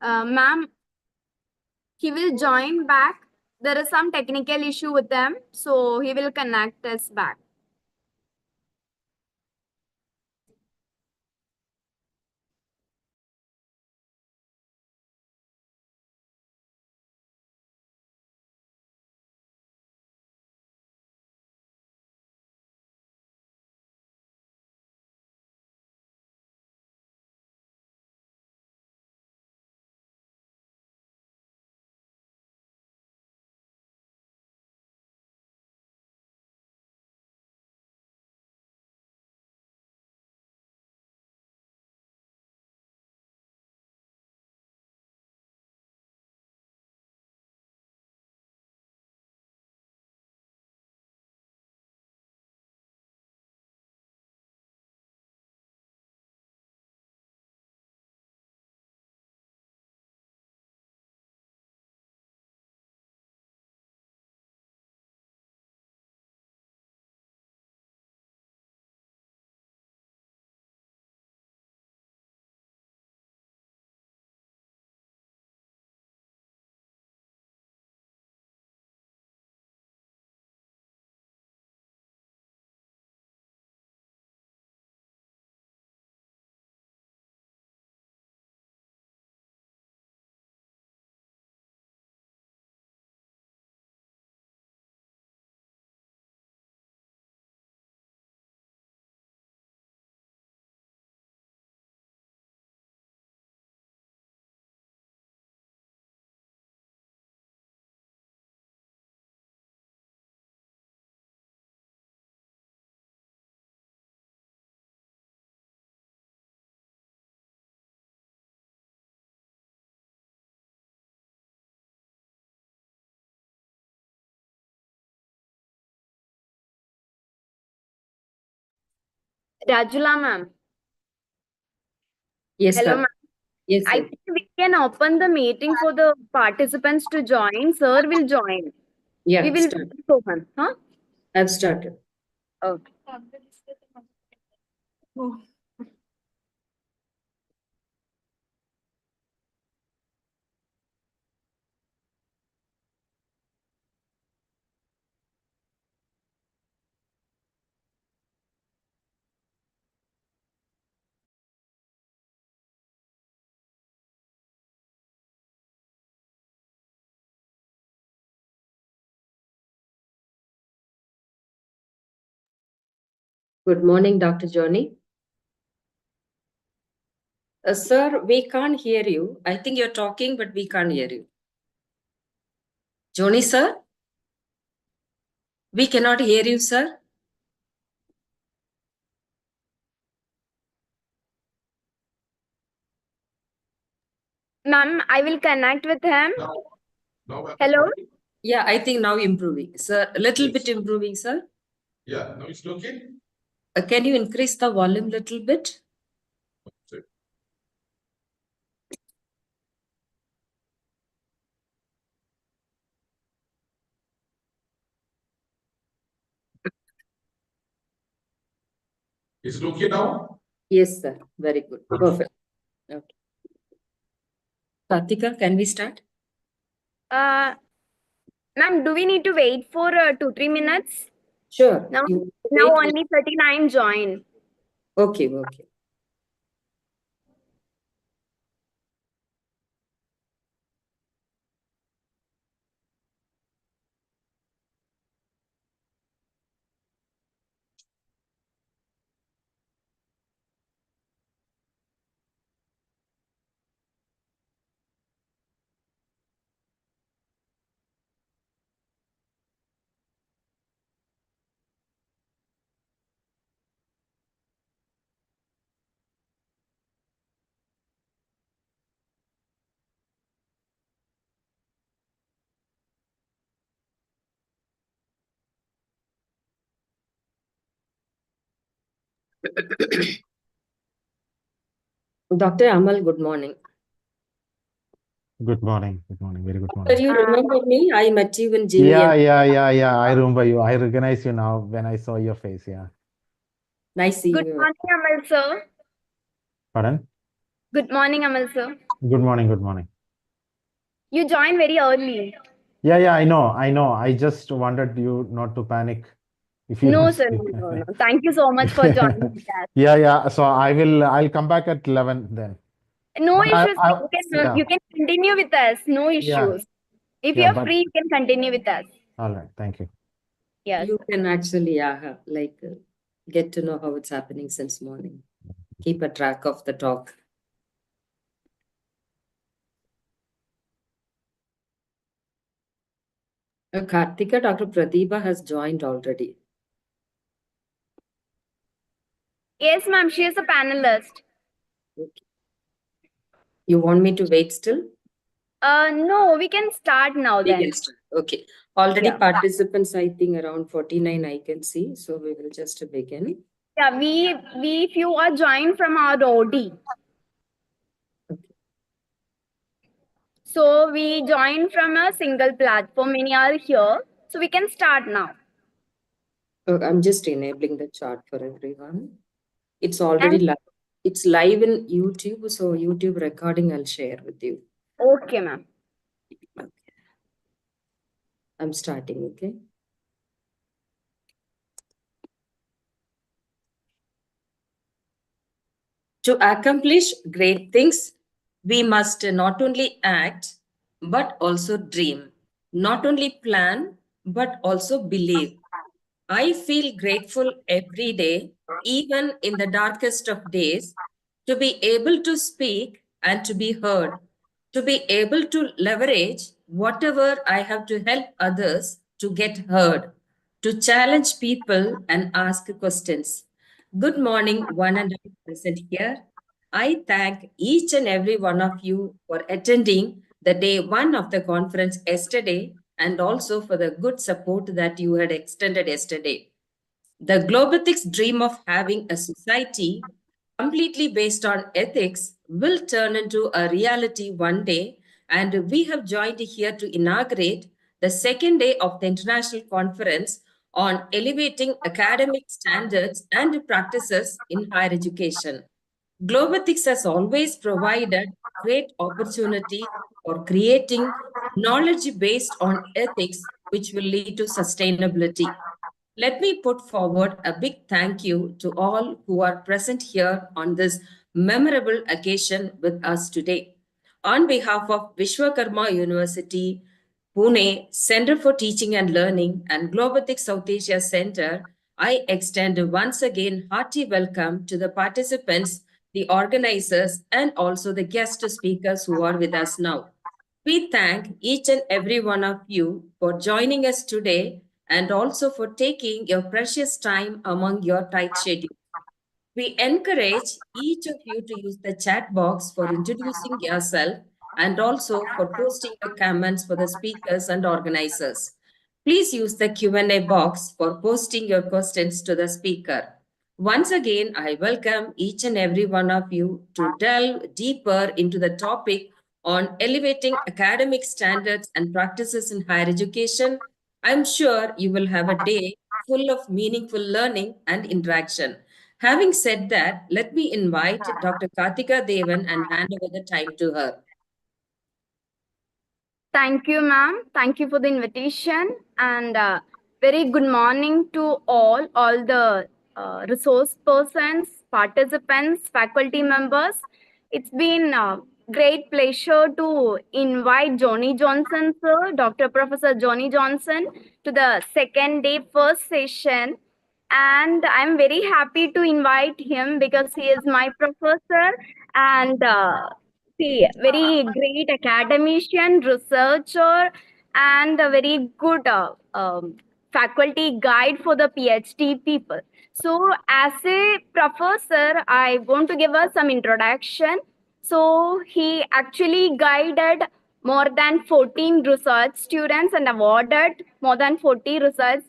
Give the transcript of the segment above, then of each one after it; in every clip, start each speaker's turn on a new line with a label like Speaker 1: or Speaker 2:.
Speaker 1: Ma'am, he will join back. There is some technical issue with them, so he will connect us back. Rajula ma'am.
Speaker 2: Yes,
Speaker 1: Hello,
Speaker 2: sir.
Speaker 1: ma'am.
Speaker 2: Yes,
Speaker 1: I
Speaker 2: sir.
Speaker 1: think we can open the meeting for the participants to join. Sir will join. We
Speaker 2: Yeah,
Speaker 1: will
Speaker 2: start.
Speaker 1: wait for him. Huh?
Speaker 2: I've started.
Speaker 1: Okay.
Speaker 2: Good morning, Dr. Johnny. Sir, we can't hear you. I think you're talking, but we can't hear you. Johnny, sir? We cannot hear you, sir.
Speaker 1: Ma'am, I will connect with him. Hello?
Speaker 2: Yeah, I think now improving. Sir, a little bit improving, sir.
Speaker 3: Yeah, now it's okay.
Speaker 2: Can you increase the volume little bit?
Speaker 3: Is it okay now?
Speaker 2: Yes, sir. Very good. Perfect. Okay. Kartika, can we start?
Speaker 1: Ma'am, do we need to wait for 2-3 minutes?
Speaker 2: Sure.
Speaker 1: Now,
Speaker 2: You
Speaker 1: now
Speaker 2: wait.
Speaker 1: only 39 join.
Speaker 2: Okay, okay. Dr. Amal, good morning.
Speaker 4: Good morning. Good morning. Very good
Speaker 2: Sir,
Speaker 4: morning.
Speaker 2: you remember me? I met you in
Speaker 4: Yeah,
Speaker 2: GVM.
Speaker 4: yeah. I remember you. I recognize you now when I saw your face. Yeah.
Speaker 2: Nice seeing
Speaker 1: Good
Speaker 2: you.
Speaker 1: morning, Amal sir.
Speaker 4: Pardon?
Speaker 1: Good morning, Amal sir.
Speaker 4: Good morning. Good morning.
Speaker 1: You joined very early.
Speaker 4: Yeah, I know. I just wanted you not to panic if you
Speaker 1: No,
Speaker 4: don't
Speaker 1: sir.
Speaker 4: speak.
Speaker 1: No. Thank you so much for joining us.
Speaker 4: Yeah. So I'll come back at 11 then.
Speaker 1: No
Speaker 4: But
Speaker 1: issues.
Speaker 4: yeah,
Speaker 1: You can continue with us. No
Speaker 4: yeah,
Speaker 1: issues. If
Speaker 4: yeah,
Speaker 1: you're
Speaker 4: but
Speaker 1: free, you can continue with us.
Speaker 4: all right. Thank you.
Speaker 1: Yes.
Speaker 2: You can actually, get to know how it's happening since morning. Keep a track of the talk. Kartika, Dr. Pratibha has joined already.
Speaker 1: Yes, ma'am. She is a panelist.
Speaker 2: Okay. You want me to wait still?
Speaker 1: No, we can start now
Speaker 2: We
Speaker 1: then.
Speaker 2: can start. Okay. Already
Speaker 1: Yeah.
Speaker 2: participants, I think around 49 I can see. So we will just begin.
Speaker 1: Yeah, we few are joined from our OD.
Speaker 2: Okay.
Speaker 1: So we joined from a single platform. Many are here. So we can start now.
Speaker 2: I'm just enabling the chart for everyone. It's already live. It's live in YouTube. So YouTube recording I'll share with you.
Speaker 1: Okay, ma'am.
Speaker 2: Okay. I'm starting, okay? To accomplish great things, we must not only act, but also dream. Not only plan, but also believe. I feel grateful every day, even in the darkest of days, to be able to speak and to be heard, to be able to leverage whatever I have to help others to get heard, to challenge people and ask questions. Good morning, one and all present here. I thank each and every one of you for attending the day one of the conference yesterday and also for the good support that you had extended yesterday. The Globethics dream of having a society completely based on ethics will turn into a reality one day, and we have joined here to inaugurate the second day of the International Conference on elevating academic standards and practices in higher education. Globethics has always provided great opportunity for creating knowledge based on ethics, which will lead to sustainability. Let me put forward a big thank you to all who are present here on this memorable occasion with us today. On behalf of Vishwakarma University, Pune Center for Teaching and Learning and Globethics South Asia Center, I extend once again hearty welcome to the participants, the organizers, and also the guest speakers who are with us now. We thank each and every one of you for joining us today and also for taking your precious time among your tight schedule. We encourage each of you to use the chat box for introducing yourself and also for posting your comments for the speakers and organizers. Please use the Q&A box for posting your questions to the speaker. Once again, I welcome each and every one of you to delve deeper into the topic on elevating academic standards and practices in higher education. I'm sure you will have a day full of meaningful learning and interaction. Having said that, let me invite Dr. Kartika Devan and hand over the time to her.
Speaker 1: Thank you, ma'am. Thank you for the invitation and very good morning to all the resource persons, participants, faculty members. It's been a great pleasure to invite Johnny Johnson, sir, Dr. Professor Johnny Johnson, to the second day first session. And I'm very happy to invite him because he is my professor and very great academician, researcher, and a very good faculty guide for the PhD people. So, as a professor, I want to give us some introduction. So, he actually guided more than 14 research students and awarded more than 40 research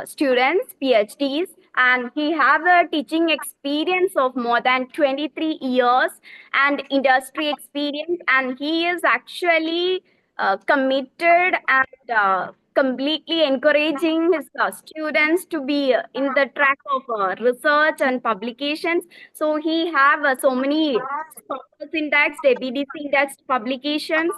Speaker 1: students, PhDs, and he has a teaching experience of more than 23 years and industry experience, and he is actually committed and completely encouraging his students to be in the track of research and publications. So he have so many scholars indexed, ABDC indexed publications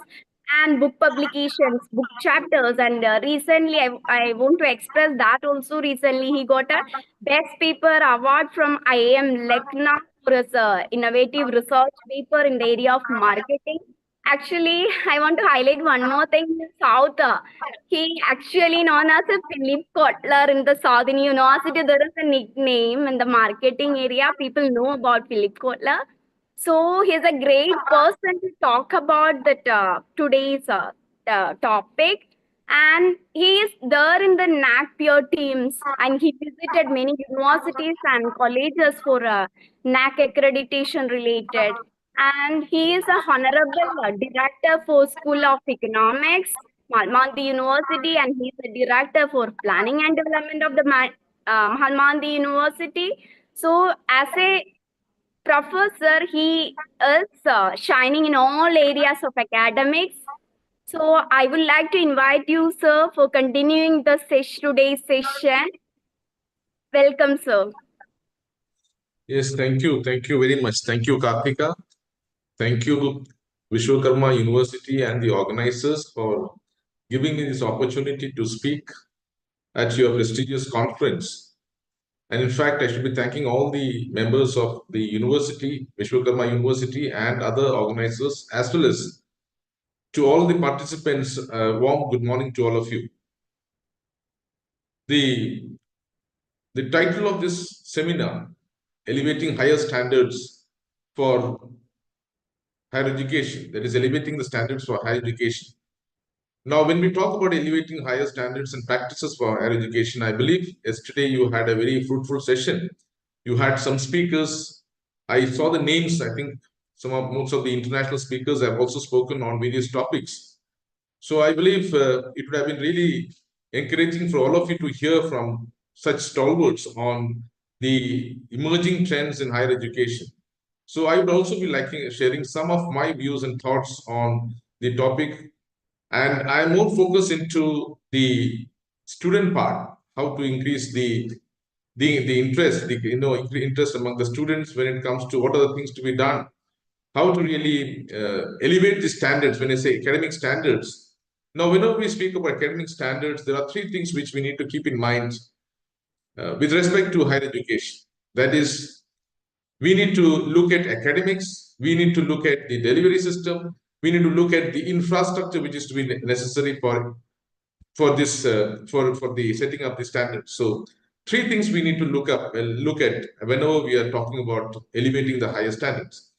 Speaker 1: and book publications, book chapters. And recently, I want to express that also recently he got a best paper award from IIM Lucknow for his innovative research paper in the area of marketing. Actually, I want to highlight one more thing in South. He actually known as a Philip Kotler in the Southern University. There is a nickname in the marketing area. People know about Philip Kotler. So he's a great person to talk about that today's topic. And he is there in the NAC peer teams, and he visited many universities and colleges for NAC accreditation related. And he is a honorable director for School of Economics, Mahatma University, and he is a director for planning and development of the Mahatma University. So as a professor, he is shining in all areas of academics. So I would like to invite you, sir, for continuing the today's session. Welcome, sir.
Speaker 3: Yes, thank you. Thank you very much. Thank you, Karthika. Thank you, Vishwakarma University and the organizers for giving me this opportunity to speak at your prestigious conference. And in fact, I should be thanking all the members of the university, Vishwakarma University, and other organizers, as well as to all the participants. Warm good morning to all of you. The title of this seminar, Elevating Higher Standards for Higher Education, that is elevating the standards for higher education. Now, when we talk about elevating higher standards and practices for higher education, I believe yesterday you had a very fruitful session. You had some speakers. I saw the names. I think most of the international speakers have also spoken on various topics. So I believe it would have been really encouraging for all of you to hear from such stalwarts on the emerging trends in higher education. So I would also be liking sharing some of my views and thoughts on the topic. And I'm more focused into the student part, how to increase the interest, interest among the students when it comes to what are the things to be done, how to really elevate the standards. When I say academic standards, now whenever we speak about academic standards, there are three things which we need to keep in mind with respect to higher education. That is, we need to look at academics, we need to look at the delivery system, we need to look at the infrastructure which is to be necessary for the setting up the standards. So three things we need to look at whenever we are talking about elevating the higher standards.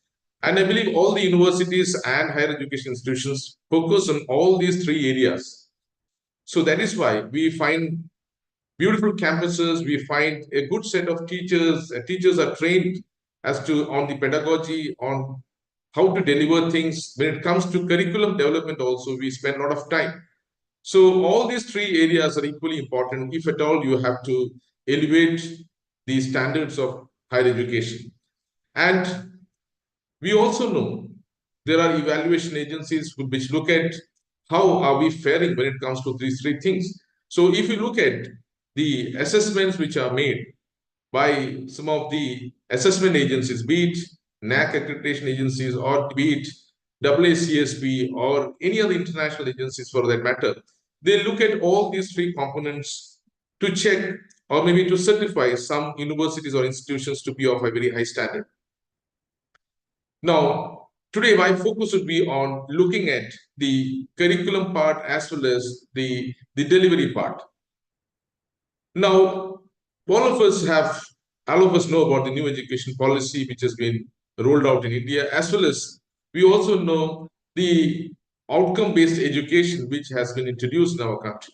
Speaker 3: And I believe all the universities and higher education institutions focus on all these three areas. So that is why we find beautiful campuses, we find a good set of teachers. Teachers are trained on the pedagogy, on how to deliver things. When it comes to curriculum development also, we spend a lot of time. So all these three areas are equally important if at all you have to elevate the standards of higher education. And we also know there are evaluation agencies which look at how are we faring when it comes to these three things. So if you look at the assessments which are made by some of the assessment agencies, be it NAC accreditation agencies or be it AACSB or any other international agencies for that matter, they look at all these three components to check or maybe to certify some universities or institutions to be of a very high standard. Now, today my focus would be on looking at the curriculum part as well as the delivery part. Now, all of us know about the new education policy which has been rolled out in India, as well as we also know the outcome-based education which has been introduced in our country.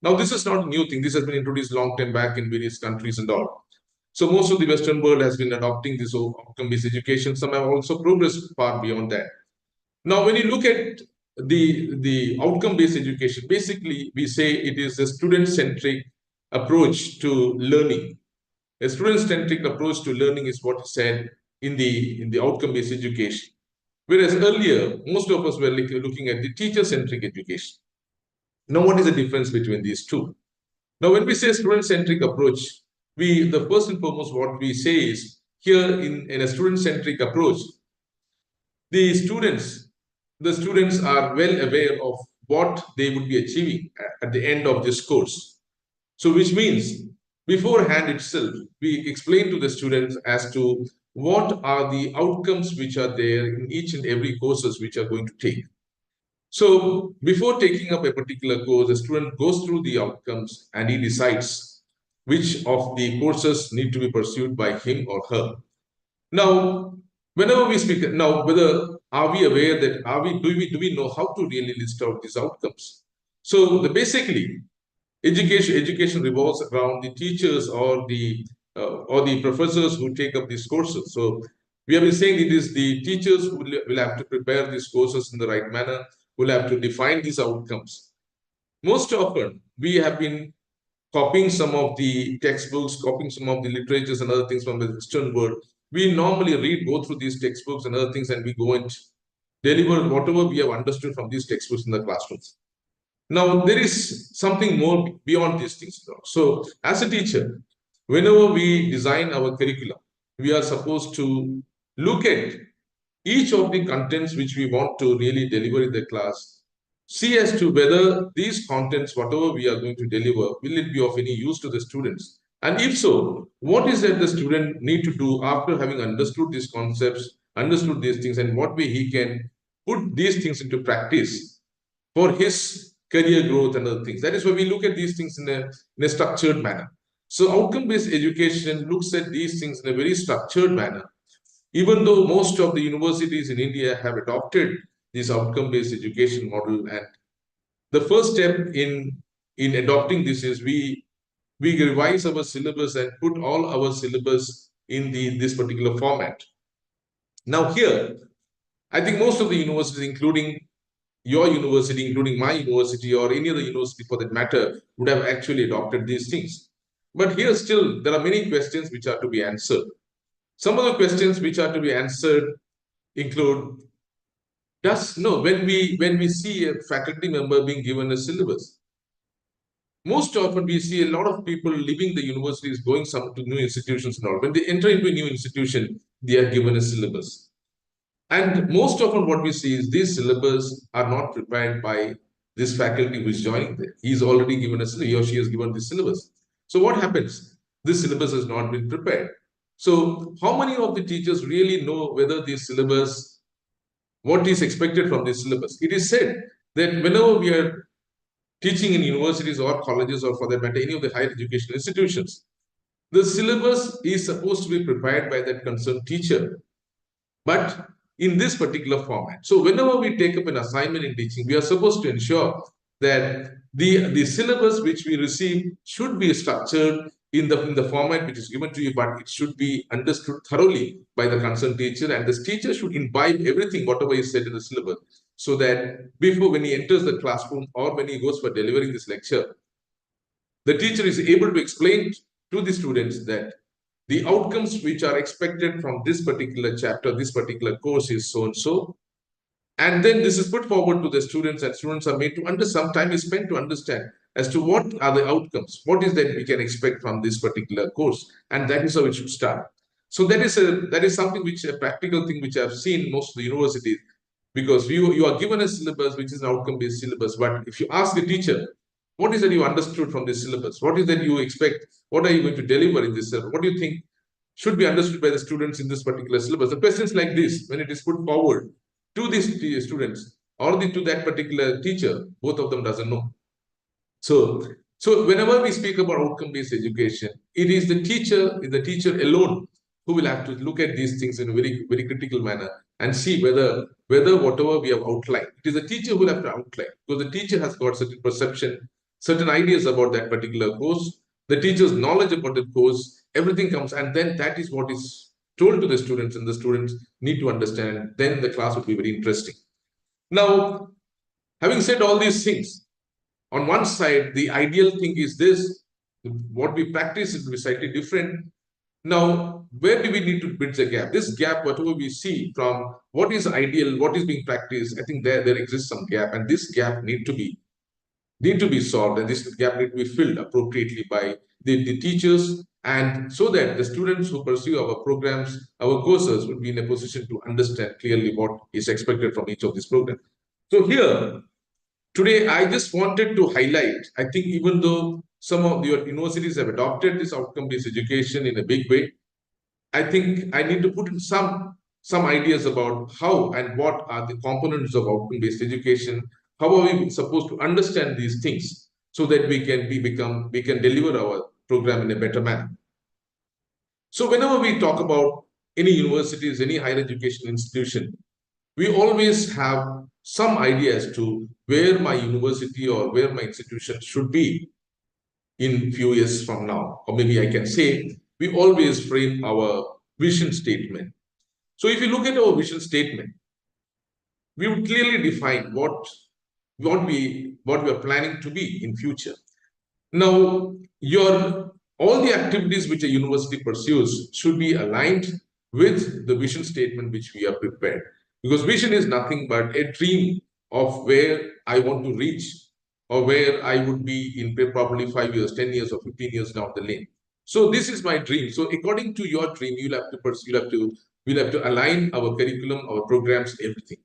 Speaker 3: Now, this is not a new thing. This has been introduced long time back in various countries and all. So most of the Western world has been adopting this outcome-based education. Some have also progressed far beyond that. Now, when you look at the outcome-based education, basically we say it is a student-centric approach to learning. A student-centric approach to learning is what is said in the outcome-based education. Whereas earlier, most of us were looking at the teacher-centric education. Now, what is the difference between these two? Now, when we say student-centric approach, the first and foremost, what we say is here in a student-centric approach, the students are well aware of what they would be achieving at the end of this course. So, which means beforehand itself, we explain to the students as to what are the outcomes which are there in each and every courses which are going to take. So before taking up a particular course, the student goes through the outcomes and he decides which of the courses need to be pursued by him or her. Now, whenever we speak, now whether are we aware that do we know how to really list out these outcomes? So basically, education revolves around the teachers or the professors who take up these courses. So we have been saying it is the teachers who will have to prepare these courses in the right manner, will have to define these outcomes. Most often, we have been copying some of the textbooks, copying some of the literatures and other things from the Western world. We normally go through these textbooks and other things, and we go and deliver whatever we have understood from these textbooks in the classrooms. Now, there is something more beyond these things. So, as a teacher, whenever we design our curriculum, we are supposed to look at each of the contents which we want to really deliver in the class, see as to whether these contents, whatever we are going to deliver, will it be of any use to the students? And if so, what is that the student need to do after having understood these concepts, understood these things, and what way he can put these things into practice for his career growth and other things. That is why we look at these things in a structured manner. So outcome-based education looks at these things in a very structured manner. Even though most of the universities in India have adopted this outcome-based education model, and the first step in adopting this is we revise our syllabus and put all our syllabus in this particular format. Now here, I think most of the universities, including your university, including my university, or any other university for that matter, would have actually adopted these things. But here still, there are many questions which are to be answered. Some of the questions which are to be answered include, when we see a faculty member being given a syllabus, most often we see a lot of people leaving the universities, going to new institutions and all. When they enter into a new institution, they are given a syllabus. And most often what we see is these syllabus are not prepared by this faculty who is joining there. He or she has given the syllabus. So what happens? This syllabus has not been prepared. So how many of the teachers really know whether this syllabus, what is expected from this syllabus? It is said that whenever we are teaching in universities or colleges, or for that matter, any of the higher education institutions, the syllabus is supposed to be prepared by that concerned teacher, but in this particular format. So whenever we take up an assignment in teaching, we are supposed to ensure that the syllabus which we receive should be structured in the format which is given to you, but it should be understood thoroughly by the concerned teacher, and this teacher should imbibe everything, whatever is said in the syllabus, so that before, when he enters the classroom or when he goes for delivering this lecture, the teacher is able to explain to the students that the outcomes which are expected from this particular chapter, this particular course is so and so. And then this is put forward to the students, and students are made to understand. Some time is spent to understand as to what are the outcomes, what is that we can expect from this particular course, and that is how it should start. So that is something which, a practical thing which I've seen in most of the universities, because you are given a syllabus which is an outcome-based syllabus, but if you ask the teacher, what is that you understood from this syllabus? What is that you expect? What are you going to deliver in this syllabus? What do you think should be understood by the students in this particular syllabus? The questions like this, when it is put forward to these students or to that particular teacher, both of them doesn't know. So whenever we speak about outcome-based education, it is the teacher alone who will have to look at these things in a very, very critical manner and see whether whatever we have outlined, it is the teacher who will have to outline, because the teacher has got certain perception, certain ideas about that particular course, the teacher's knowledge about the course, everything comes, and then that is what is told to the students, and the students need to understand. Then the class will be very interesting. Now, having said all these things, on one side, the ideal thing is this, what we practice is slightly different. Now, where do we need to bridge the gap? This gap, whatever we see from what is ideal, what is being practiced, I think there exists some gap, and this gap need to be need to be solved, and this gap need to be filled appropriately by the teachers, and so that the students who pursue our programs, our courses, would be in a position to understand clearly what is expected from each of these programs. So here, today, I just wanted to highlight, I think even though some of your universities have adopted this outcome-based education in a big way, I think I need to put in some ideas about how and what are the components of outcome-based education. How are we supposed to understand these things so that we can deliver our program in a better manner. So whenever we talk about any universities, any higher education institution, we always have some idea as to where my university or where my institution should be in few years from now. Or maybe I can say we always frame our vision statement. So if you look at our vision statement, we would clearly define what we are planning to be in future. Now, all the activities which a university pursues should be aligned with the vision statement which we have prepared. Because vision is nothing but a dream of where I want to reach or where I would be in probably 5 years, 10 years, or 15 years down the lane. So this is my dream. So according to your dream, we'll have to align our curriculum, our programs, everything.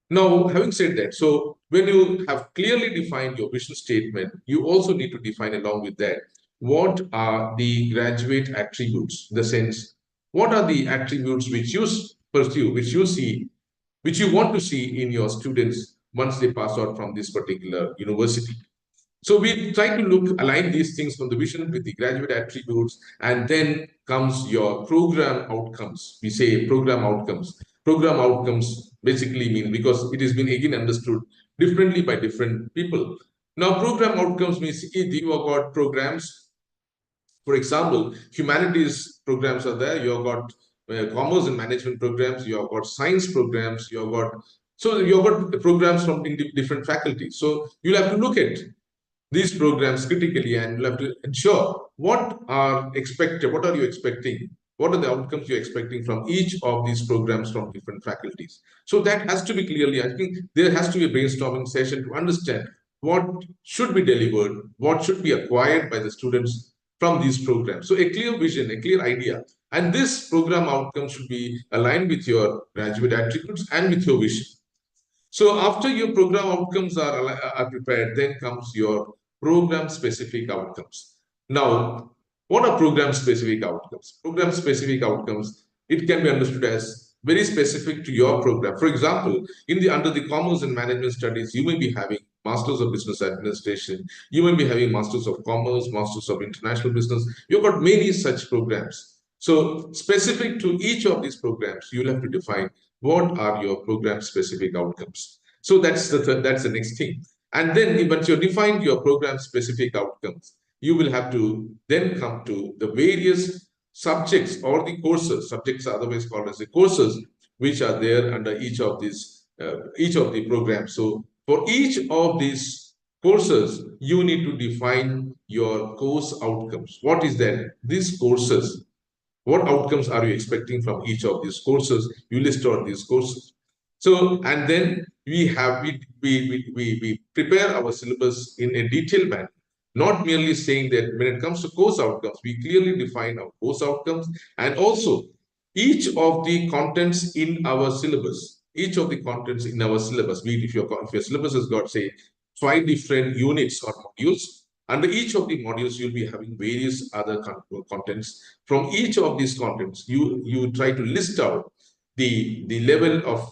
Speaker 3: Now, having said that, so when you have clearly defined your vision statement, you also need to define along with that what are the graduate attributes, in the sense, what are the attributes which you pursue, which you see, which you want to see in your students once they pass out from this particular university. So we try to align these things from the vision with the graduate attributes, and then comes your program outcomes. We say program outcomes. Program outcomes basically mean, because it has been again understood differently by different people. Now, program outcomes means if you have got programs, for example, humanities programs are there, you have got commerce and management programs, you have got science programs, you have got programs from different faculties. So you'll have to look at these programs critically, and you'll have to ensure what are you expecting, what are the outcomes you're expecting from each of these programs from different faculties. So that has to be clearly, I think there has to be a brainstorming session to understand what should be delivered, what should be acquired by the students from these programs. So a clear vision, a clear idea, and this program outcome should be aligned with your graduate attributes and with your vision. So after your program outcomes are prepared, then comes your program-specific outcomes. Now, what are program-specific outcomes? Program-specific outcomes, it can be understood as very specific to your program. For example, under the Commerce and Management Studies, you may be having Masters of Business Administration, you may be having Masters of Commerce, Masters of International Business. You've got many such programs. So specific to each of these programs, you'll have to define what are your program-specific outcomes. So that's the next thing. And then once you've defined your program-specific outcomes, you will have to then come to the various subjects or the courses. Subjects are otherwise called as the courses, which are there under each of the programs. So for each of these courses, you need to define your course outcomes. What is that? These courses, what outcomes are you expecting from each of these courses? You list out these courses. So, and then we prepare our syllabus in a detailed manner, not merely saying that when it comes to course outcomes, we clearly define our course outcomes, and also each of the contents in our syllabus, be it if your syllabus has got, say, 5 different units or modules, under each of the modules, you'll be having various other contents. From each of these contents, you try to list out the level of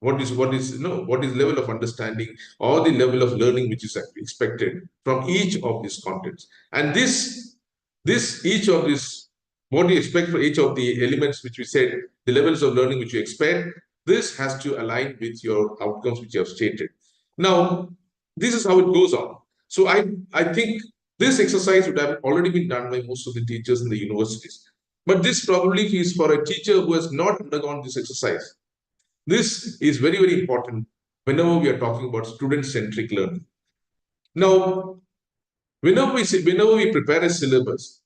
Speaker 3: what is level of understanding or the level of learning which is expected from each of these contents. And what do you expect for each of the elements which we said, the levels of learning which you expect, this has to align with your outcomes which you have stated. Now, this is how it goes on. So I think this exercise would have already been done by most of the teachers in the universities. But this probably is for a teacher who has not undergone this exercise. This is very, very important whenever we are talking about student-centric learning. Now, whenever we prepare a syllabus,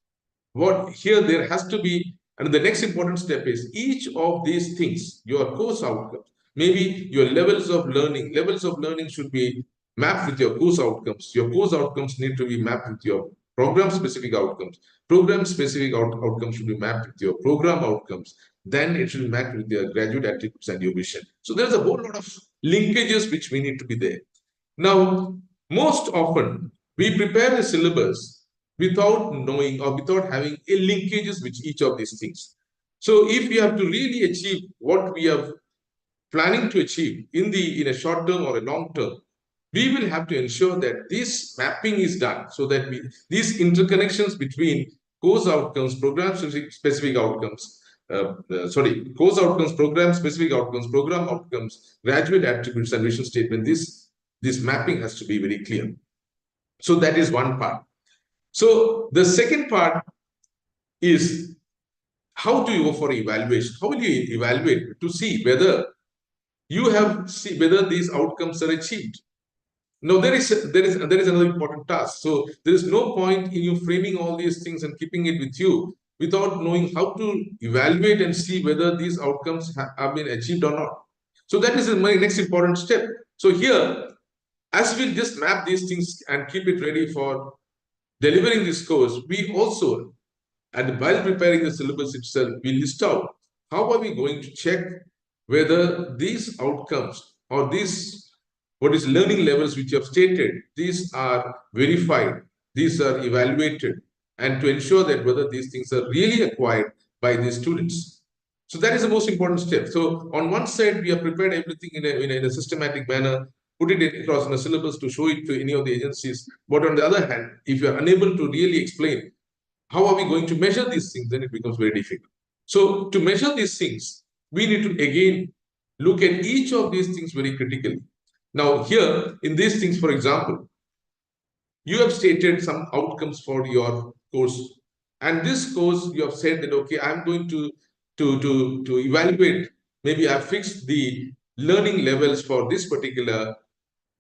Speaker 3: there has to be, and the next important step is each of these things, your course outcomes, maybe your levels of learning should be mapped with your course outcomes. Your course outcomes need to be mapped with your program-specific outcomes. Program-specific outcomes should be mapped with your program outcomes. Then it should be mapped with your graduate attributes and your vision. So there's a whole lot of linkages which we need to be there. Now, most often, we prepare a syllabus without knowing or without having a linkages with each of these things. So if we have to really achieve what we are planning to achieve in a short term or a long term, we will have to ensure that this mapping is done so that these interconnections between course outcomes, program specific outcomes, course outcomes, program specific outcomes, program outcomes, graduate attributes, and vision statement, this mapping has to be very clear. So that is one part. So the second part is, how do you go for evaluation? How will you evaluate to see whether whether these outcomes are achieved? Now, there is another important task. So there is no point in you framing all these things and keeping it with you without knowing how to evaluate and see whether these outcomes have been achieved or not. So that is my next important step. So here, as we just map these things and keep it ready for delivering this course, we also, and while preparing the syllabus itself, we list out how are we going to check whether these outcomes or what is learning levels which you have stated, these are verified, these are evaluated, and to ensure that whether these things are really acquired by these students. So that is the most important step. So on one side, we have prepared everything in a systematic manner, put it across in a syllabus to show it to any of the agencies. But on the other hand, if you are unable to really explain how are we going to measure these things, then it becomes very difficult. So to measure these things, we need to again look at each of these things very critically. Now here, in these things, for example, you have stated some outcomes for your course. And this course, you have said that, okay, I'm going to evaluate, maybe I've fixed the learning levels for this particular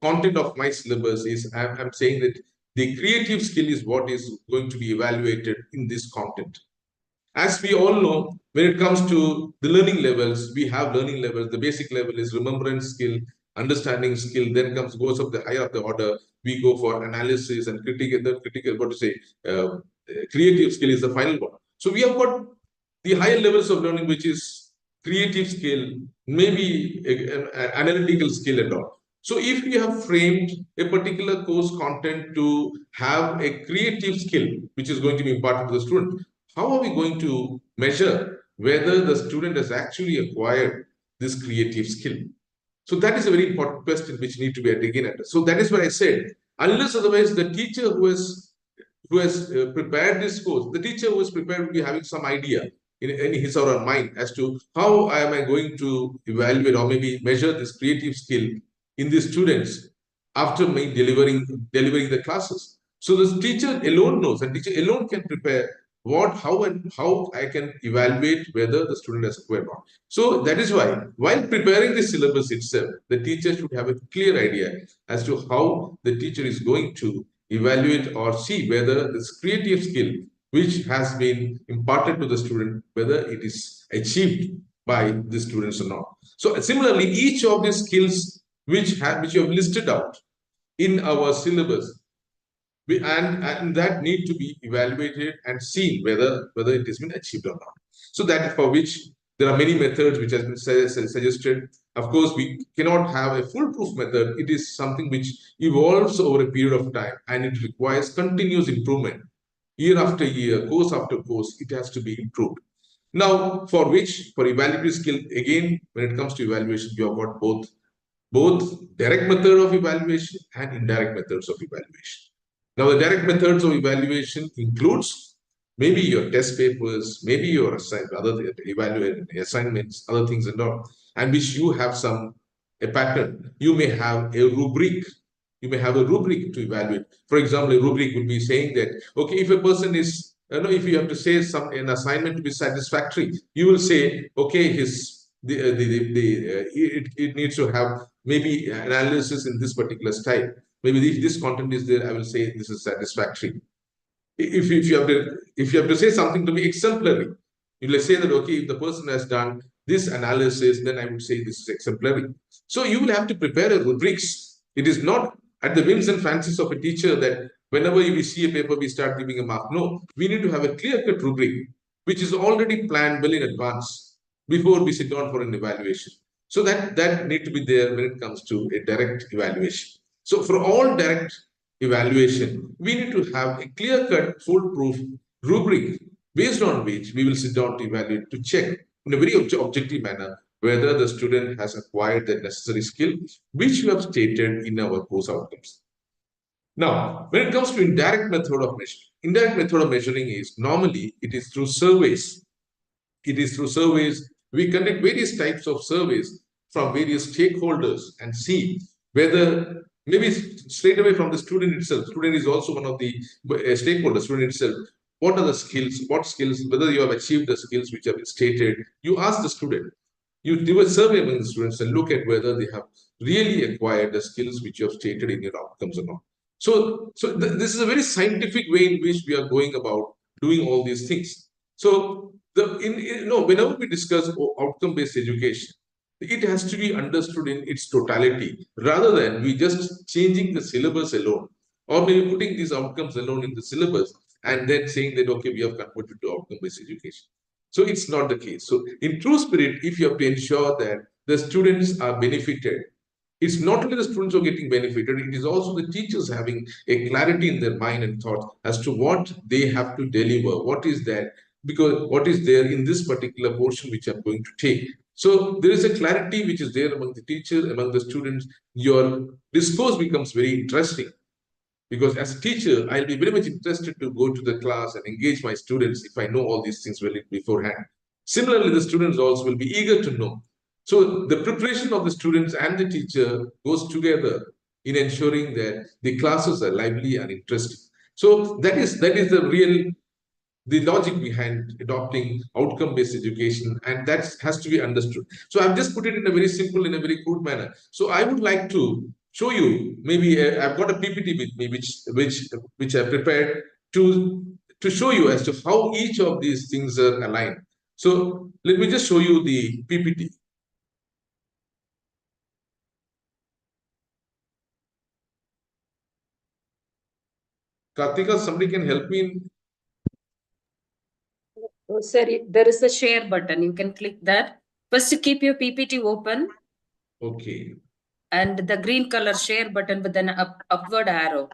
Speaker 3: content of my syllabus is, I'm saying that the creative skill is what is going to be evaluated in this content. As we all know, when it comes to the learning levels, we have learning levels. The basic level is remembrance skill, understanding skill, then goes up the higher up the order. We go for analysis and creative skill is the final one. So we have got the higher levels of learning, which is creative skill, maybe an analytical skill and all. So if we have framed a particular course content to have a creative skill, which is going to be imparted to the student, how are we going to measure whether the student has actually acquired this creative skill? So that is a very important question which need to be taken at. So that is what I said. Unless otherwise, the teacher who has prepared this course, the teacher who is prepared will be having some idea in his or her mind as to how am I going to evaluate or maybe measure this creative skill in the students after me delivering the classes. So the teacher alone knows, and teacher alone can prepare how I can evaluate whether the student has acquired or not. So that is why, while preparing the syllabus itself, the teacher should have a clear idea as to how the teacher is going to evaluate or see whether this creative skill which has been imparted to the student, whether it is achieved by the students or not. So similarly, each of these skills which you have listed out in our syllabus, and that need to be evaluated and seen whether it has been achieved or not. So that is for which there are many methods which has been suggested. Of course, we cannot have a foolproof method. It is something which evolves over a period of time, and it requires continuous improvement. Year after year, course after course, it has to be improved. Now, for evaluatory skill, again, when it comes to evaluation, you have got both direct method of evaluation and indirect methods of evaluation. Now, the direct methods of evaluation includes maybe your test papers, maybe your assignments, other things and all, and which you have a pattern. You may have a rubric. You may have a rubric to evaluate. For example, a rubric would be saying that, okay, if a person is, if you have to say an assignment to be satisfactory, you will say, okay, it needs to have maybe analysis in this particular style. Maybe if this content is there, I will say this is satisfactory. If you have to say something to be exemplary, you will say that, okay, if the person has done this analysis, then I would say this is exemplary. So you will have to prepare a rubrics. It is not at the whims and fancies of a teacher that whenever we see a paper, we start giving a mark. No, we need to have a clear-cut rubric, which is already planned well in advance before we sit down for an evaluation. So that need to be there when it comes to a direct evaluation. So for all direct evaluation, we need to have a clear-cut, foolproof rubric based on which we will sit down to evaluate, to check in a very objective manner whether the student has acquired the necessary skill which we have stated in our course outcomes. Now, when it comes to indirect method of measuring is normally it is through surveys. It is through surveys. We conduct various types of surveys from various stakeholders and see whether maybe straight away from the student itself. Student is also one of the stakeholders, student itself. What are the skills? What skills? Whether you have achieved the skills which have been stated. You ask the student. You do a survey among the students and look at whether they have really acquired the skills which you have stated in your outcomes or not. So this is a very scientific way in which we are going about doing all these things. So whenever we discuss outcome-based education, it has to be understood in its totality rather than we just changing the syllabus alone or maybe putting these outcomes alone in the syllabus and then saying that, okay, we have converted to outcome-based education. So it's not the case. So in true spirit, if you have to ensure that the students are benefited, it's not only the students who are getting benefited, it is also the teachers having a clarity in their mind and thoughts as to what they have to deliver, what is there, because what is there in this particular portion which I'm going to take. So there is a clarity which is there among the teachers, among the students. Your discourse becomes very interesting. Because as a teacher, I'll be very much interested to go to the class and engage my students if I know all these things well beforehand. Similarly, the students also will be eager to know. So the preparation of the students and the teacher goes together in ensuring that the classes are lively and interesting. So that is the logic behind adopting outcome-based education, and that has to be understood. So I've just put it in a very simple, in a very crude manner. So I would like to show you, maybe I've got a PPT with me, which I prepared to show you as to how each of these things are aligned. So let me just show you the PPT. Kartika, somebody can help me in.
Speaker 2: Oh, sir, there is a share button. You can click that. First, you keep your PPT open.
Speaker 3: Okay.
Speaker 2: And the green color share button with an upward arrow.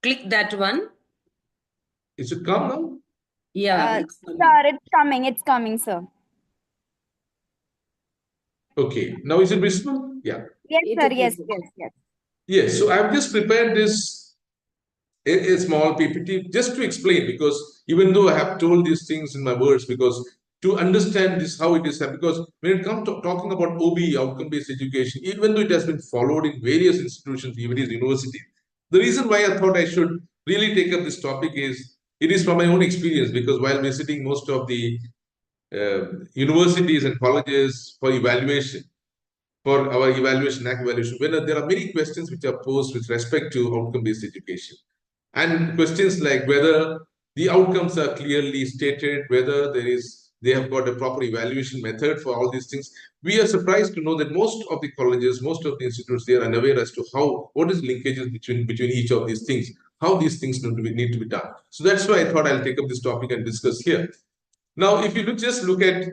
Speaker 2: Click that one.
Speaker 3: Is it come now?
Speaker 2: Yeah.
Speaker 1: Sir, it's coming, sir.
Speaker 3: Okay. Now is it visible? Yeah.
Speaker 1: Yes, sir. Yes.
Speaker 3: Yes. So I've just prepared this a small PPT just to explain, because even though I have told these things in my words, because to understand this, how it is, because when it comes to talking about OB, outcome-based education, even though it has been followed in various institutions, even various universities, the reason why I thought I should really take up this topic is, it is from my own experience, because while visiting most of the universities and colleges for evaluation, for our evaluation, NAAC evaluation, when there are many questions which are posed with respect to outcome-based education. And questions like whether the outcomes are clearly stated, whether they have got a proper evaluation method for all these things. We are surprised to know that most of the colleges, most of the institutes, they are unaware as to what is linkages between each of these things, how these things need to be done. So that's why I thought I'll take up this topic and discuss here. Now, if you just look at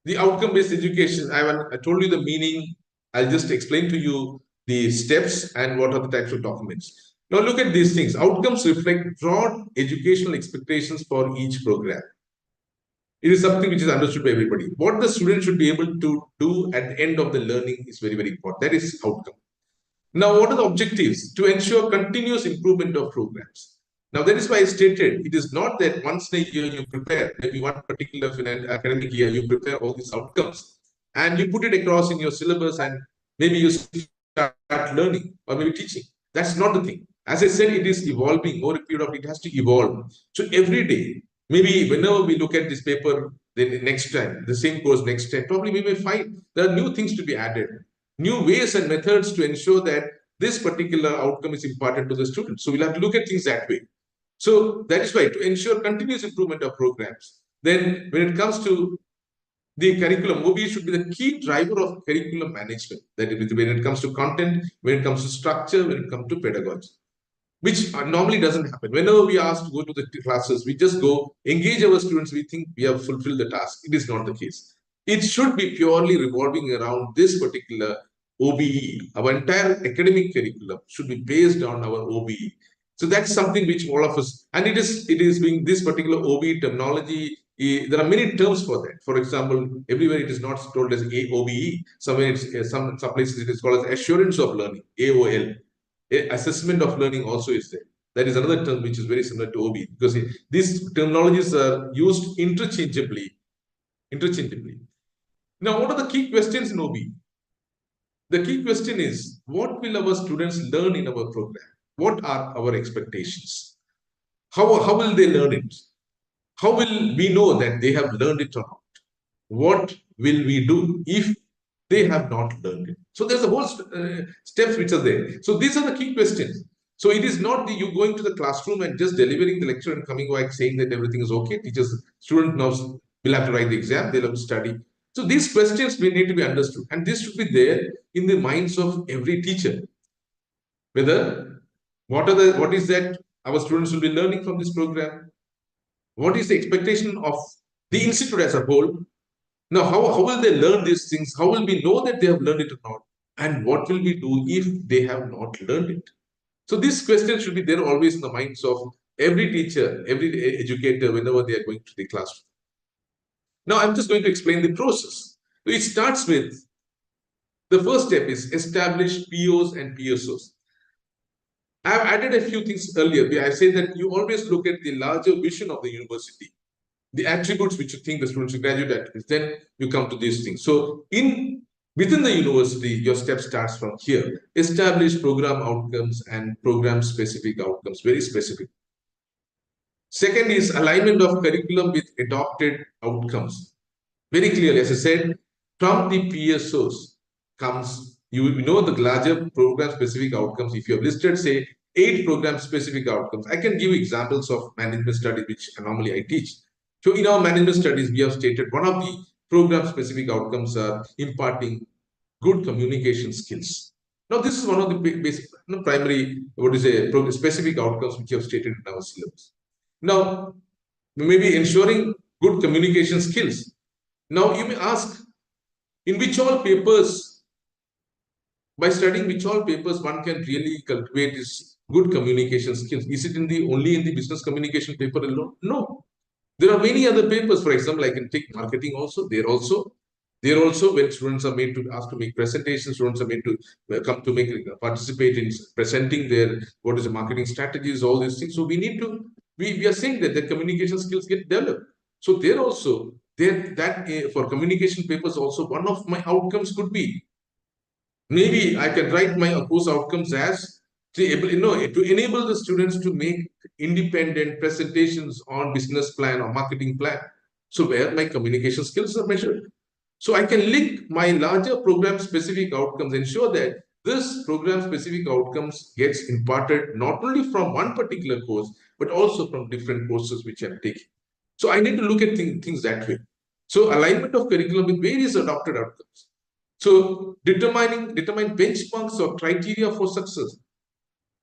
Speaker 3: the outcome-based education, I told you the meaning. I'll just explain to you the steps and what are the types of documents. Now look at these things. Outcomes reflect broad educational expectations for each program. It is something which is understood by everybody. What the student should be able to do at the end of the learning is very, very important. That is outcome. Now, what are the objectives? To ensure continuous improvement of programs. Now, that is why I stated, it is not that once a year you prepare, maybe one particular academic year, you prepare all these outcomes and you put it across in your syllabus and maybe you start learning or maybe teaching. That's not the thing. As I said, it is evolving over a period of, it has to evolve. So every day, maybe whenever we look at this paper, then next time, the same course next time, probably we may find there are new things to be added, new ways and methods to ensure that this particular outcome is important to the student. So we'll have to look at things that way. So that is why, to ensure continuous improvement of programs. Then when it comes to the curriculum, OBE should be the key driver of curriculum management. That is, when it comes to content, when it comes to structure, when it comes to pedagogy, which normally doesn't happen. Whenever we ask to go to the classes, we just go, engage our students, we think we have fulfilled the task. It is not the case. It should be purely revolving around this particular OBE. Our entire academic curriculum should be based on our OBE. So that's something which all of us, and it is being this particular OBE terminology. There are many terms for that. For example, everywhere it is not told as OBE. Somewhere it's, some places it is called as assurance of learning, AOL. Assessment of learning also is there. That is another term which is very similar to OBE, because these terminologies are used interchangeably. Now, what are the key questions in OBE? The key question is, what will our students learn in our program? What are our expectations? How will they learn it? How will we know that they have learned it or not? What will we do if they have not learned it? So there's a whole steps which are there. So these are the key questions. So it is not you going to the classroom and just delivering the lecture and coming back saying that everything is okay. Student now will have to write the exam, they'll have to study. So these questions will need to be understood, and this should be there in the minds of every teacher. Whether what is that our students will be learning from this program? What is the expectation of the institute as a whole? Now, how will they learn these things? How will we know that they have learned it or not? And what will we do if they have not learned it? So this question should be there always in the minds of every teacher, every educator, whenever they are going to the classroom. Now, I'm just going to explain the process. So it starts with, the first step is establish POs and PSOs. I've added a few things earlier. I say that you always look at the larger vision of the university, the attributes which you think the students should graduate at, then you come to these things. So within the university, your step starts from here. Establish program outcomes and program-specific outcomes, very specific. Second is alignment of curriculum with adopted outcomes. Very clearly, as I said, from the PSOs comes, you know, the larger program-specific outcomes. If you have listed, say, 8 program-specific outcomes, I can give examples of management studies, which normally I teach. So in our management studies, we have stated one of the program-specific outcomes are imparting good communication skills. Now, this is one of the basic, primary, specific outcomes which you have stated in our syllabus. Now, maybe ensuring good communication skills. Now, you may ask, in which all papers, by studying which all papers one can really cultivate this good communication skills? Is it only in the business communication paper alone? No. There are many other papers. For example, I can take marketing also. There also, when students are made to ask to make presentations, students are made to come to participate in presenting their marketing strategies, all these things. So we are saying that the communication skills get developed. So there also, for communication papers also, one of my outcomes could be, maybe I can write my course outcomes as to enable the students to make independent presentations on business plan or marketing plan. So where my communication skills are measured. So I can link my larger program-specific outcomes, ensure that this program-specific outcomes gets imparted not only from one particular course, but also from different courses which I'm taking. So I need to look at things that way. So alignment of curriculum with various adopted outcomes. So determine benchmarks or criteria for success.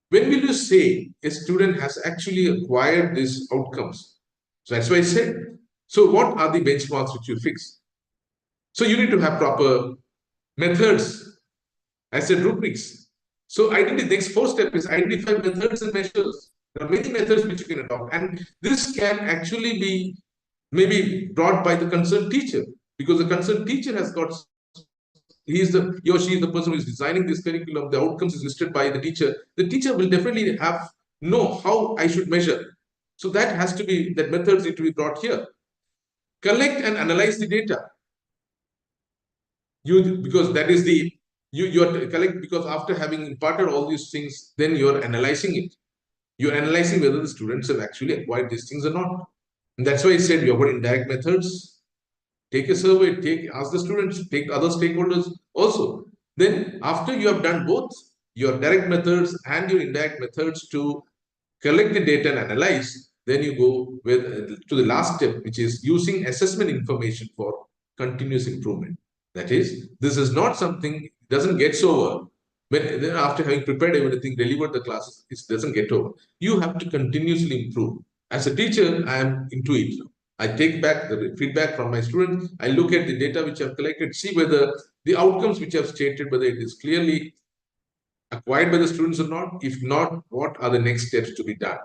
Speaker 3: When will you say a student has actually acquired these outcomes? So that's why I said, so what are the benchmarks which you fix? So you need to have proper methods. I said rubrics. So the next 4 step is identify methods and measures. There are many methods which you can adopt. And this can actually be maybe brought by the concerned teacher, because the concerned teacher has got, he or she is the person who is designing this curriculum. The outcomes is listed by the teacher. The teacher will definitely know how I should measure. So that methods need to be brought here. Collect and analyze the data. Because that is you are collect, because after having imparted all these things, then you are analyzing it. You're analyzing whether the students have actually acquired these things or not. And that's why I said you have got indirect methods. Take a survey, ask the students, take other stakeholders also. Then after you have done both your direct methods and your indirect methods to collect the data and analyze, then you go to the last step, which is using assessment information for continuous improvement. That is, this is not something, doesn't get over. When then after having prepared everything, delivered the classes, it doesn't get over. You have to continuously improve. As a teacher, I am into it. I take back the feedback from my students. I look at the data which I've collected, see whether the outcomes which I've stated, whether it is clearly acquired by the students or not. If not, what are the next steps to be done?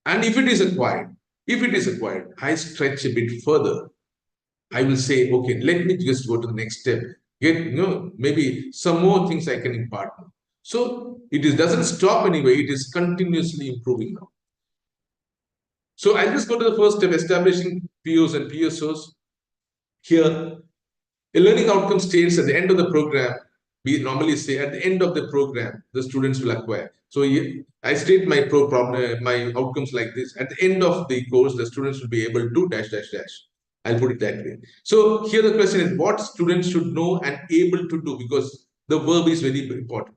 Speaker 3: And if it is acquired, I stretch a bit further. I will say, okay, let me just go to the next step. Get, maybe some more things I can impart. So it doesn't stop anyway. It is continuously improving now. So I'll just go to the first step, establishing POs and PSOs. Here, a learning outcome states at the end of the program. We normally say at the end of the program, the students will acquire. So I state my my outcomes like this. At the end of the course, the students will be able to dash, dash, dash. I'll put it that way. So here the question is what students should know and able to do, because the verb is very important.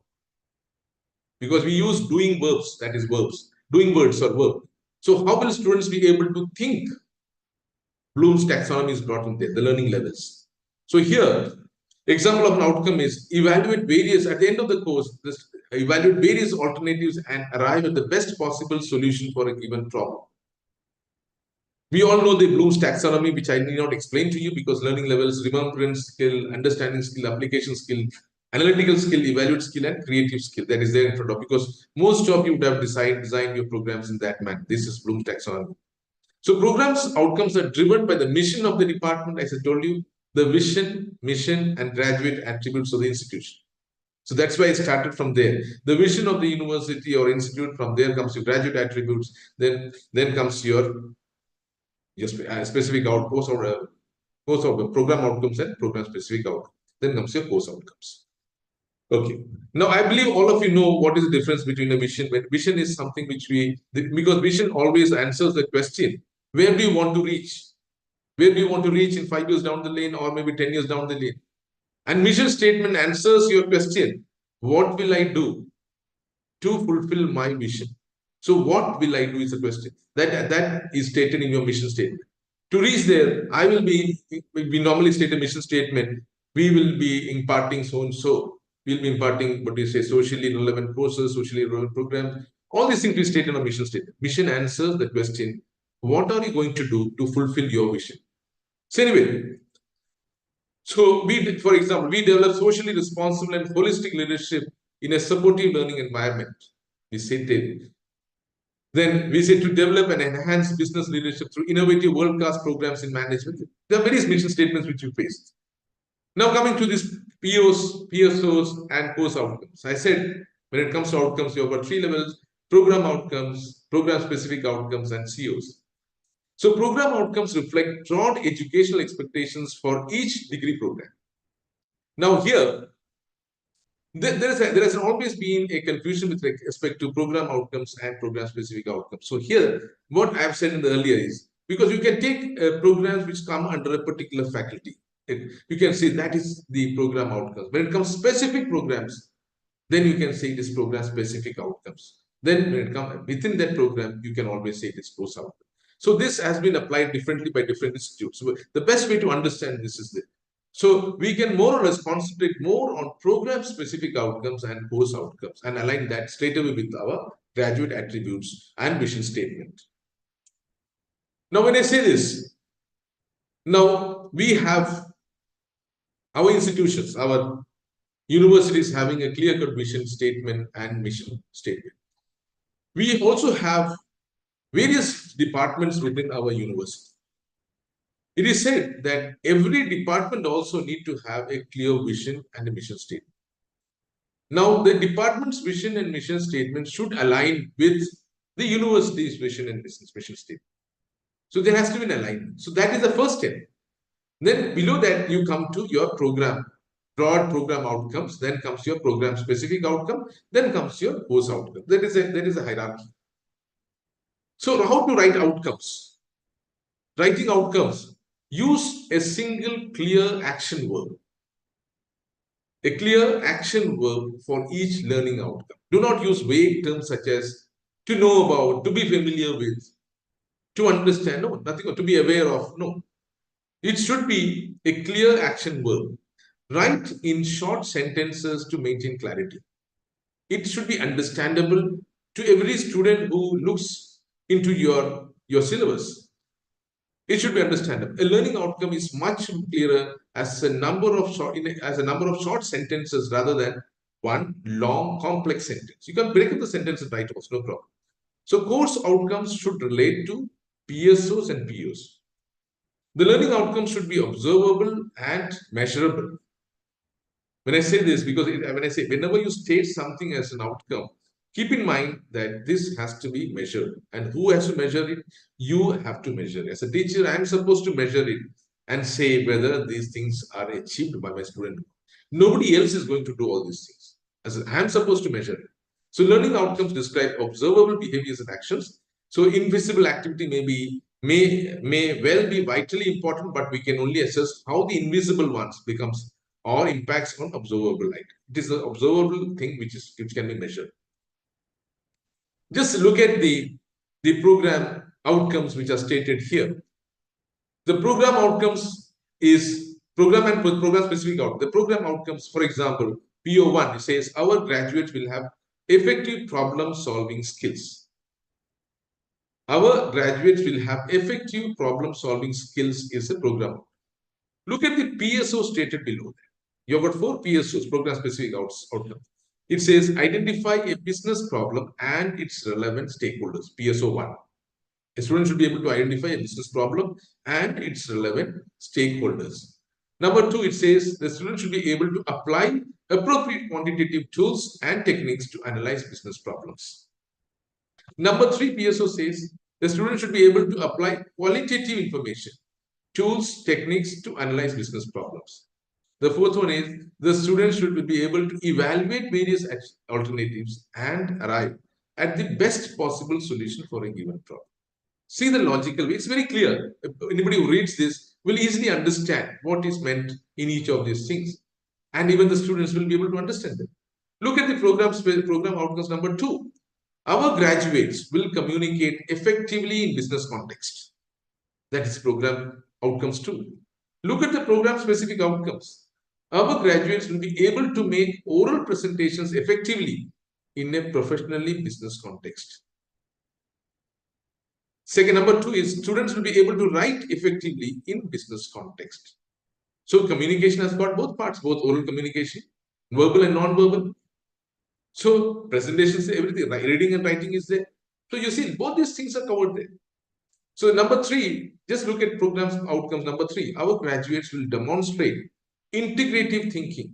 Speaker 3: Because we use doing verbs, that is verbs, doing words or verb. So how will students be able to think? Bloom's taxonomy is brought in there, the learning levels. So here, example of an outcome is evaluate various, at the end of the course, evaluate various alternatives and arrive at the best possible solution for a given problem. We all know the Bloom's taxonomy, which I need not explain to you, because learning levels, remembrance skill, understanding skill, application skill, analytical skill, evaluate skill, and creative skill. That is there in front of, because most of you would have designed your programs in that manner. This is Bloom's taxonomy. So programs outcomes are driven by the mission of the department, as I told you, the vision, mission, and graduate attributes of the institution. So that's why I started from there. The vision of the university or institute, from there comes your graduate attributes, then comes your specific outcomes or course of the program outcomes and program specific outcomes. Then comes your course outcomes. Okay. Now I believe all of you know what is the difference between a vision. When vision is something which because vision always answers the question, where do you want to reach? Where do you want to reach in 5 years down the lane or maybe 10 years down the lane? And mission statement answers your question, what will I do to fulfill my vision? So what will I do is the question. That is stated in your mission statement. To reach there, we normally state a mission statement. We will be imparting so and so. We'll be imparting, socially relevant courses, socially relevant programs. All these things we state in a mission statement. Mission answers the question, what are you going to do to fulfill your vision? So anyway, for example, we develop socially responsible and holistic leadership in a supportive learning environment. We say that. Then we say to develop and enhance business leadership through innovative world-class programs in management. There are various mission statements which you faced. Now coming to these POs, PSOs, and course outcomes. I said when it comes to outcomes, you have got 3 levels: program outcomes, program-specific outcomes, and COs. So program outcomes reflect broad educational expectations for each degree program. Now here, there has always been a confusion with respect to program outcomes and program-specific outcomes. So here, what I've said in the earlier is, because you can take programs which come under a particular faculty. You can say that is the program outcomes. When it comes to specific programs, then you can say it is program-specific outcomes. Then when it comes within that program, you can always say it is course outcomes. So this has been applied differently by different institutes. So the best way to understand this is this. So we can more or less concentrate more on program-specific outcomes and course outcomes and align that straight away with our graduate attributes and vision statement. Now, when I say this, now we have our institutions, our universities having a clear-cut vision statement and mission statement. We also have various departments within our university. It is said that every department also need to have a clear vision and a mission statement. Now, the department's vision and mission statement should align with the university's vision and mission statement. So there has to be an alignment. So that is the first step. Then below that, you come to your program, broad program outcomes. Then comes your program-specific outcome. Then comes your course outcome. That is a hierarchy. So how to write outcomes? Writing outcomes. Use a single clear action verb. A clear action verb for each learning outcome. Do not use vague terms such as to know about, to be familiar with, to understand. No, nothing. To be aware of. No. It should be a clear action verb. Write in short sentences to maintain clarity. It should be understandable to every student who looks into your syllabus. It should be understandable. A learning outcome is much clearer as a number of short sentences rather than one long complex sentence. You can break up the sentence and write also, no problem. So course outcomes should relate to PSOs and POs. The learning outcomes should be observable and measurable. When I say this, because when I say whenever you state something as an outcome, keep in mind that this has to be measured. And who has to measure it? You have to measure it. As a teacher, I am supposed to measure it and say whether these things are achieved by my student. Nobody else is going to do all these things. I am supposed to measure it. So learning outcomes describe observable behaviors and actions. So invisible activity may well be vitally important, but we can only assess how the invisible ones becomes or impacts on observable light. It is the observable thing which can be measured. Just look at the program outcomes which are stated here. The program outcomes is program and program specific outcome. The program outcomes, for example, PO1, it says our graduates will have effective problem solving skills. Our graduates will have effective problem solving skills is a program. Look at the PSO stated below there. You've got 4 PSOs, program specific outcome. It says identify a business problem and its relevant stakeholders, PSO1. A student should be able to identify a business problem and its relevant stakeholders. Number 2, it says the student should be able to apply appropriate quantitative tools and techniques to analyze business problems. Number 3, PSO says the student should be able to apply qualitative information, tools, techniques to analyze business problems. The 4th one is the student should be able to evaluate various alternatives and arrive at the best possible solution for a given problem. See the logical way. It's very clear. Anybody who reads this will easily understand what is meant in each of these things. And even the students will be able to understand them. Look at the program outcomes number 2. Our graduates will communicate effectively in business context. That is program outcomes 2. Look at the program specific outcomes. Our graduates will be able to make oral presentations effectively in a professionally business context. Second, number 2 is students will be able to write effectively in business context. So communication has got both parts, both oral communication, verbal and non-verbal. So presentations, everything, reading and writing is there. So you see, both these things are covered there. So number 3, just look at programs outcomes. Number 3, our graduates will demonstrate integrative thinking.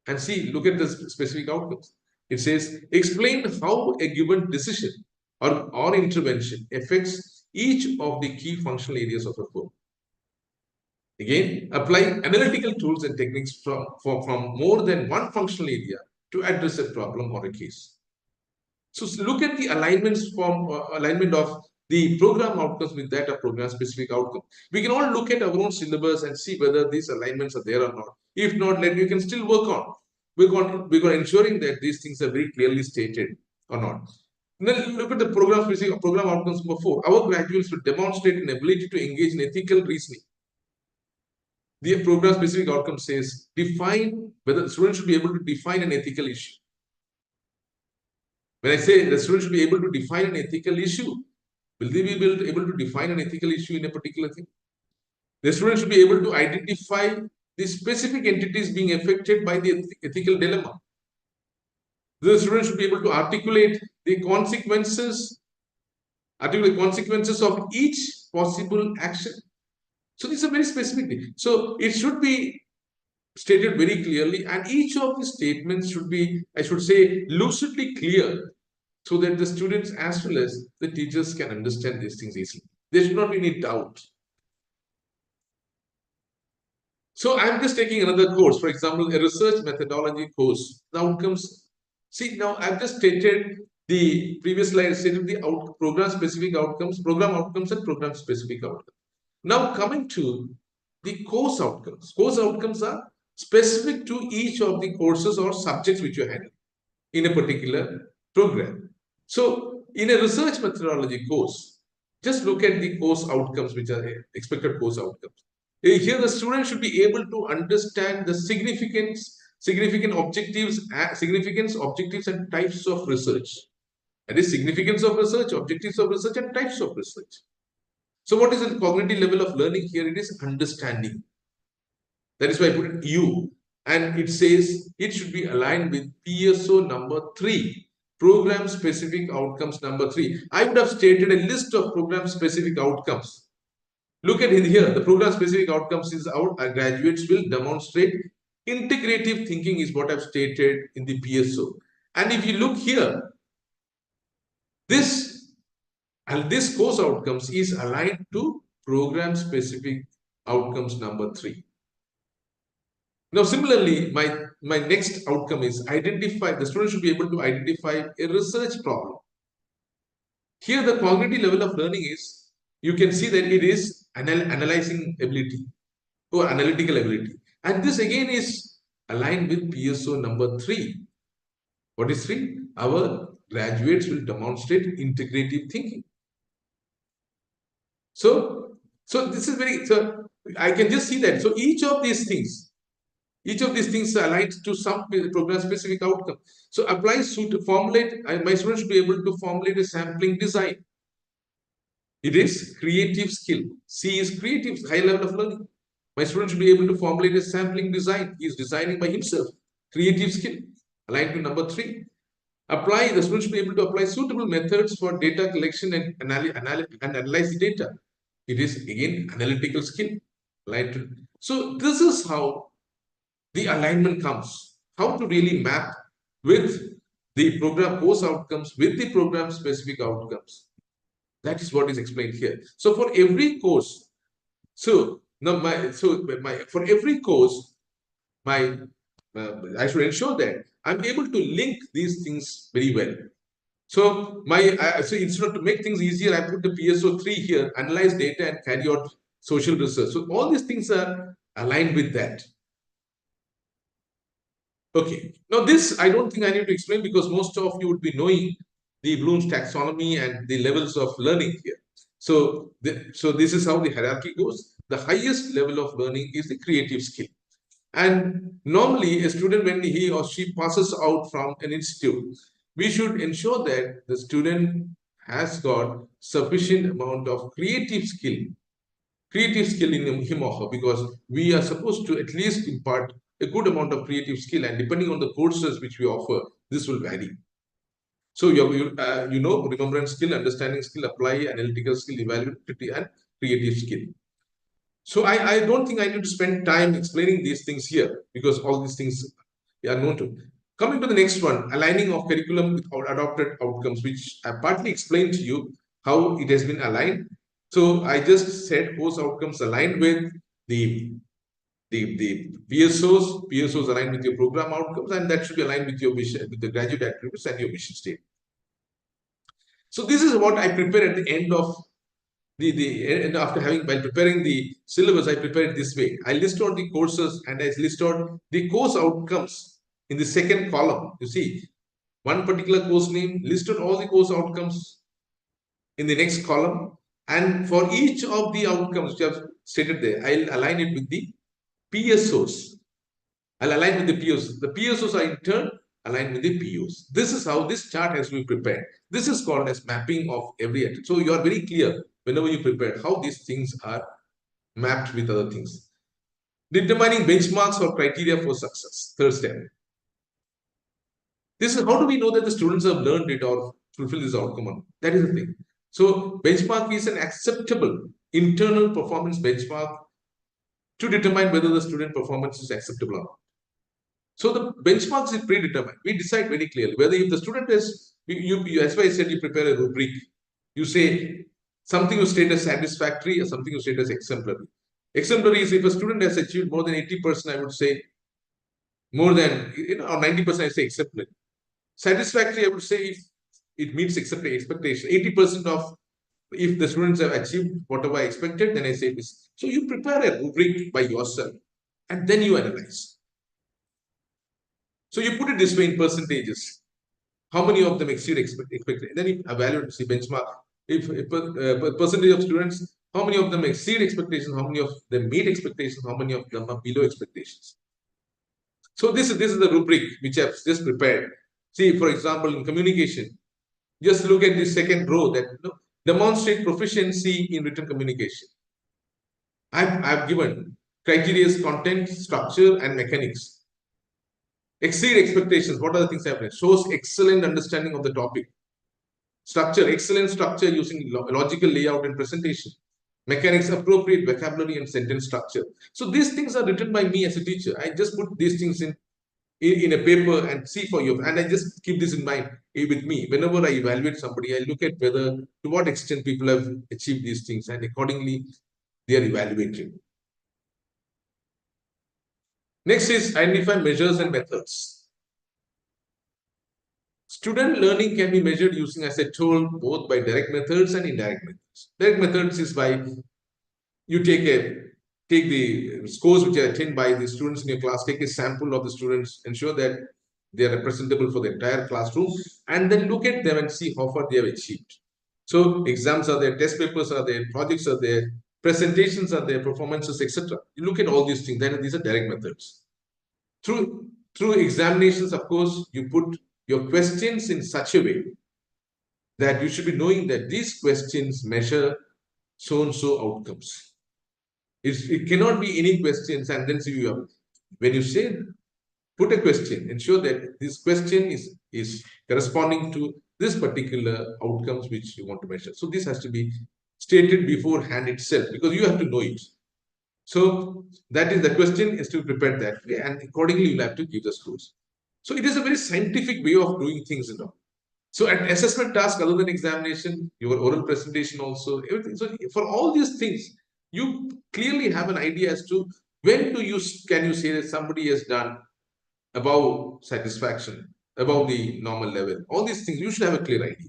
Speaker 3: And see, look at the specific outcomes. It says, explain how a given decision or intervention affects each of the key functional areas of a firm. Again, apply analytical tools and techniques from more than one functional area to address a problem or a case. So look at the alignments from alignment of the program outcomes with that of program specific outcome. We can all look at our own syllabus and see whether these alignments are there or not. If not, then you can still work on ensuring that these things are very clearly stated or not. Then look at the program specific program outcomes number 4. Our graduates will demonstrate an ability to engage in ethical reasoning. The program specific outcome says define whether the student should be able to define an ethical issue. When I say the student should be able to define an ethical issue, will they be able to define an ethical issue in a particular thing? The student should be able to identify the specific entities being affected by the ethical dilemma. The student should be able to articulate the consequences of each possible action. So these are very specific. So it should be stated very clearly, and each of the statements should be, I should say, lucidly clear, so that the students as well as the teachers can understand these things easily. There should not be any doubt. So I'm just taking another course, for example, a research methodology course. The outcomes. See, now I've just stated the previous slide, stated the program specific outcomes, program outcomes, and program specific outcomes. Now coming to the course outcomes. Course outcomes are specific to each of the courses or subjects which you're handling in a particular program. So in a research methodology course, just look at the course outcomes, which are expected course outcomes. Here, the student should be able to understand the significance, objectives, and types of research. That is significance of research, objectives of research, and types of research. So, what is the cognitive level of learning here? It is understanding. That is why I put it U, and it says it should be aligned with PSO number 3. Program specific outcomes number 3. I would have stated a list of program specific outcomes. Look at it here. The program specific outcomes is our graduates will demonstrate integrative thinking is what I've stated in the PSO. And if you look here, this course outcomes is aligned to program specific outcomes number 3. Now, similarly, my next outcome is identify, the student should be able to identify a research problem. Here, the cognitive level of learning is, you can see that it is analyzing ability or analytical ability. And this again is aligned with PSO number 3. What is 3? Our graduates will demonstrate integrative thinking. So this is very, so I can just see that. So each of these things aligned to some program specific outcome. So apply formulate, my students should be able to formulate a sampling design. It is creative skill. C is creative, high level of learning. My student should be able to formulate a sampling design. He is designing by himself. Creative skill, aligned to number 3. Apply, the student should be able to apply suitable methods for data collection and analyze the data. It is again analytical skill, aligned to. So this is how the alignment comes. How to really map with the program course outcomes with the program specific outcomes. That is what is explained here. So for every course, for every course, I should ensure that I'm able to link these things very well. So so instead of to make things easier, I put the PSO 3 here, analyze data and carry out social research. So all these things are aligned with that. Okay. Now this, I don't think I need to explain because most of you would be knowing the Bloom's taxonomy and the levels of learning here. So this is how the hierarchy goes. The highest level of learning is the creative skill. And normally a student, when he or she passes out from an institute, we should ensure that the student has got sufficient amount of creative skill in him or her, because we are supposed to at least impart a good amount of creative skill, and depending on the courses which we offer, this will vary. So remembrance skill, understanding skill, apply, analytical skill, evaluativity, and creative skill. So I don't think I need to spend time explaining these things here because all these things are known to. Coming to the next one, aligning of curriculum with adopted outcomes, which I partly explained to you how it has been aligned. So I just said course outcomes aligned with the PSOs aligned with your program outcomes, and that should be aligned with your mission, with the graduate attributes and your mission statement. So this is what I prepare at the end of while preparing the syllabus. I prepare it this way. I list out the courses and I list out the course outcomes in the second column. You see, one particular course name, list out all the course outcomes in the next column, and for each of the outcomes which I have stated there, I'll align it with the PSOs. I'll align with the PSOs. The PSOs are in turn aligned with the POs. This is how this chart has to be prepared. This is called as mapping of every attribute. So you are very clear whenever you prepare how these things are mapped with other things. Determining benchmarks or criteria for success. Third step. This is how do we know that the students have learned it or fulfilled this outcome? That is the thing. So benchmark is an acceptable internal performance benchmark to determine whether the student performance is acceptable or not. So the benchmarks is predetermined. We decide very clearly whether if the student is, as I said, you prepare a rubric. You say something you state as satisfactory or something you state as exemplary. Exemplary is if a student has achieved more than 80%, I would say more than, or 90%, I say exemplary. Satisfactory, I would say if it meets expectation. 80% of if the students have achieved whatever I expected, then I say this. So you prepare a rubric by yourself and then you analyze. So you put it this way in percentages. How many of them exceed expected? Then you evaluate, see benchmark. If a percentage of students How many of them exceed expectations? How many of them meet expectations? How many of them are below expectations? So this is the rubric which I've just prepared. See, for example, in communication, just look at the second row that demonstrate proficiency in written communication. I've given criteria is content, structure, and mechanics. Exceed expectations. What are the things I've written? Shows excellent understanding of the topic. Structure, excellent structure using logical layout and presentation. Mechanics, appropriate vocabulary and sentence structure. So these things are written by me as a teacher. I just put these things in a paper and see for you. And I just keep this in mind with me. Whenever I evaluate somebody, I look at whether to what extent people have achieved these things, and accordingly they are evaluated. Next is identify measures and methods. Student learning can be measured using, as I told, both by direct methods and indirect methods. Direct methods is by you take the scores which are attained by the students in your class, take a sample of the students, ensure that they are representable for the entire classroom, and then look at them and see how far they have achieved. So exams are there, test papers are there, projects are there, presentations are there, performances, etc. You look at all these things. Then these are direct methods. Through examinations, of course, you put your questions in such a way that you should be knowing that these questions measure so-and-so outcomes. It cannot be any questions and then see you up. When you say, put a question, ensure that this question is corresponding to this particular outcomes which you want to measure. So this has to be stated beforehand itself, because you have to know it. So that is the question is to be prepared that way, and accordingly you'll have to give the scores. So it is a very scientific way of doing things, So an assessment task other than examination, your oral presentation also, everything. So for all these things, you clearly have an idea as to when can you say that somebody has done above satisfaction, above the normal level. All these things, you should have a clear idea.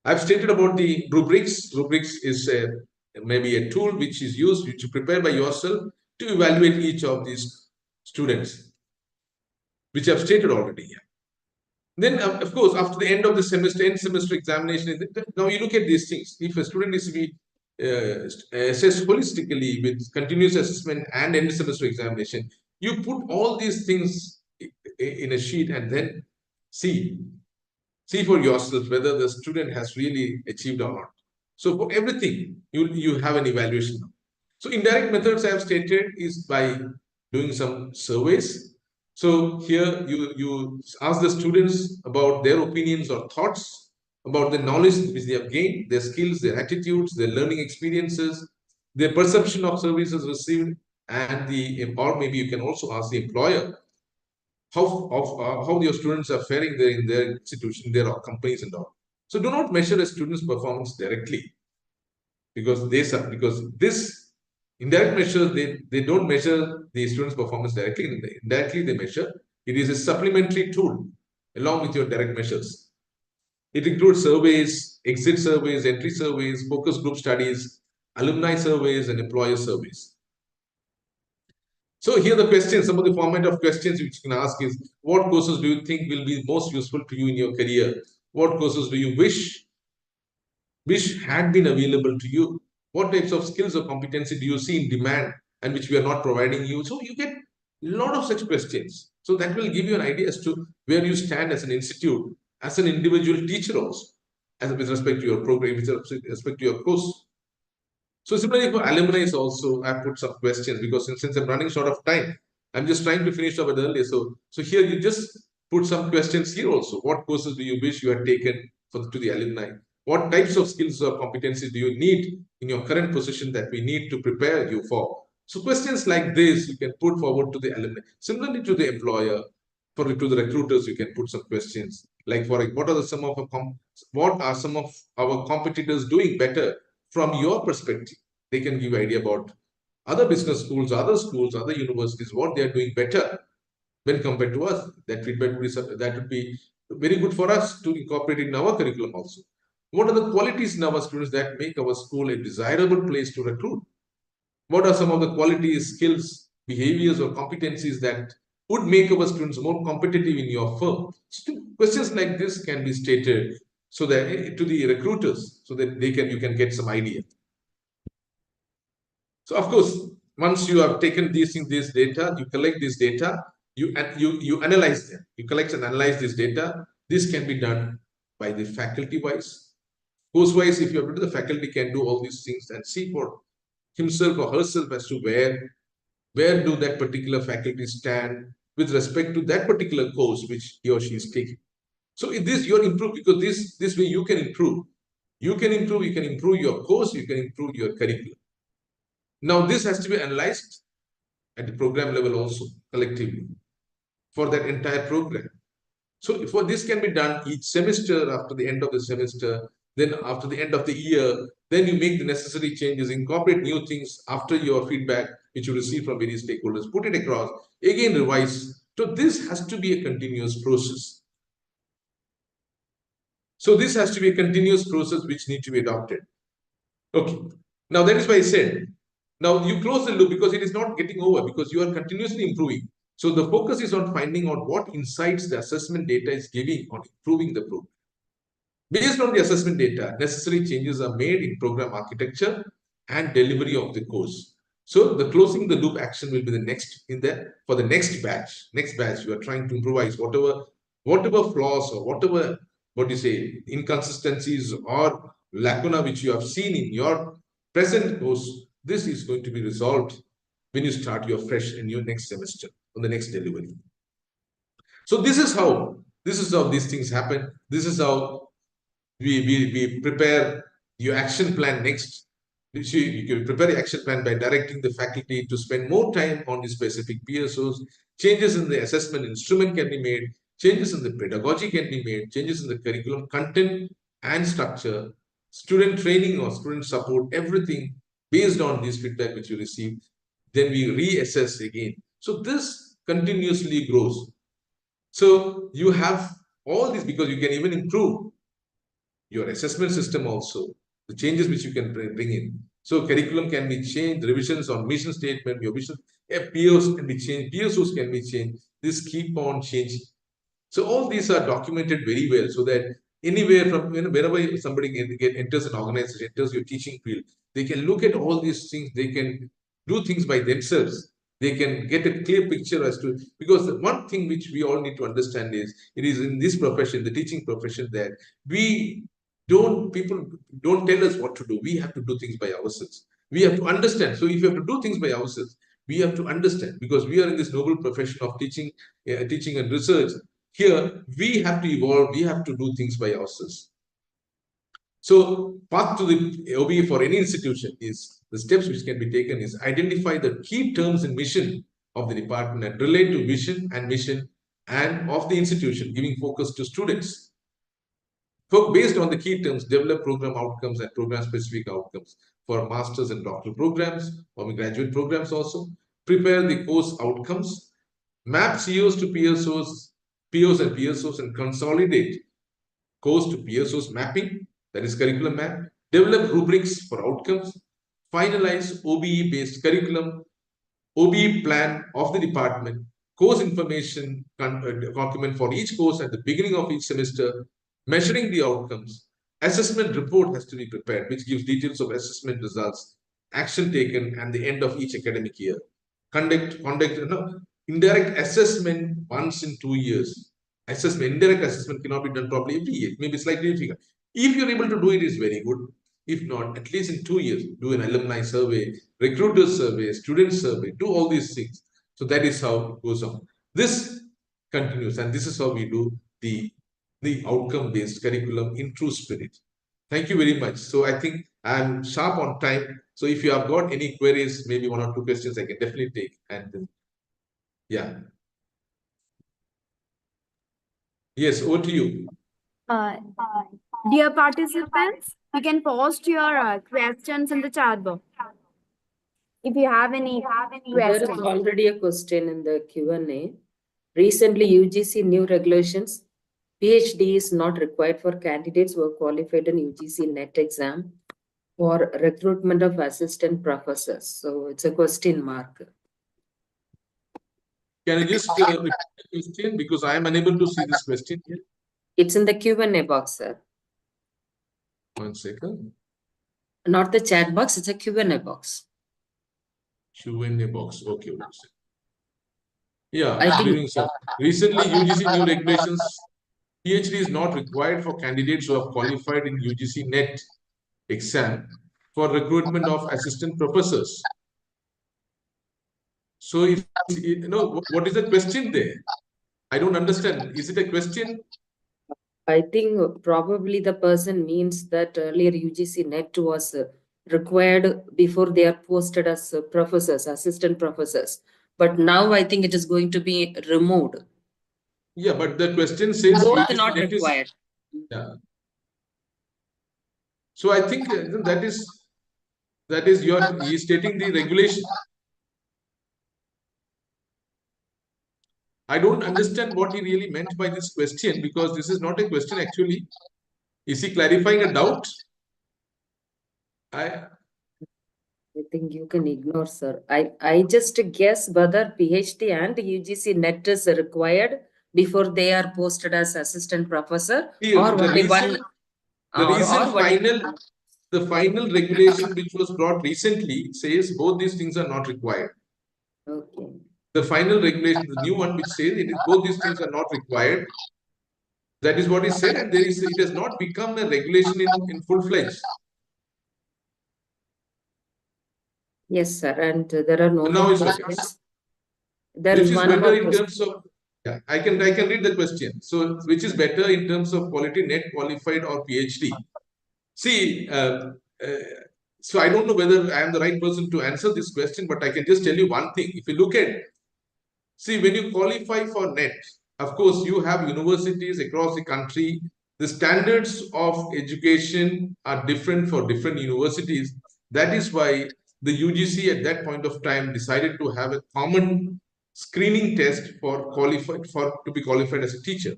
Speaker 3: I've stated about the rubrics. Rubrics is maybe a tool which is used, which you prepare by yourself to evaluate each of these students, which I've stated already here. Then, of course, after the end of the semester, end semester examination, now you look at these things. If a student is to be assessed holistically with continuous assessment and end semester examination, you put all these things in a sheet and then see for yourself whether the student has really achieved or not. So for everything, you have an evaluation. So indirect methods I have stated is by doing some surveys. So here you ask the students about their opinions or thoughts about the knowledge which they have gained, their skills, their attitudes, their learning experiences, their perception of services received, and or maybe you can also ask the employer how your students are faring there in their institution, their companies and all. So do not measure a student's performance directly, because this indirect measures, they don't measure the student's performance directly. Indirectly they measure. It is a supplementary tool along with your direct measures. It includes surveys, exit surveys, entry surveys, focus group studies, alumni surveys, and employer surveys. So here the questions, some of the format of questions which you can ask is, what courses do you think will be most useful to you in your career? What courses do you wish had been available to you? What types of skills or competency do you see in demand and which we are not providing you? So you get a lot of such questions. So that will give you an idea as to where you stand as an institute, as an individual teacher also, with respect to your program, with respect to your course. So similarly for alumni also, I put some questions because since I'm running short of time, I'm just trying to finish up earlier. So here you just put some questions here also. What courses do you wish you had taken to the alumni? What types of skills or competencies do you need in your current position that we need to prepare you for? So questions like this you can put forward to the alumni. Similarly to the employer, to the recruiters, you can put some questions like, what are some of our competitors doing better from your perspective? They can give idea about other business schools, other universities, what they are doing better when compared to us. That feedback would be very good for us to incorporate in our curriculum also. What are the qualities in our students that make our school a desirable place to recruit? What are some of the qualities, skills, behaviors, or competencies that would make our students more competitive in your firm? So questions like this can be stated so that to the recruiters, so that you can get some idea. So of course, once you have taken this data, you collect this data, you analyze them. You collect and analyze this data. This can be done by the faculty wise. Course wise, if you have to do, the faculty can do all these things and see for himself or herself as to where do that particular faculty stand with respect to that particular course which he or she is taking. So in this, you're improved, because this way you can improve. You can improve your course, you can improve your curriculum. Now, this has to be analyzed at the program level also, collectively, for that entire program. So for this can be done each semester, after the end of the semester, then after the end of the year, then you make the necessary changes, incorporate new things after your feedback, which you receive from various stakeholders, put it across, again revise. So this has to be a continuous process. So this has to be a continuous process which needs to be adopted. Okay. Now that is why I said, now you close the loop, because it is not getting over, because you are continuously improving. So the focus is on finding out what insights the assessment data is giving on improving the program. Based on the assessment data, necessary changes are made in program architecture and delivery of the course. So the closing the loop action will be the next for the next batch. Next batch, you are trying to improvise whatever flaws or whatever, inconsistencies or lacuna which you have seen in your present course. This is going to be resolved when you start your fresh and your next semester on the next delivery. So this is how these things happen. This is how we prepare your action plan next. You can prepare the action plan by directing the faculty to spend more time on the specific PSOs. Changes in the assessment instrument can be made. Changes in the pedagogy can be made. Changes in the curriculum content and structure, student training or student support, everything based on this feedback which you receive. Then we reassess again. So this continuously grows. So you have all this, because you can even improve your assessment system also, the changes which you can bring in. So curriculum can be changed, revisions on mission statement, your mission, POs can be changed, PSOs can be changed. This keep on changing. So all these are documented very well, so that anywhere from wherever somebody enters an organization, enters your teaching field, they can look at all these things. They can do things by themselves. They can get a clear picture as to, because the one thing which we all need to understand is, it is in this profession, the teaching profession, that people don't tell us what to do. We have to do things by ourselves. We have to understand. So if you have to do things by ourselves, we have to understand, because we are in this noble profession of teaching and research. Here, we have to evolve. We have to do things by ourselves. So path to the OBE for any institution is, the steps which can be taken is, identify the key terms and mission of the department and relate to vision and mission and of the institution, giving focus to students. So based on the key terms, develop program outcomes and program specific outcomes for masters and doctoral programs or graduate programs also. Prepare the course outcomes, map COs to PSOs, POs and PSOs, and consolidate course to PSOs mapping, that is curriculum map. Develop rubrics for outcomes. Finalize OBE based curriculum, OBE plan of the department, course information document for each course at the beginning of each semester, measuring the outcomes. Assessment report has to be prepared, which gives details of assessment results, action taken, and the end of each academic year. Conduct indirect assessment once in 2 years. Indirect assessment cannot be done properly every year. Maybe slightly difficult. If you're able to do it, it's very good. If not, at least in 2 years, do an alumni survey, recruiter survey, student survey, do all these things. So that is how it goes on. This continues, and this is how we do the outcome-based curriculum in true spirit. Thank you very much. So I think I'm sharp on time. So if you have got any queries, maybe 1 or 2 questions, I can definitely take. And yeah. Yes, over to you.
Speaker 1: Dear participants, you can post your questions in the chat box. If you have any
Speaker 5: There is
Speaker 1: questions.
Speaker 5: already a question in the Q&A. Recently, UGC new regulations, PhD is not required for candidates who are qualified in UGC NET exam for recruitment of assistant professors. So it's a question mark.
Speaker 3: Can I just repeat the question, because I am unable to see this question here?
Speaker 5: It's in the Q&A box, sir.
Speaker 3: 1 second.
Speaker 5: Not the chat box, it's a Q&A box.
Speaker 3: Q&A box. Okay, 1 second. Yeah,
Speaker 5: I think-
Speaker 3: during some recently UGC new regulations, PhD is not required for candidates who have qualified in UGC NET exam for recruitment of assistant professors. So if you know what is the question there? I don't understand. Is it a question?
Speaker 5: I think probably the person means that earlier UGC NET was required before they are posted as professors, assistant professors. But now I think it is going to be removed.
Speaker 3: Yeah, but the question says
Speaker 5: Both
Speaker 3: UGC
Speaker 5: not
Speaker 3: NET is,
Speaker 5: required.
Speaker 3: yeah. So I think that is he is stating the regulation. I don't understand what he really meant by this question, because this is not a question actually. Is he clarifying a doubt?
Speaker 5: I think you can ignore, sir. I just guess whether PhD and UGC NET is required before they are posted as assistant professor, or
Speaker 3: The
Speaker 5: only
Speaker 3: recent,
Speaker 5: one,
Speaker 3: the recent
Speaker 5: or only-
Speaker 3: the final regulation which was brought recently says both these things are not required.
Speaker 5: Okay.
Speaker 3: The final regulation, the new one which says both these things are not required. That is what is said, and it has not become a regulation in full-fledged.
Speaker 5: Yes, sir. And there are no
Speaker 3: Now
Speaker 5: more
Speaker 3: it's okay.
Speaker 5: questions. There
Speaker 3: Which
Speaker 5: is
Speaker 3: is
Speaker 5: one
Speaker 3: better
Speaker 5: more
Speaker 3: in
Speaker 5: question.
Speaker 3: terms of, yeah, I can read the question. So which is better in terms of quality, net qualified or PhD? See, so I don't know whether I am the right person to answer this question, but I can just tell you one thing. If you look at, see, when you qualify for NET, of course, you have universities across the country. The standards of education are different for different universities. That is why the UGC at that point of time decided to have a common screening test for to be qualified as a teacher.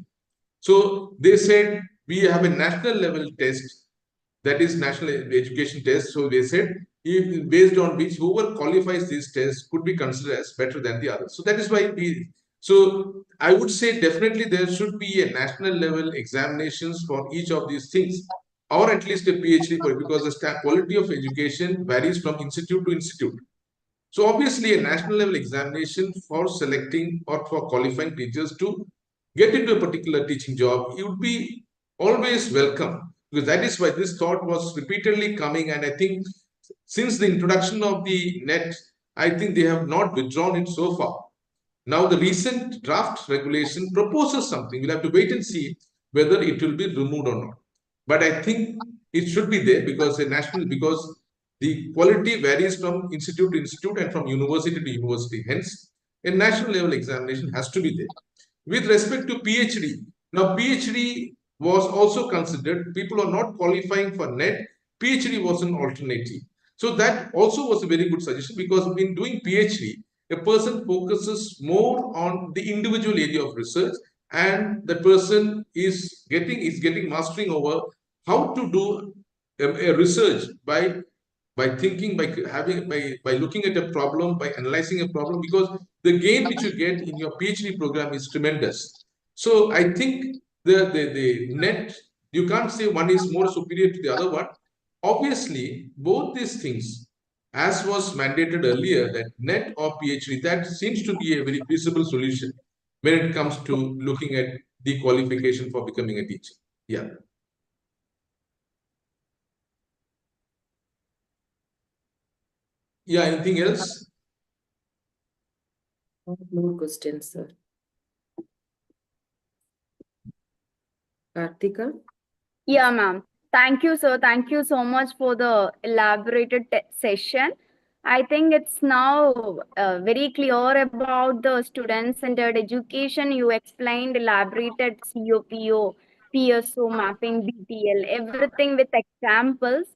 Speaker 3: So they said we have a national level test, that is national education test. So they said based on which whoever qualifies these tests could be considered as better than the others. So that is why so I would say definitely there should be a national level examinations for each of these things, or at least a PhD for it, because the quality of education varies from institute to institute. So obviously a national level examination for selecting or for qualifying teachers to get into a particular teaching job, it would be always welcome, because that is why this thought was repeatedly coming. And I think since the introduction of the NET, I think they have not withdrawn it so far. Now the recent draft regulation proposes something. We'll have to wait and see whether it will be removed or not. But I think it should be there, because because the quality varies from institute to institute and from university to university. Hence, a national level examination has to be there. With respect to PhD, now PhD was also considered. People are not qualifying for NET. PhD was an alternative. So that also was a very good suggestion, because in doing PhD, a person focuses more on the individual area of research, and the person is getting mastering over how to do a research by thinking, by looking at a problem, by analyzing a problem, because the gain which you get in your PhD program is tremendous. So I think the NET, you can't say one is more superior to the other one. Obviously, both these things, as was mandated earlier, that NET or PhD, that seems to be a very feasible solution when it comes to looking at the qualification for becoming a teacher. Yeah. Yeah, anything else?
Speaker 5: No questions, sir. Kartika?
Speaker 1: Yeah, ma'am. Thank you, sir. Thank you so much for the elaborated session. I think it's now very clear about the student-centered education. You explained, elaborated COPO, PSO, mapping, BTL, everything with examples.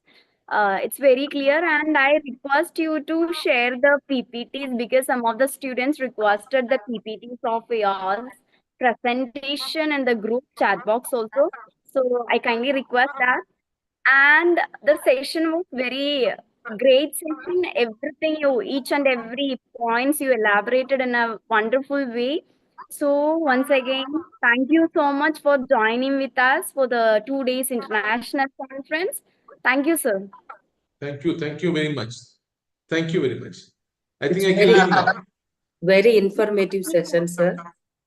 Speaker 1: It's very clear, and I request you to share the PPTs, because some of the students requested the PPTs of yours presentation in the group chat box also. So I kindly request that. And the session was very great session. Everything each and every points you elaborated in a wonderful way. So once again, thank you so much for joining with us for the 2 days international conference. Thank you, sir.
Speaker 3: Thank you. Thank you very much. Thank you very much. I
Speaker 5: It's
Speaker 3: think I can
Speaker 5: very-
Speaker 3: leave now.
Speaker 5: Very informative session, sir.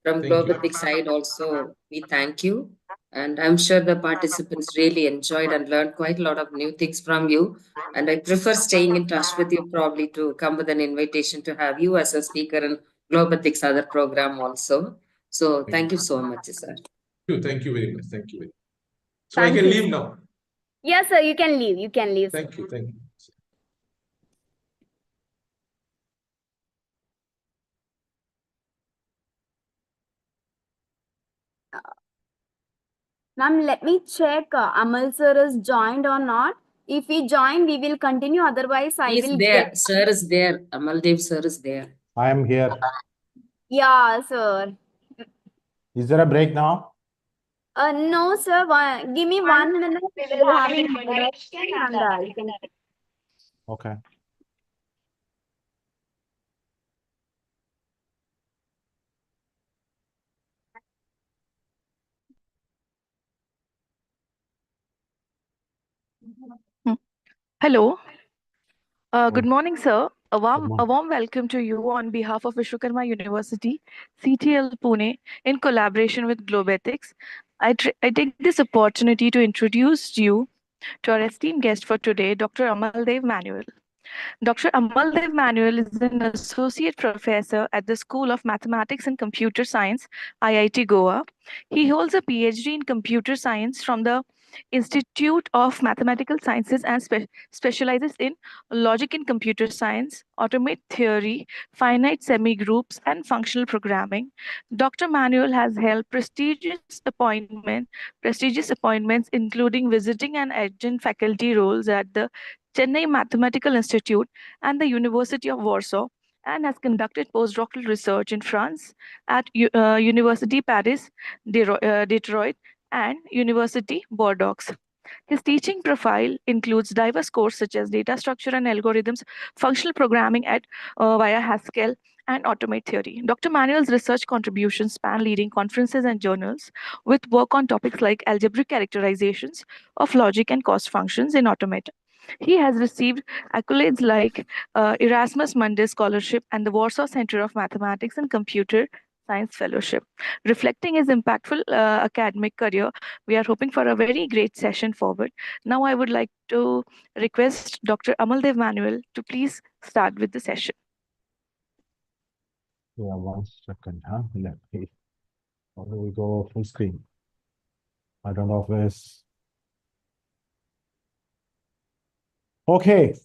Speaker 5: From
Speaker 3: Thank you.
Speaker 5: Globethics side also, we thank you. And I'm sure the participants really enjoyed and learned quite a lot of new things from you. And I prefer staying in touch with you probably to come with an invitation to have you as a speaker in Globethics other program also. So thank you so much, sir.
Speaker 3: Thank you very much. Thank you very much. So
Speaker 1: Thank
Speaker 3: I can
Speaker 1: you.
Speaker 3: leave now.
Speaker 1: Yes, sir, you can leave. You can leave, sir.
Speaker 3: Thank you. Thank you.
Speaker 1: Ma'am, let me check Amal sir is joined or not. If he joined, we will continue. Otherwise, I
Speaker 5: He's
Speaker 1: will
Speaker 5: there,
Speaker 1: get.
Speaker 5: sir is there. Amaldev sir is there.
Speaker 4: I am here.
Speaker 1: Yeah, sir.
Speaker 4: Is there a break now?
Speaker 1: No, sir. Give me 1 minute. We will have an introduction and you can.
Speaker 4: Okay.
Speaker 6: Hello. Good
Speaker 4: Good.
Speaker 6: morning, sir. A
Speaker 4: morning.
Speaker 6: warm welcome to you on behalf of Vishwakarma University, CTL Pune, in collaboration with Globethics. I take this opportunity to introduce you to our esteemed guest for today, Dr. Amaldev Manuel. Dr. Amaldev Manuel is an associate professor at the School of Mathematics and Computer Science, IIT Goa. He holds a PhD in computer science from the Institute of Mathematical Sciences and specializes in logic in computer science, automate theory, finite semi-groups, and functional programming. Dr. Manuel has held prestigious appointments, including visiting and adjunct faculty roles at the Chennai Mathematical Institute and the University of Warsaw, and has conducted postdoctoral research in France at University Paris, Detroit, and University Bordeaux. His teaching profile includes diverse courses such as data structure and algorithms, functional programming via Haskell, and automate theory. Dr. Manuel's research contributions span leading conferences and journals with work on topics like algebraic characterizations of logic and cost functions in automata. He has received accolades like Erasmus Mundus Scholarship and the Warsaw Center of Mathematics and Computer Science Fellowship. Reflecting his impactful academic career, we are hoping for a very great session forward. Now I would like to request Dr. Amaldev Manuel to please start with the session.
Speaker 4: Yeah, 1 second. Huh? How do we go full screen? I don't know if this. Okay.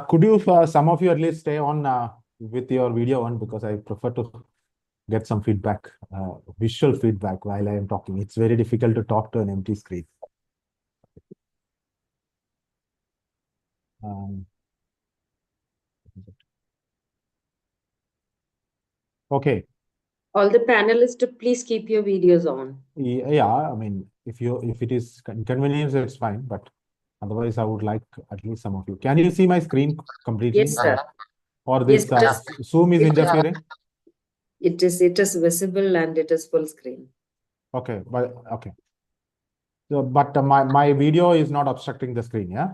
Speaker 4: Could you, some of you at least stay on with your video on, because I prefer to get some feedback, visual feedback while I am talking. It's very difficult to talk to an empty screen. Okay.
Speaker 5: All the panelists, please keep your videos on.
Speaker 4: Yeah, I mean, if it is inconvenience, it's fine, but otherwise I would like at least some of you. Can you see my screen completely?
Speaker 5: Yes, sir.
Speaker 4: Or this
Speaker 5: Yes,
Speaker 4: Zoom is interfering?
Speaker 5: It is visible and it is full screen.
Speaker 4: Okay, but okay. So, but my video is not obstructing the screen, yeah?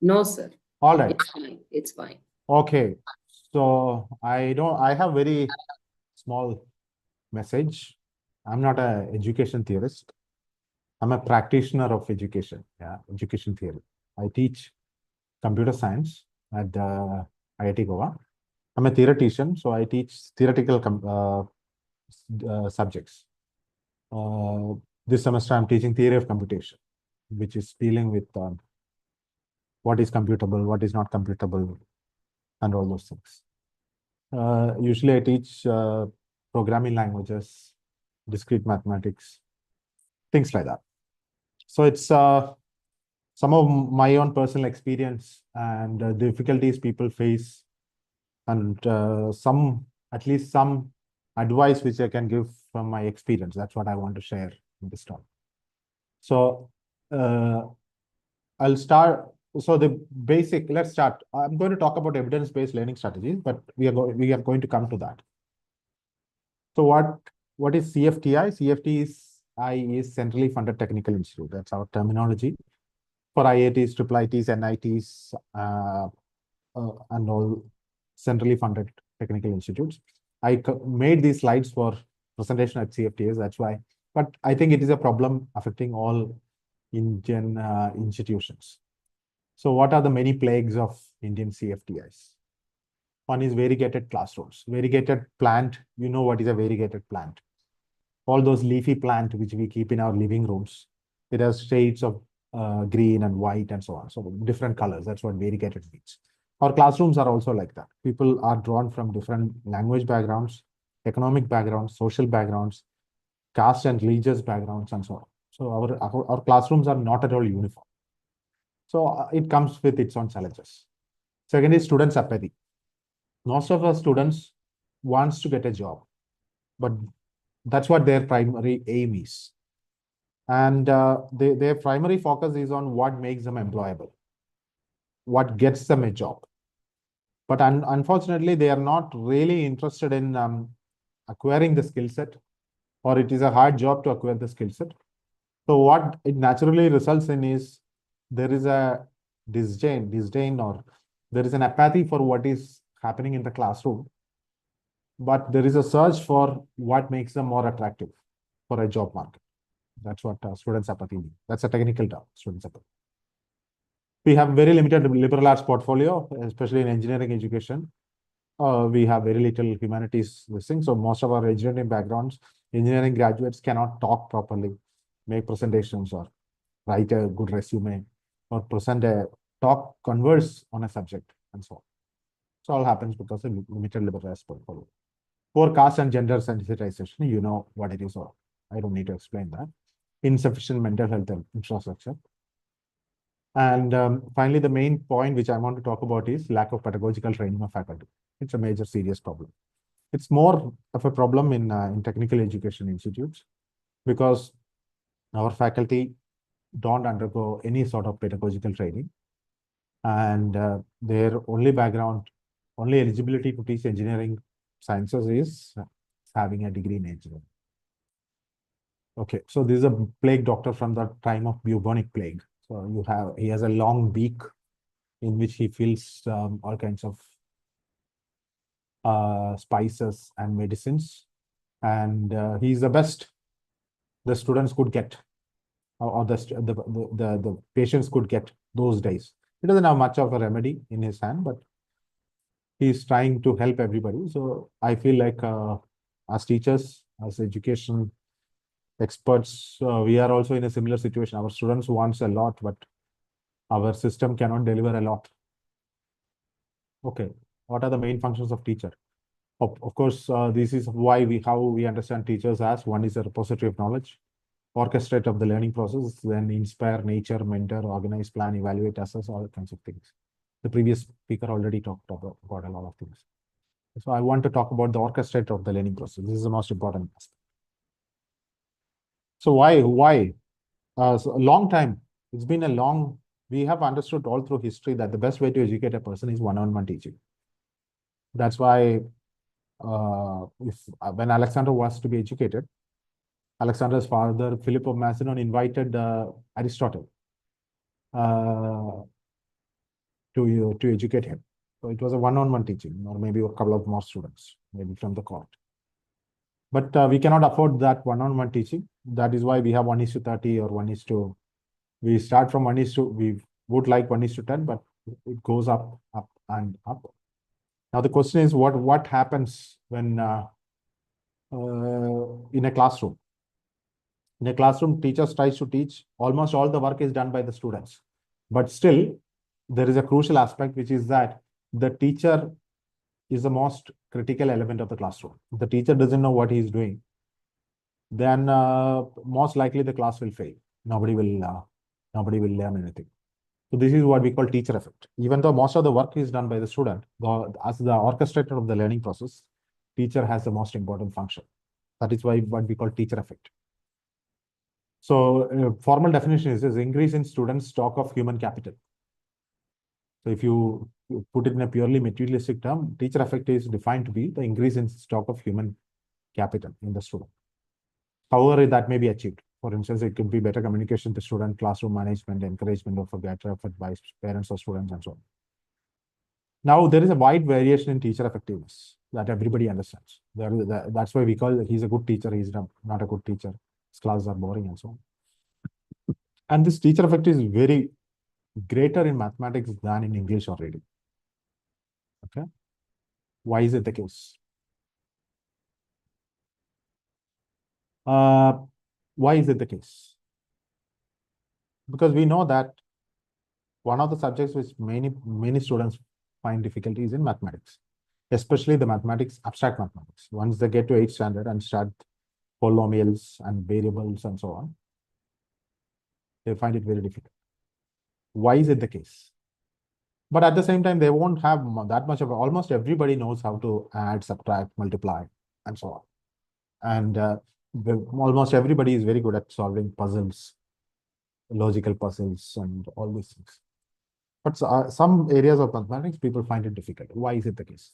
Speaker 5: No, sir.
Speaker 4: All right.
Speaker 5: It's fine. It's fine.
Speaker 4: Okay. So I have very small message. I'm not an education theorist. I'm a practitioner of education, education theory. I teach computer science at IIT Goa. I'm a theoretician, so I teach theoretical subjects. This semester, I'm teaching theory of computation, which is dealing with what is computable, what is not computable, and all those things. Usually, I teach programming languages, discrete mathematics, things like that. So it's some of my own personal experience and difficulties people face, and at least some advice which I can give from my experience. That's what I want to share in this talk. So I'll start. So the basic, let's start. I'm going to talk about evidence-based learning strategies, but we are going to come to that. So what is CFTI? CFTI is Centrally Funded Technical Institute. That's our terminology. for IITs, IIITs, NITs, and all centrally funded technical institutes. I made these slides for presentation at CFTS, that's why. But I think it is a problem affecting all Indian institutions. So what are the many plagues of Indian CFTIs? One is variegated classrooms. Variegated plant, you know what is a variegated plant. All those leafy plant which we keep in our living rooms, it has shades of green and white and so on. So different colors, that's what variegated means. Our classrooms are also like that. People are drawn from different language backgrounds, economic backgrounds, social backgrounds, caste and religious backgrounds, and so on. So our classrooms are not at all uniform. So it comes with its own challenges. Second is students' apathy. Most of our students wants to get a job, but that's what their primary aim is. And their primary focus is on what makes them employable, what gets them a job. But unfortunately, they are not really interested in acquiring the skill set, or it is a hard job to acquire the skill set. So what it naturally results in is there is a disdain, or there is an apathy for what is happening in the classroom. But there is a search for what makes them more attractive for a job market. That's what students' apathy means. That's a technical term, students' apathy. We have very limited liberal arts portfolio, especially in engineering education. We have very little humanities listing. So most of our engineering backgrounds, engineering graduates cannot talk properly, make presentations, or write a good resume, or converse on a subject, and so on. So all happens because of limited liberal arts portfolio. Poor caste and gender sensitization, you know what it is, or I don't need to explain that. Insufficient mental health infrastructure. And finally, the main point which I want to talk about is lack of pedagogical training of faculty. It's a major serious problem. It's more of a problem in technical education institutes, because our faculty don't undergo any sort of pedagogical training, and their only eligibility to teach engineering sciences is having a degree in engineering. Okay, so this is a plague doctor from the time of bubonic plague. So he has a long beak in which he fills all kinds of spices and medicines, and he's the best the students could get, or the patients could get those days. He doesn't have much of a remedy in his hand, but he's trying to help everybody. So I feel like as teachers, as education experts, we are also in a similar situation. Our students wants a lot, but our system cannot deliver a lot. Okay, what are the main functions of teacher? Of course, this is how we understand teachers as: one is a repository of knowledge, orchestrate of the learning process, then inspire, nature, mentor, organize, plan, evaluate, assess, all kinds of things. The previous speaker already talked about a lot of things. So I want to talk about the orchestrate of the learning process. This is the most important aspect. So why? So a long time, it's been a long, we have understood all through history that the best way to educate a person is one-on-one teaching. That's why when Alexander was to be educated, Alexander's father, Philip of Macedon, invited Aristotle to educate him. So it was a one-on-one teaching, or maybe a couple of more students, maybe from the court. But we cannot afford that one-on-one teaching. That is why we have 1:30 or 1:2. We start from 1:2. We would like 1:10, but it goes up and up. Now the question is, what happens when in a classroom? In a classroom, teachers tries to teach. Almost all the work is done by the students, but still there is a crucial aspect, which is that the teacher is the most critical element of the classroom. If the teacher doesn't know what he is doing, then most likely the class will fail. Nobody will learn anything. So this is what we call teacher effect. Even though most of the work is done by the student, as the orchestrator of the learning process, teacher has the most important function. That is why what we call teacher effect. So formal definition is increase in students' stock of human capital. So if you put it in a purely materialistic term, teacher effect is defined to be the increase in stock of human capital in the student. However, that may be achieved. For instance, it could be better communication to student, classroom management, encouragement of a greater effort by parents or students, and so on. Now, there is a wide variation in teacher effectiveness that everybody understands. That's why we call it, he's a good teacher, he's not a good teacher, his classes are boring, and so on. And this teacher effectiveness is very greater in mathematics than in English or reading. Okay. Why is it the case? Why is it the case? Because we know that one of the subjects which many students find difficulty is in mathematics, especially the mathematics, abstract mathematics. Once they get to 8th standard and start polynomials and variables and so on, they find it very difficult. Why is it the case? But at the same time, they won't have that much of, almost everybody knows how to add, subtract, multiply, and so on. And almost everybody is very good at solving puzzles, logical puzzles, and all these things. But some areas of mathematics, people find it difficult. Why is it the case?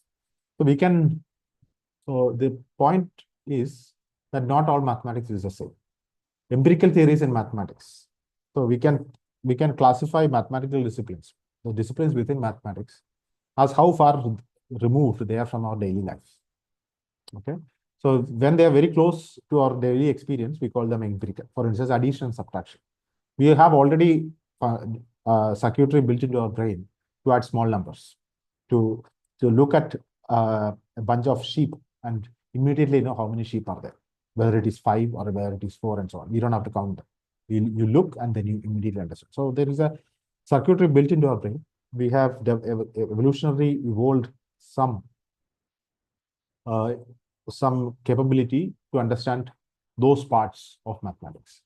Speaker 4: So the point is that not all mathematics is the same. Empirical theories in mathematics. So we can classify mathematical disciplines, the disciplines within mathematics, as how far removed they are from our daily life. Okay. So when they are very close to our daily experience, we call them empirical. For instance, addition and subtraction. We have already circuitry built into our brain to add small numbers, to look at a bunch of sheep and immediately know how many sheep are there, whether it is 5 or whether it is 4 and so on. You don't have to count them. You look and then you immediately understand. So there is a circuitry built into our brain. We have evolutionarily evolved some capability to understand those parts of mathematics.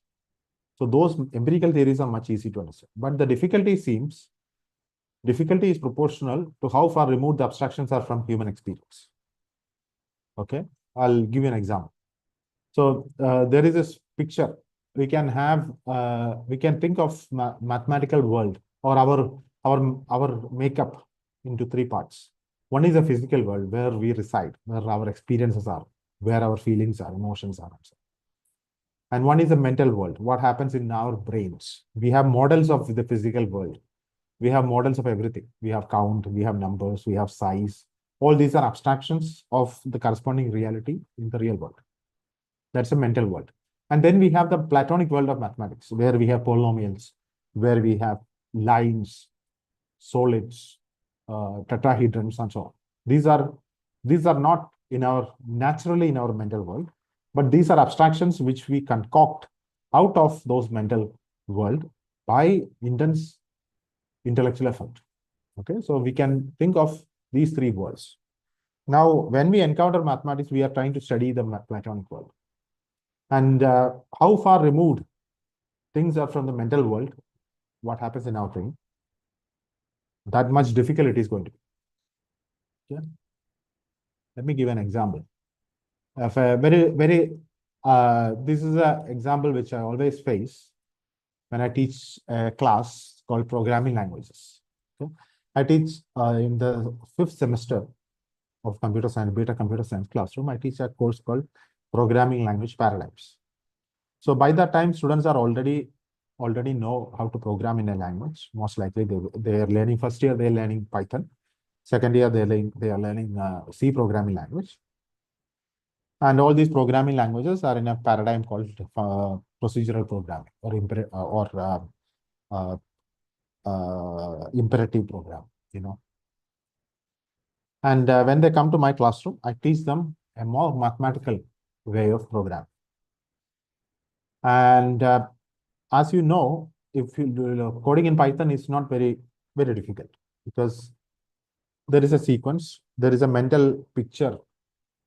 Speaker 4: So those empirical theories are much easy to understand. But the difficulty is proportional to how far removed the abstractions are from human experience. Okay, I'll give you an example. So there is this picture. We can think of mathematical world or our makeup into 3 parts. One is a physical world where we reside, where our experiences are, where our feelings are, emotions are. And one is a mental world, what happens in our brains. We have models of the physical world. We have models of everything. We have count, we have numbers, we have size. All these are abstractions of the corresponding reality in the real world. That's a mental world. And then we have the Platonic world of mathematics, where we have polynomials, where we have lines, solids, tetrahedrons, and so on. These are not naturally in our mental world, but these are abstractions which we concoct out of those mental world by intense intellectual effort. Okay, so we can think of these 3 worlds. Now, when we encounter mathematics, we are trying to study the Platonic world. And how far removed things are from the mental world, what happens in our brain, that much difficult it is going to be. Okay. Let me give an example. Of a this is an example which I always face when I teach a class called programming languages. Okay. I teach in the 5th semester of computer science, beta computer science classroom. I teach a course called programming language paradigms. So by that time, students are already know how to program in a language. Most likely they are learning, first year they're learning Python. Second year they are learning C programming language. And all these programming languages are in a paradigm called procedural programming or imperative programming, And when they come to my classroom, I teach them a more mathematical way of programming. And as you know, if you do coding in Python is not very, very difficult because there is a sequence, there is a mental picture.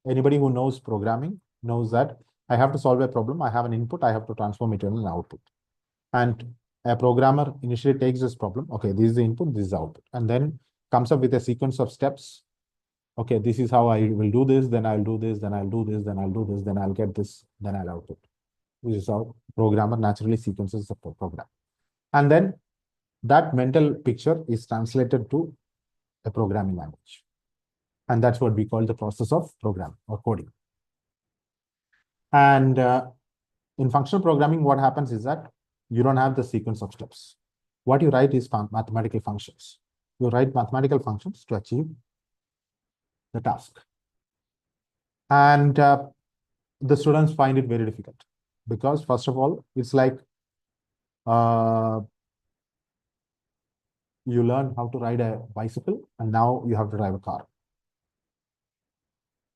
Speaker 4: Anybody who knows programming knows that I have to solve a problem. I have an input, I have to transform it into an output. And a programmer initially takes this problem. Okay, this is the input, this is the output. And then comes up with a sequence of steps. Okay, this is how I will do this, then I'll do this, then I'll do this, then I'll do this, then I'll get this, then I'll output. This is how programmer naturally sequences the program. And then that mental picture is translated to a programming language. And that's what we call the process of programming or coding. And in functional programming, what happens is that you don't have the sequence of steps. What you write is mathematical functions. You write mathematical functions to achieve the task. And the students find it very difficult because, first of all, it's like you learn how to ride a bicycle and now you have to drive a car.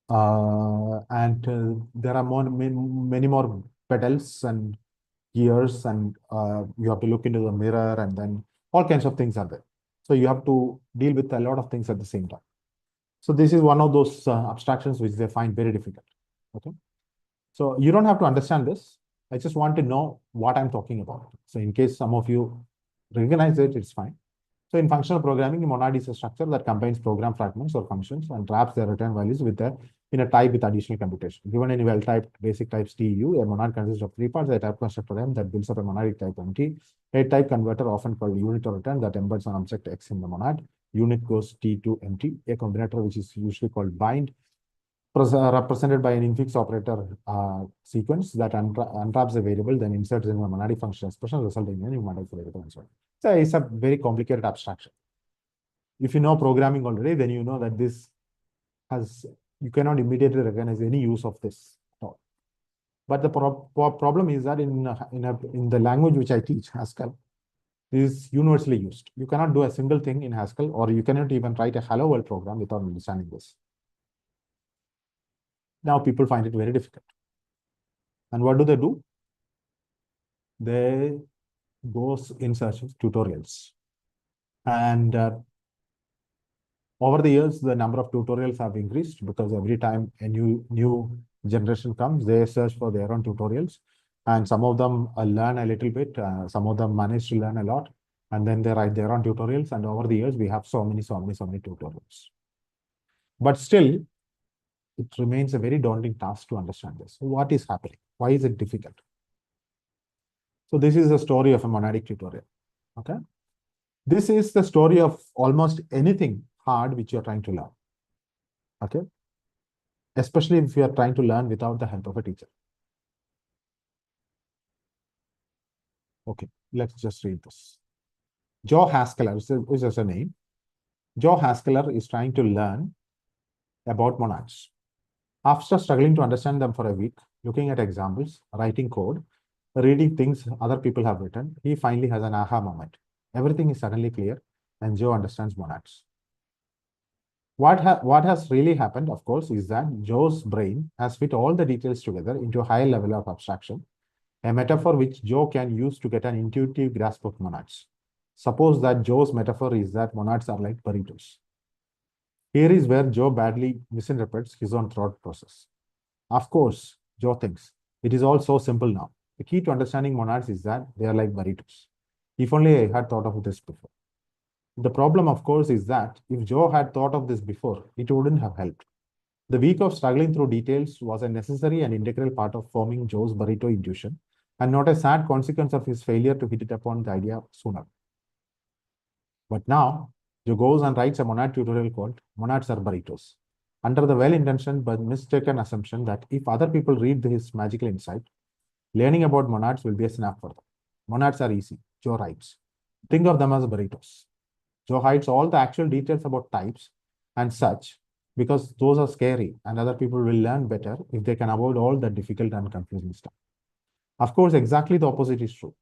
Speaker 4: There are many more pedals and gears, and you have to look into the mirror, and then all kinds of things are there. So you have to deal with a lot of things at the same time. So this is one of those abstractions which they find very difficult. Okay. So you don't have to understand this. I just want to know what I'm talking about. So in case some of you recognize it, it's fine. So in functional programming, a monad is a structure that combines program fragments or functions and wraps their return values in a type with additional computation. Given any well-typed basic types TU, a monad consists of three parts: a type constructor M that builds up a monadic type MT, a type converter often called unit or return that embeds an object X in the monad. Unit goes T to MT, a combinator which is usually called bind, represented by an infix operator sequence that unwraps a variable, then inserts in a monadic function expression, resulting in a monadic variable and so on. So it's a very complicated abstraction. If you know programming already, then you know that this you cannot immediately recognize any use of this at all. But the problem is that in the language which I teach, Haskell, is universally used. You cannot do a single thing in Haskell, or you cannot even write a hello world program without understanding this. Now people find it very difficult. And what do? They go in search of tutorials. And over the years, the number of tutorials have increased because every time a new generation comes, they search for their own tutorials. And some of them learn a little bit. Some of them manage to learn a lot. And then they write their own tutorials. And over the years, we have so many tutorials. But still, it remains a very daunting task to understand this. So what is happening? Why is it difficult? So this is the story of a monadic tutorial. Okay. This is the story of almost anything hard which you're trying to learn. Okay. Especially if you are trying to learn without the help of a teacher. Okay, let's just read this. Joe Haskell is just a name. Joe Haskell is trying to learn about monads. After struggling to understand them for a week, looking at examples, writing code, reading things other people have written, he finally has an aha moment. Everything is suddenly clear, and Joe understands monads. What has really happened, of course, is that Joe's brain has fit all the details together into a higher level of abstraction, a metaphor which Joe can use to get an intuitive grasp of monads. Suppose that Joe's metaphor is that monads are like burritos. Here is where Joe badly misinterprets his own thought process. Of course, Joe thinks, it is all so simple now. The key to understanding monads is that they are like burritos. If only I had thought of this before. The problem, of course, is that if Joe had thought of this before, it wouldn't have helped. The week of struggling through details was a necessary and integral part of forming Joe's burrito intuition, and not a sad consequence of his failure to hit it upon the idea sooner. But now, Joe goes and writes a monad tutorial called Monads Are Burritos, under the well-intentioned but mistaken assumption that if other people read his magical insight, learning about monads will be a snap for them. Monads are easy, Joe writes. Think of them as burritos. Joe hides all the actual details about types and such because those are scary, and other people will learn better if they can avoid all that difficult and confusing stuff. Of course, exactly the opposite is true.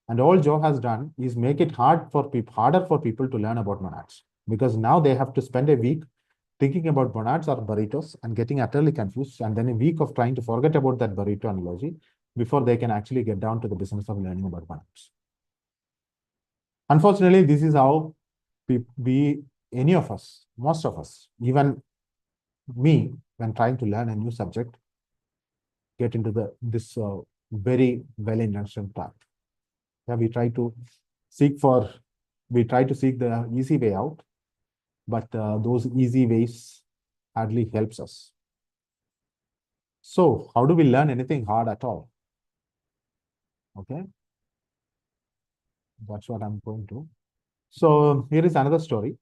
Speaker 4: And all Joe has done is make it harder for people to learn about monads, because now they have to spend a week thinking about monads or burritos and getting utterly confused, and then a week of trying to forget about that burrito analogy before they can actually get down to the business of learning about monads. Unfortunately, this is how any of us, most of us, even me, when trying to learn a new subject, get into this very well-intentioned path. Yeah, we try to seek the easy way out, but those easy ways hardly helps us. So how do we learn anything hard at all? Okay, that's what I'm going to. So here is another story.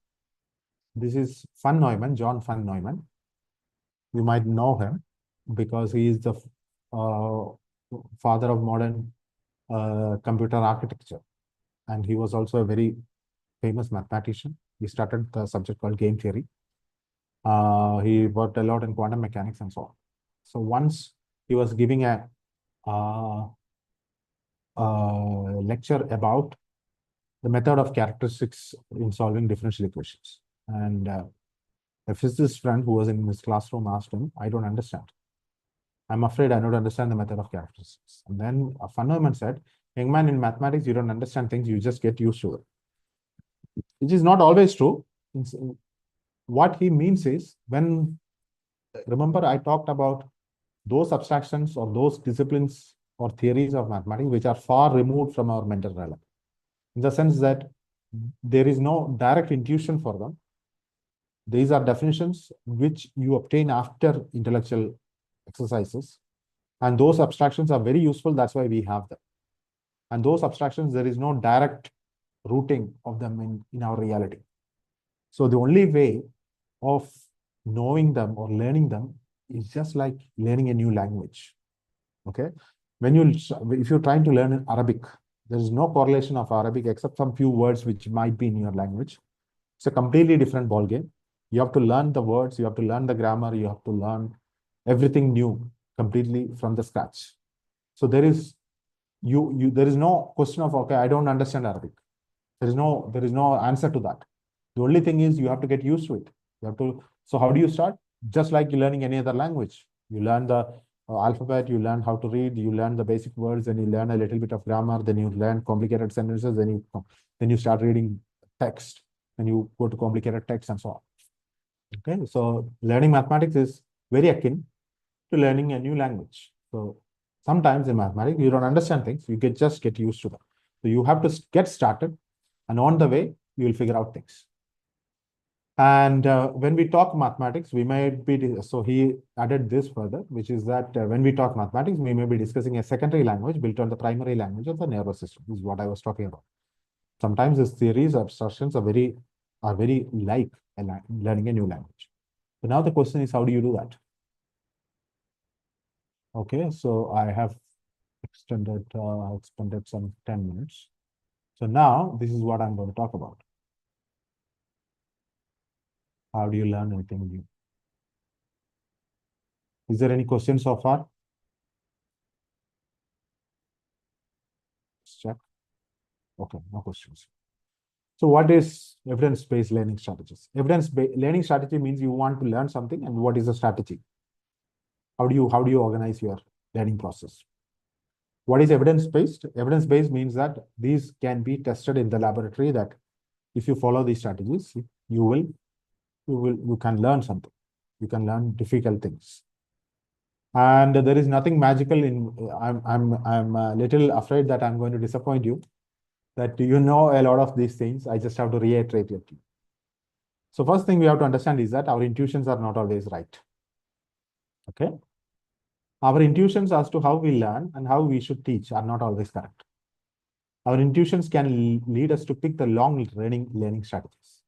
Speaker 4: This is von Neumann, John von Neumann. You might know him because he is the father of modern computer architecture. And he was also a very famous mathematician. He started the subject called game theory. He worked a lot in quantum mechanics and so on. So once he was giving a lecture about the method of characteristics in solving differential equations. And a physicist friend who was in his classroom asked him, I don't understand. I'm afraid I don't understand the method of characteristics. And then a fundamental said, young man, in mathematics, you don't understand things, you just get used to it. Which is not always true. What he means is, when, remember I talked about those abstractions or those disciplines or theories of mathematics which are far removed from our mental realm, in the sense that there is no direct intuition for them. These are definitions which you obtain after intellectual exercises, and those abstractions are very useful. That's why we have them. And those abstractions, there is no direct rooting of them in our reality. So the only way of knowing them or learning them is just like learning a new language. Okay, if you're trying to learn Arabic, there is no correlation of Arabic except some few words which might be in your language. It's a completely different ballgame. You have to learn the words, you have to learn the grammar, you have to learn everything new completely from the scratch. So there is there is no question of, okay, I don't understand Arabic. There is no answer to that. The only thing is you have to get used to it. You have to. So how do you start? Just like you're learning any other language. You learn the alphabet, you learn how to read, you learn the basic words, then you learn a little bit of grammar, then you learn complicated sentences, then you start reading text, then you go to complicated text and so on. Okay, so learning mathematics is very akin to learning a new language. So sometimes in mathematics, you don't understand things, you just get used to them. So you have to get started, and on the way, you will figure out things. And when we talk mathematics, we may be, so he added this further, which is that when we talk mathematics, we may be discussing a secondary language built on the primary language of the nervous system. This is what I was talking about. Sometimes these theories, abstractions are very like learning a new language. So now the question is, how do you do that? Okay, so I have extended some 10 minutes. So now this is what I'm going to talk about. How do you learn anything new? Is there any questions so far? Let's check. Okay, no questions. So what is evidence-based learning strategies? Evidence-based learning strategy means you want to learn something, and what is the strategy? How do you organize your learning process? What is evidence-based? Evidence-based means that these can be tested in the laboratory, that if you follow these strategies, you can learn something. You can learn difficult things. And there is nothing magical in, I'm a little afraid that I'm going to disappoint you, that you know a lot of these things. I just have to reiterate it. So first thing we have to understand is that our intuitions are not always right. Okay. Our intuitions as to how we learn and how we should teach are not always correct. Our intuitions can lead us to pick the long learning strategies.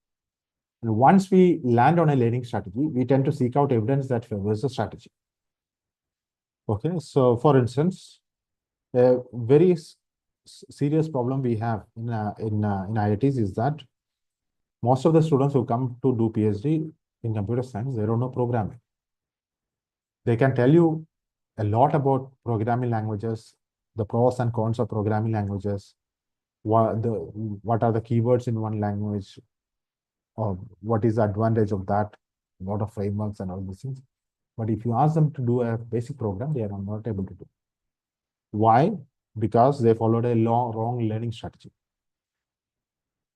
Speaker 4: And once we land on a learning strategy, we tend to seek out evidence that favors the strategy. Okay, so for instance, a very serious problem we have in IITs is that most of the students who come to do PhD in computer science, they don't know programming. They can tell you a lot about programming languages, the pros and cons of programming languages, what are the keywords in one language, or what is the advantage of that, a lot of frameworks and all these things. But if you ask them to do a basic program, they are not able to do. Why? Because they followed a wrong learning strategy.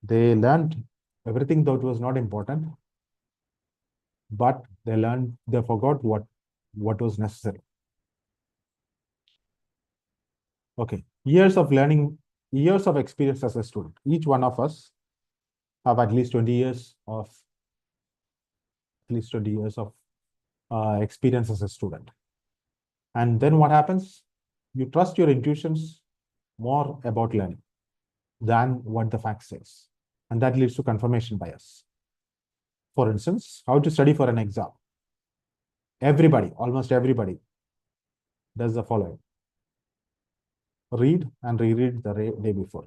Speaker 4: They learned everything that was not important, but they forgot what was necessary. Okay, years of learning, years of experience as a student. Each one of us have at least 20 years of experience as a student. And then what happens? You trust your intuitions more about learning than what the fact says. And that leads to confirmation bias. For instance, how to study for an exam. Almost everybody does the following. read and reread the day before.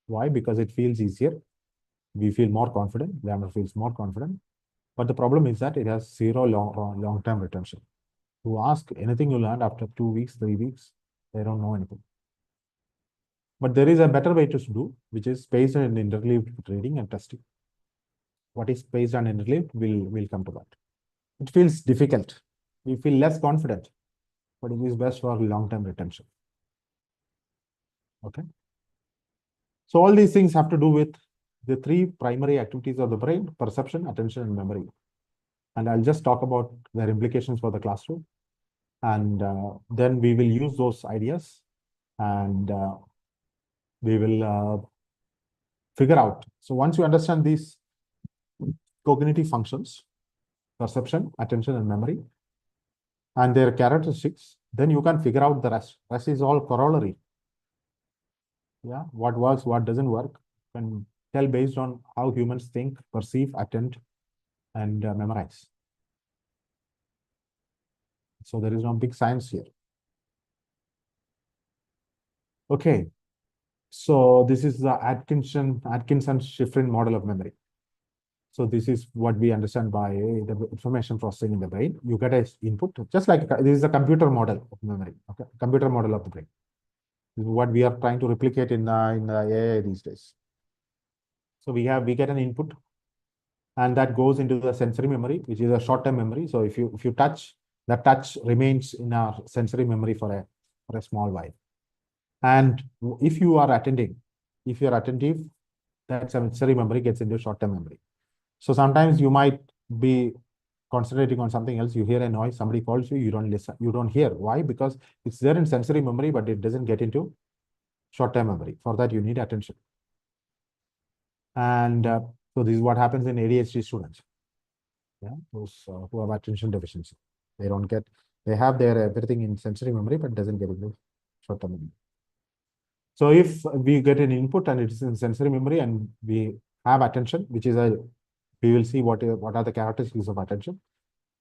Speaker 4: Why? Because it feels easier. We feel more confident. Grammar feels more confident. But the problem is that it has zero long-term retention. You ask anything you learned after 2 weeks, 3 weeks, they don't know anything. But there is a better way to do, which is based on interleaved reading and testing. What is based on interleaved, we'll come to that. It feels difficult. We feel less confident, but it is best for long-term retention. Okay. So all these things have to do with the 3 primary activities of the brain: perception, attention, and memory. And I'll just talk about their implications for the classroom. And then we will use those ideas and we will figure out. So once you understand these cognitive functions, perception, attention, and memory, and their characteristics, then you can figure out the rest. Rest is all corollary. Yeah, what works, what doesn't work, you can tell based on how humans think, perceive, attend, and memorize. So there is no big science here. Okay, so this is the Atkinson-Shiffrin model of memory. So this is what we understand by the information processing in the brain. You get an input, just like this is a computer model of memory. Okay, computer model of the brain. This is what we are trying to replicate in the AI these days. So we get an input, and that goes into the sensory memory, which is a short-term memory. So if you touch, that touch remains in our sensory memory for a small while. And if you are attending, if you're attentive, that sensory memory gets into short-term memory. So sometimes you might be concentrating on something else, you hear a noise, somebody calls you, you don't listen, you don't hear. Why? Because it's there in sensory memory, but it doesn't get into short-term memory. For that, you need attention. And so this is what happens in ADHD students. Yeah, those who have attention deficiency. They have their everything in sensory memory, but doesn't get into short-term memory. So if we get an input and it is in sensory memory and we have attention, which is we will see what are the characteristics of attention.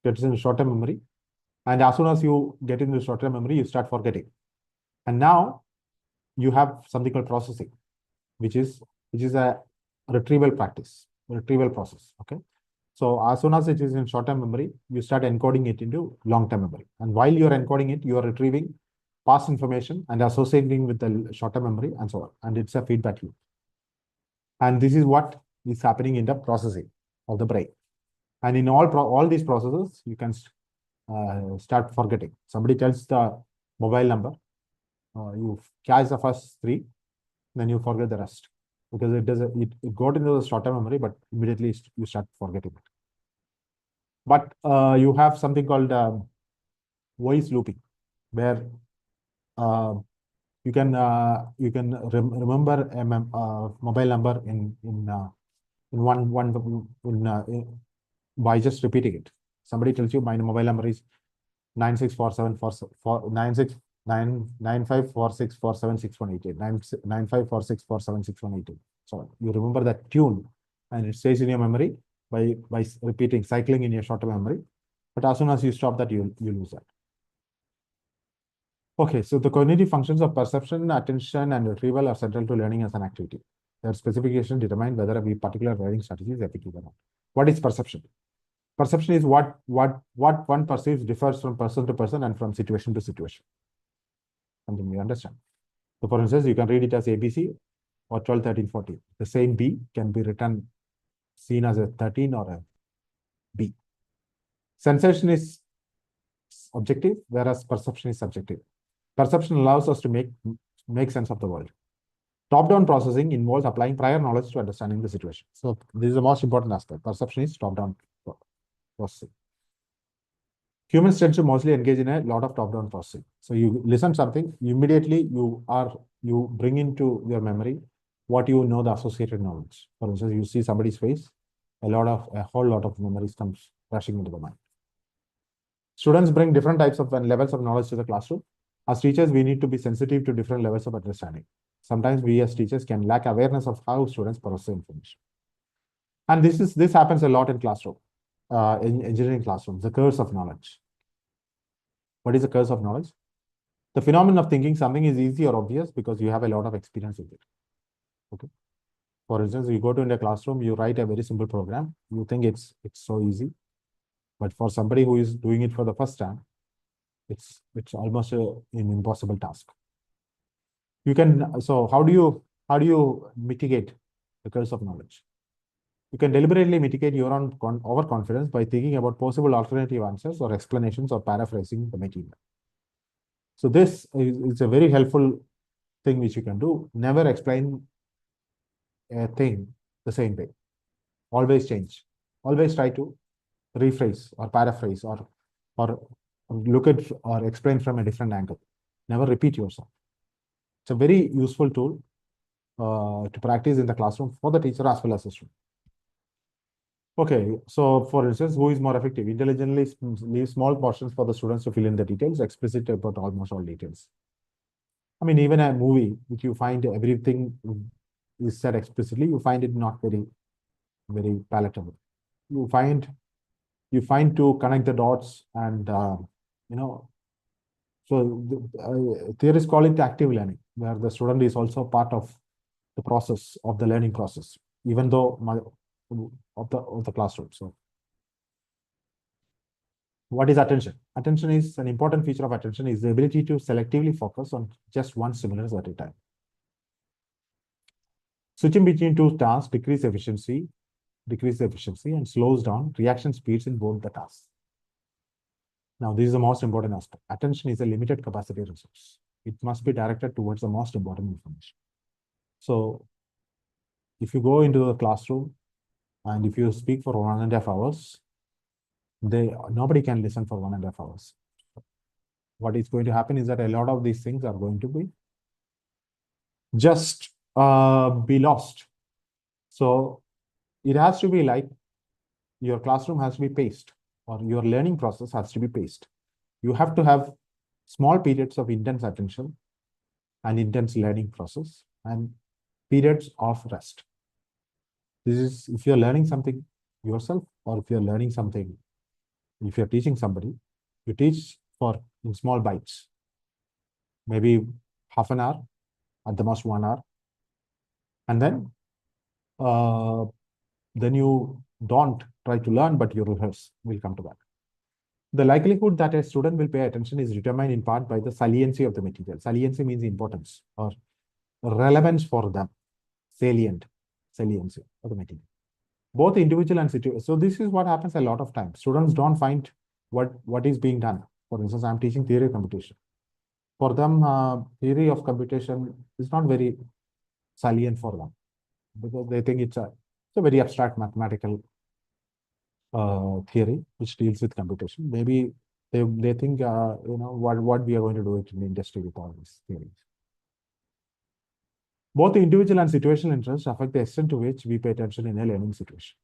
Speaker 4: It is in short-term memory. And as soon as you get into short-term memory, you start forgetting. And now you have something called processing, which is a retrieval practice, retrieval process. Okay. So as soon as it is in short-term memory, you start encoding it into long-term memory. And while you're encoding it, you are retrieving past information and associating with the short-term memory and so on. And it's a feedback loop. And this is what is happening in the processing of the brain. And in all these processes, you can start forgetting. Somebody tells the mobile number, you catch the first 3, then you forget the rest. Because it got into the short-term memory, but immediately you start forgetting it. But you have something called voice looping, where you can remember a mobile number by just repeating it. Somebody tells you my mobile number is 9546476188, 9546476188. So you remember that tune, and it stays in your memory by repeating, cycling in your short-term memory. But as soon as you stop that, you lose that. Okay, so the cognitive functions of perception, attention, and retrieval are central to learning as an activity. Their specification determine whether a particular learning strategy is effective or not. What is perception? Perception is what one perceives differs from person to person and from situation to situation. Something you understand. So for instance, you can read it as ABC or 12, 13, 14. The same B can be seen as a 13 or a B. Sensation is objective, whereas perception is subjective. Perception allows us to make sense of the world. Top-down processing involves applying prior knowledge to understanding the situation. So this is the most important aspect. Perception is top-down processing. Humans tend to mostly engage in a lot of top-down processing. So you listen something, immediately you bring into your memory what you know, the associated knowledge. For instance, you see somebody's face, a whole lot of memories comes rushing into the mind. Students bring different types of and levels of knowledge to the classroom. As teachers, we need to be sensitive to different levels of understanding. Sometimes we as teachers can lack awareness of how students process information. And this happens a lot in classroom, in engineering classrooms, the curse of knowledge. What is the curse of knowledge? the phenomenon of thinking something is easy or obvious because you have a lot of experience with it. Okay. For instance, you go to in a classroom, you write a very simple program, you think it's so easy. But for somebody who is doing it for the first time, it's almost an impossible task. You can, so how do you mitigate the curse of knowledge? You can deliberately mitigate your own overconfidence by thinking about possible alternative answers or explanations or paraphrasing the material. So this is a very helpful thing which you can do. Never explain a thing the same way. Always change. Always try to rephrase or paraphrase or look at or explain from a different angle. Never repeat yourself. It's a very useful tool to practice in the classroom for the teacher as well as the student. Okay, so for instance, who is more effective? Intelligently leave small portions for the students to fill in the details, explicit about almost all details. I mean, even a movie, if you find everything is said explicitly, you find it not very, very palatable. You find to connect the dots and, so theorists call it active learning, where the student is also part of the process of the learning process, even though of the classroom. So what is attention? Attention is an important feature of attention is the ability to selectively focus on just one stimulus at a time. Switching between two tasks decreases efficiency and slows down reaction speeds in both the tasks. Now, this is the most important aspect. Attention is a limited capacity resource. It must be directed towards the most important information. So if you go into a classroom and if you speak for 1.5 hours, nobody can listen for 1.5 hours. What is going to happen is that a lot of these things are going to be just be lost. So it has to be like your classroom has to be paced, or your learning process has to be paced. You have to have small periods of intense attention and intense learning process and periods of rest. This is if you're learning something yourself, or if you're learning something, if you're teaching somebody, you teach in small bites, maybe half an hour, at the most 1 hour. And then you don't try to learn, but you rehearse. We'll come to that. The likelihood that a student will pay attention is determined in part by the saliency of the material. Saliency means importance or relevance for them. Saliency of the material. Both individual and situation. So this is what happens a lot of times. Students don't find what is being done. For instance, I'm teaching theory of computation. For them, theory of computation is not very salient for them because they think it's a very abstract mathematical theory which deals with computation. Maybe they think what we are going to do it in the industry with all these theories. Both the individual and situational interests affect the extent to which we pay attention in a learning situation.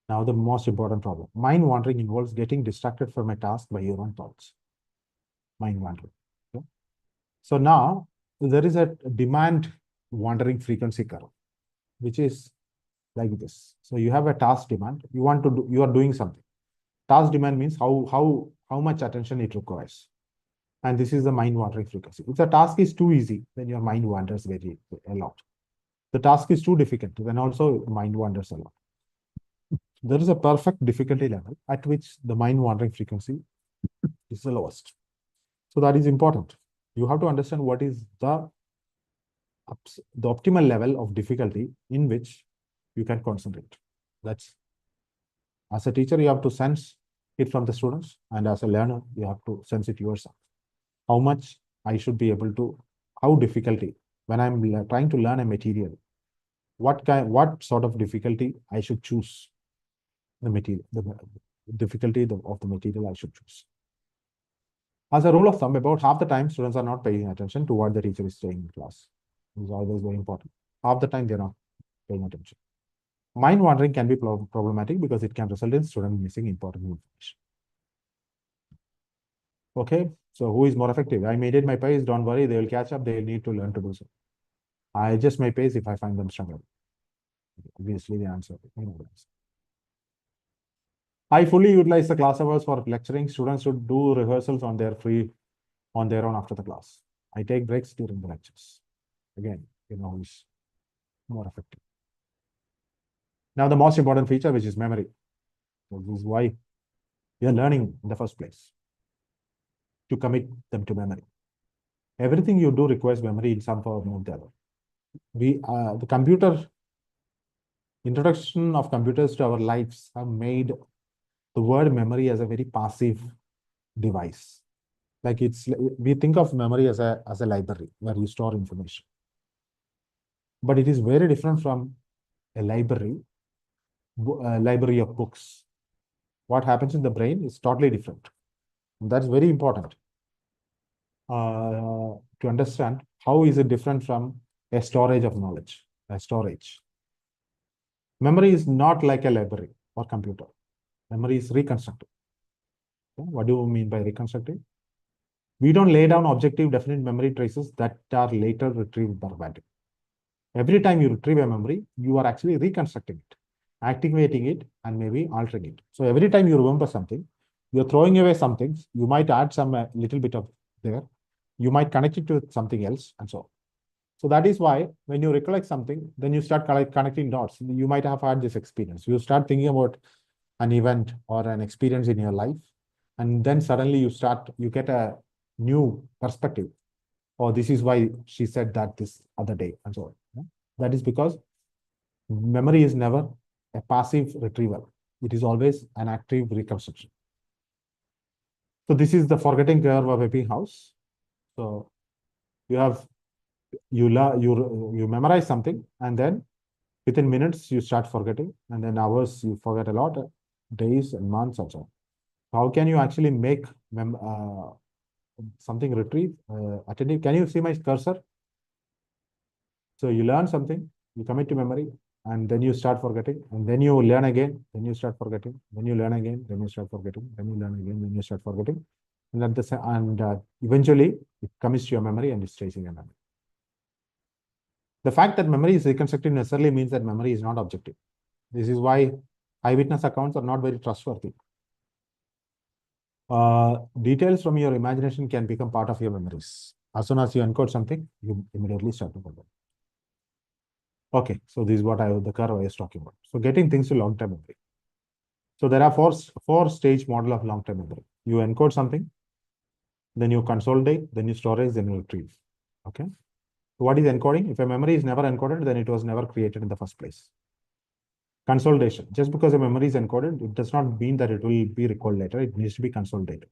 Speaker 4: Now, the most important problem. Mind wandering involves getting distracted from a task by your own thoughts. Mind wandering. Okay? So now, there is a demand wandering frequency curve, which is like this. So you have a task demand. You are doing something. Task demand means how much attention it requires. And this is the mind wandering frequency. If the task is too easy, then your mind wanders a lot. The task is too difficult, then also mind wanders a lot. There is a perfect difficulty level at which the mind wandering frequency is the lowest. So that is important. You have to understand what is the optimal level of difficulty in which you can concentrate. That's, as a teacher, you have to sense it from the students, and as a learner, you have to sense it yourself. How much I should be able to, how difficulty, when I'm trying to learn a material, what sort of difficulty I should choose, the material, the difficulty of the material I should choose. As a rule of thumb, about half the time, students are not paying attention to what the teacher is saying in class. This is always very important. Half the time, they're not paying attention. Mind wandering can be problematic because it can result in students missing important information. Okay, so who is more effective? I made it my pace, don't worry, they will catch up, they will need to learn to do so. I adjust my pace if I find them struggling. Obviously, the answer. I fully utilize the class hours for lecturing. Students should do rehearsals on their free on their own after the class. I take breaks during the lectures. Again, it's more effective. Now, the most important feature, which is memory. So this is why we are learning in the first place, to commit them to memory. Everything you do requires memory in some form or the other. The introduction of computers to our lives have made the word memory as a very passive device. Like we think of memory as a library where you store information. But it is very different from a library of books. What happens in the brain is totally different. And that's very important to understand how is it different from a storage of knowledge, a storage. Memory is not like a library or computer. Memory is reconstructive. What do you mean by reconstructive? We don't lay down objective definite memory traces that are later retrieved verbatim. Every time you retrieve a memory, you are actually reconstructing it, activating it, and maybe altering it. So every time you remember something, you're throwing away some things. You might add some little bit of there. You might connect it to something else, and so on. So that is why when you recollect something, then you start connecting dots. You might have had this experience. You start thinking about an event or an experience in your life, and then suddenly you get a new perspective. Oh, this is why she said that this other day, and so on. That is because memory is never a passive retrieval. It is always an active reconstruction. So this is the forgetting curve of Ebbinghaus. So you memorize something, and then within minutes you start forgetting, and then hours you forget a lot, days and months and so on. How can you actually make something retrieve attentive? Can you see my cursor? So you learn something, you commit to memory, and then you start forgetting, and then you learn again, then you start forgetting, then you learn again, then you start forgetting, then you learn again, then you start forgetting, and eventually it comes to your memory and it stays in your memory. The fact that memory is reconstructive necessarily means that memory is not objective. This is why eyewitness accounts are not very trustworthy. Details from your imagination can become part of your memories. As soon as you encode something, you immediately start to forget. Okay, so this is what the curve I was talking about. So getting things to long-term memory. So there are four-stage model of long-term memory. You encode something, then you consolidate, then you storage, then you retrieve. Okay. So what is encoding? If a memory is never encoded, then it was never created in the first place. Consolidation. Just because a memory is encoded, it does not mean that it will be recalled later. It needs to be consolidated.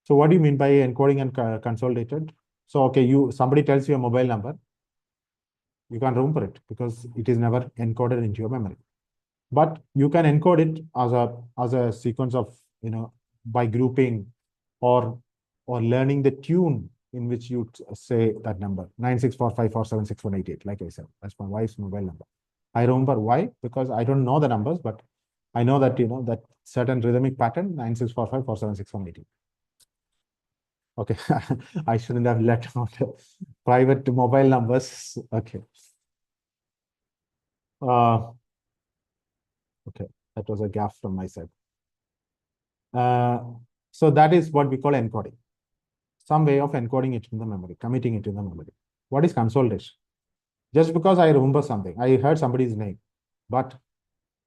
Speaker 4: So what do you mean by encoding and consolidated? So okay, somebody tells you a mobile number, you can't remember it because it is never encoded into your memory. But you can encode it as a sequence of, by grouping or learning the tune in which you say that number 9645476188. Like I said, that's my wife's mobile number. I remember why, because I don't know the numbers, but I know that that certain rhythmic pattern 9645476188. Okay, I shouldn't have let out private mobile numbers. Okay. Okay, that was a gaffe from my side. So that is what we call encoding. Some way of encoding it in the memory, committing it in the memory. What is consolidation? Just because I remember something, I heard somebody's name, but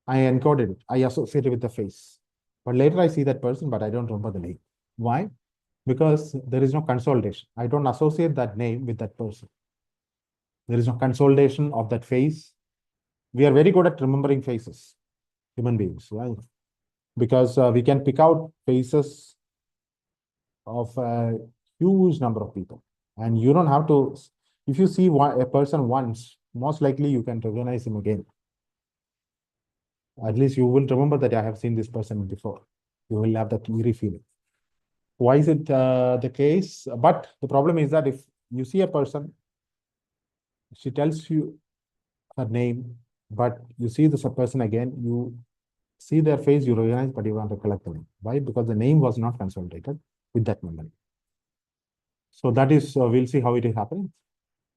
Speaker 4: I encoded it, I associate it with the face. But later I see that person, but I don't remember the name. Why? Because there is no consolidation. I don't associate that name with that person. There is no consolidation of that face. We are very good at remembering faces, human beings, right? Because we can pick out faces of a huge number of people. And you don't have to, if you see a person once, most likely you can recognize him again. At least you will remember that I have seen this person before. You will have that eerie feeling. Why is it the case? But the problem is that if you see a person, she tells you her name, but you see this person again, you see their face, you recognize, but you want to recollect the name. Why? Because the name was not consolidated with that memory. So that is, we'll see how it is happening.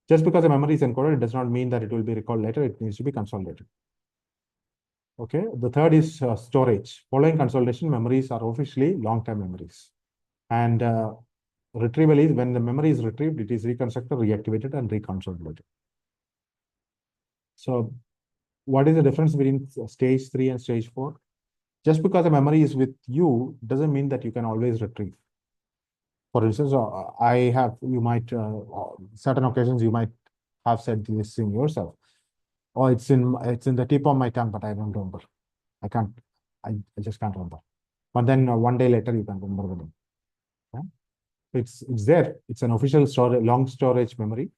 Speaker 4: Just because a memory is encoded, it does not mean that it will be recalled later. It needs to be consolidated. Okay. The third is storage. Following consolidation, memories are officially long-term memories. And retrieval is when the memory is retrieved, it is reconstructed, reactivated, and reconsolidated. So what is the difference between stage 3 and stage 4? Just because a memory is with you doesn't mean that you can always retrieve. For instance, you might, certain occasions you might have said this in yourself. Oh, it's in the tip of my tongue, but I don't remember. I just can't remember. But then one day later, you can remember the name. Yeah? It's there. It's an official long storage memory,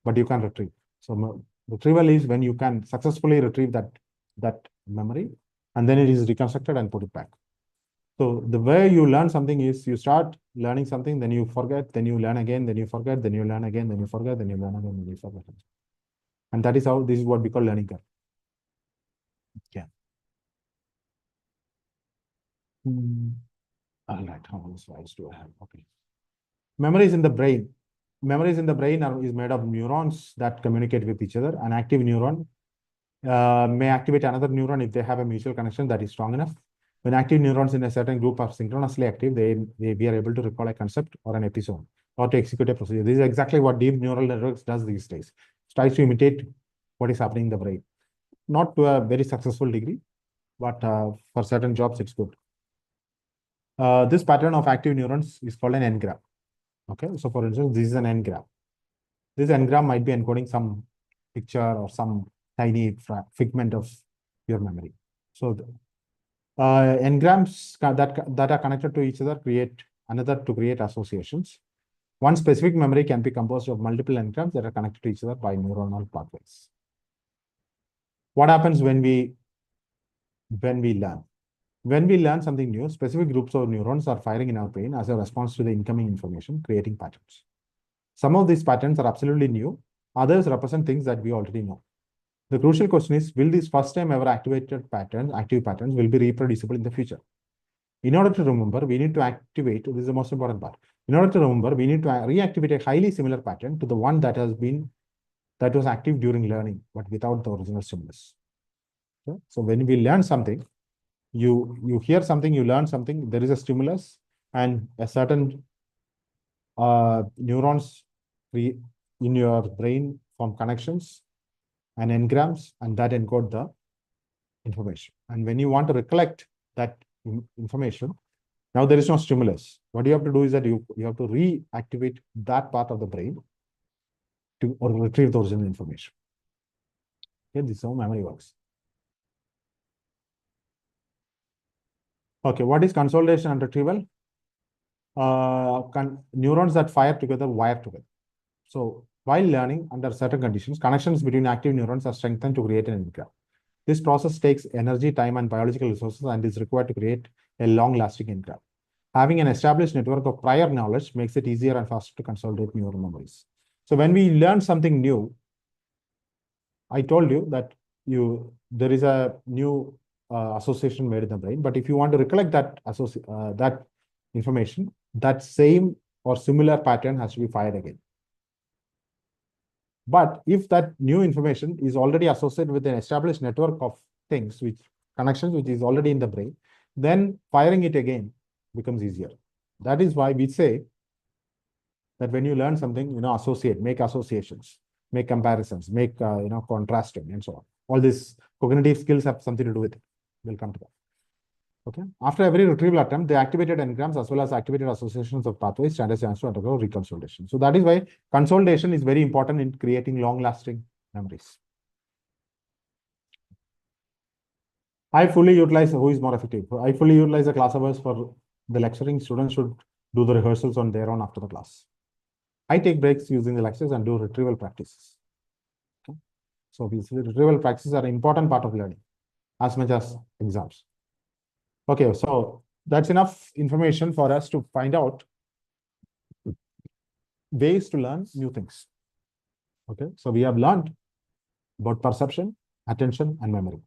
Speaker 4: but you can retrieve. So retrieval is when you can successfully retrieve that memory, and then it is reconstructed and put it back. So the way you learn something is you start learning something, then you forget, then you learn again, then you forget, then you learn again, then you forget, then you learn again, then you forget. And that is how this is what we call learning curve. Yeah. All right. How many slides do I have? Okay. Memory is in the brain. Memories in the brain is made of neurons that communicate with each other. An active neuron may activate another neuron if they have a mutual connection that is strong enough. When active neurons in a certain group are synchronously active, we are able to recall a concept or an episode or to execute a procedure. This is exactly what deep neural networks does these days. It tries to imitate what is happening in the brain. Not to a very successful degree, but for certain jobs, it's good. This pattern of active neurons is called an engram. Okay, so for instance, this is an engram. This engram might be encoding some picture or some tiny figment of your memory. So engrams that are connected to each other create associations. One specific memory can be composed of multiple engrams that are connected to each other by neuronal pathways. What happens when we learn? When we learn something new, specific groups of neurons are firing in our brain as a response to the incoming information, creating patterns. Some of these patterns are absolutely new. Others represent things that we already know. The crucial question is, will these first time ever active patterns will be reproducible in the future? In order to remember, we need to activate, this is the most important part. In order to remember, we need to reactivate a highly similar pattern to the one that was active during learning, but without the original stimulus. Okay? So when we learn something, you hear something, you learn something, there is a stimulus, and a certain neurons in your brain form connections and engrams, and that encode the information. And when you want to recollect that information, now there is no stimulus. What you have to do is that you have to reactivate that part of the brain to retrieve the original information. Okay, this is how memory works. Okay, what is consolidation and retrieval? Neurons that fire together wire together. So while learning under certain conditions, connections between active neurons are strengthened to create an engram. This process takes energy, time, and biological resources and is required to create a long-lasting engram. Having an established network of prior knowledge makes it easier and faster to consolidate neural memories. So when we learn something new, I told you that there is a new association made in the brain, but if you want to recollect that information, that same or similar pattern has to be fired again. But if that new information is already associated with an established network of things, connections which is already in the brain, then firing it again becomes easier. That is why we say that when you learn something, make associations, make comparisons, make contrasting, and so on. All these cognitive skills have something to do with it. We'll come to that. Okay. After every retrieval attempt, the activated engrams as well as activated associations of pathways stand a chance to undergo reconsolidation. So that is why consolidation is very important in creating long-lasting memories. I fully utilize who is more effective. I fully utilize the class hours for the lecturing. Students should do the rehearsals on their own after the class. I take breaks using the lectures and do retrieval practices. Okay. So these retrieval practices are an important part of learning as much as exams. Okay, so that's enough information for us to find out ways to learn new things. Okay, so we have learned about perception, attention, and memory.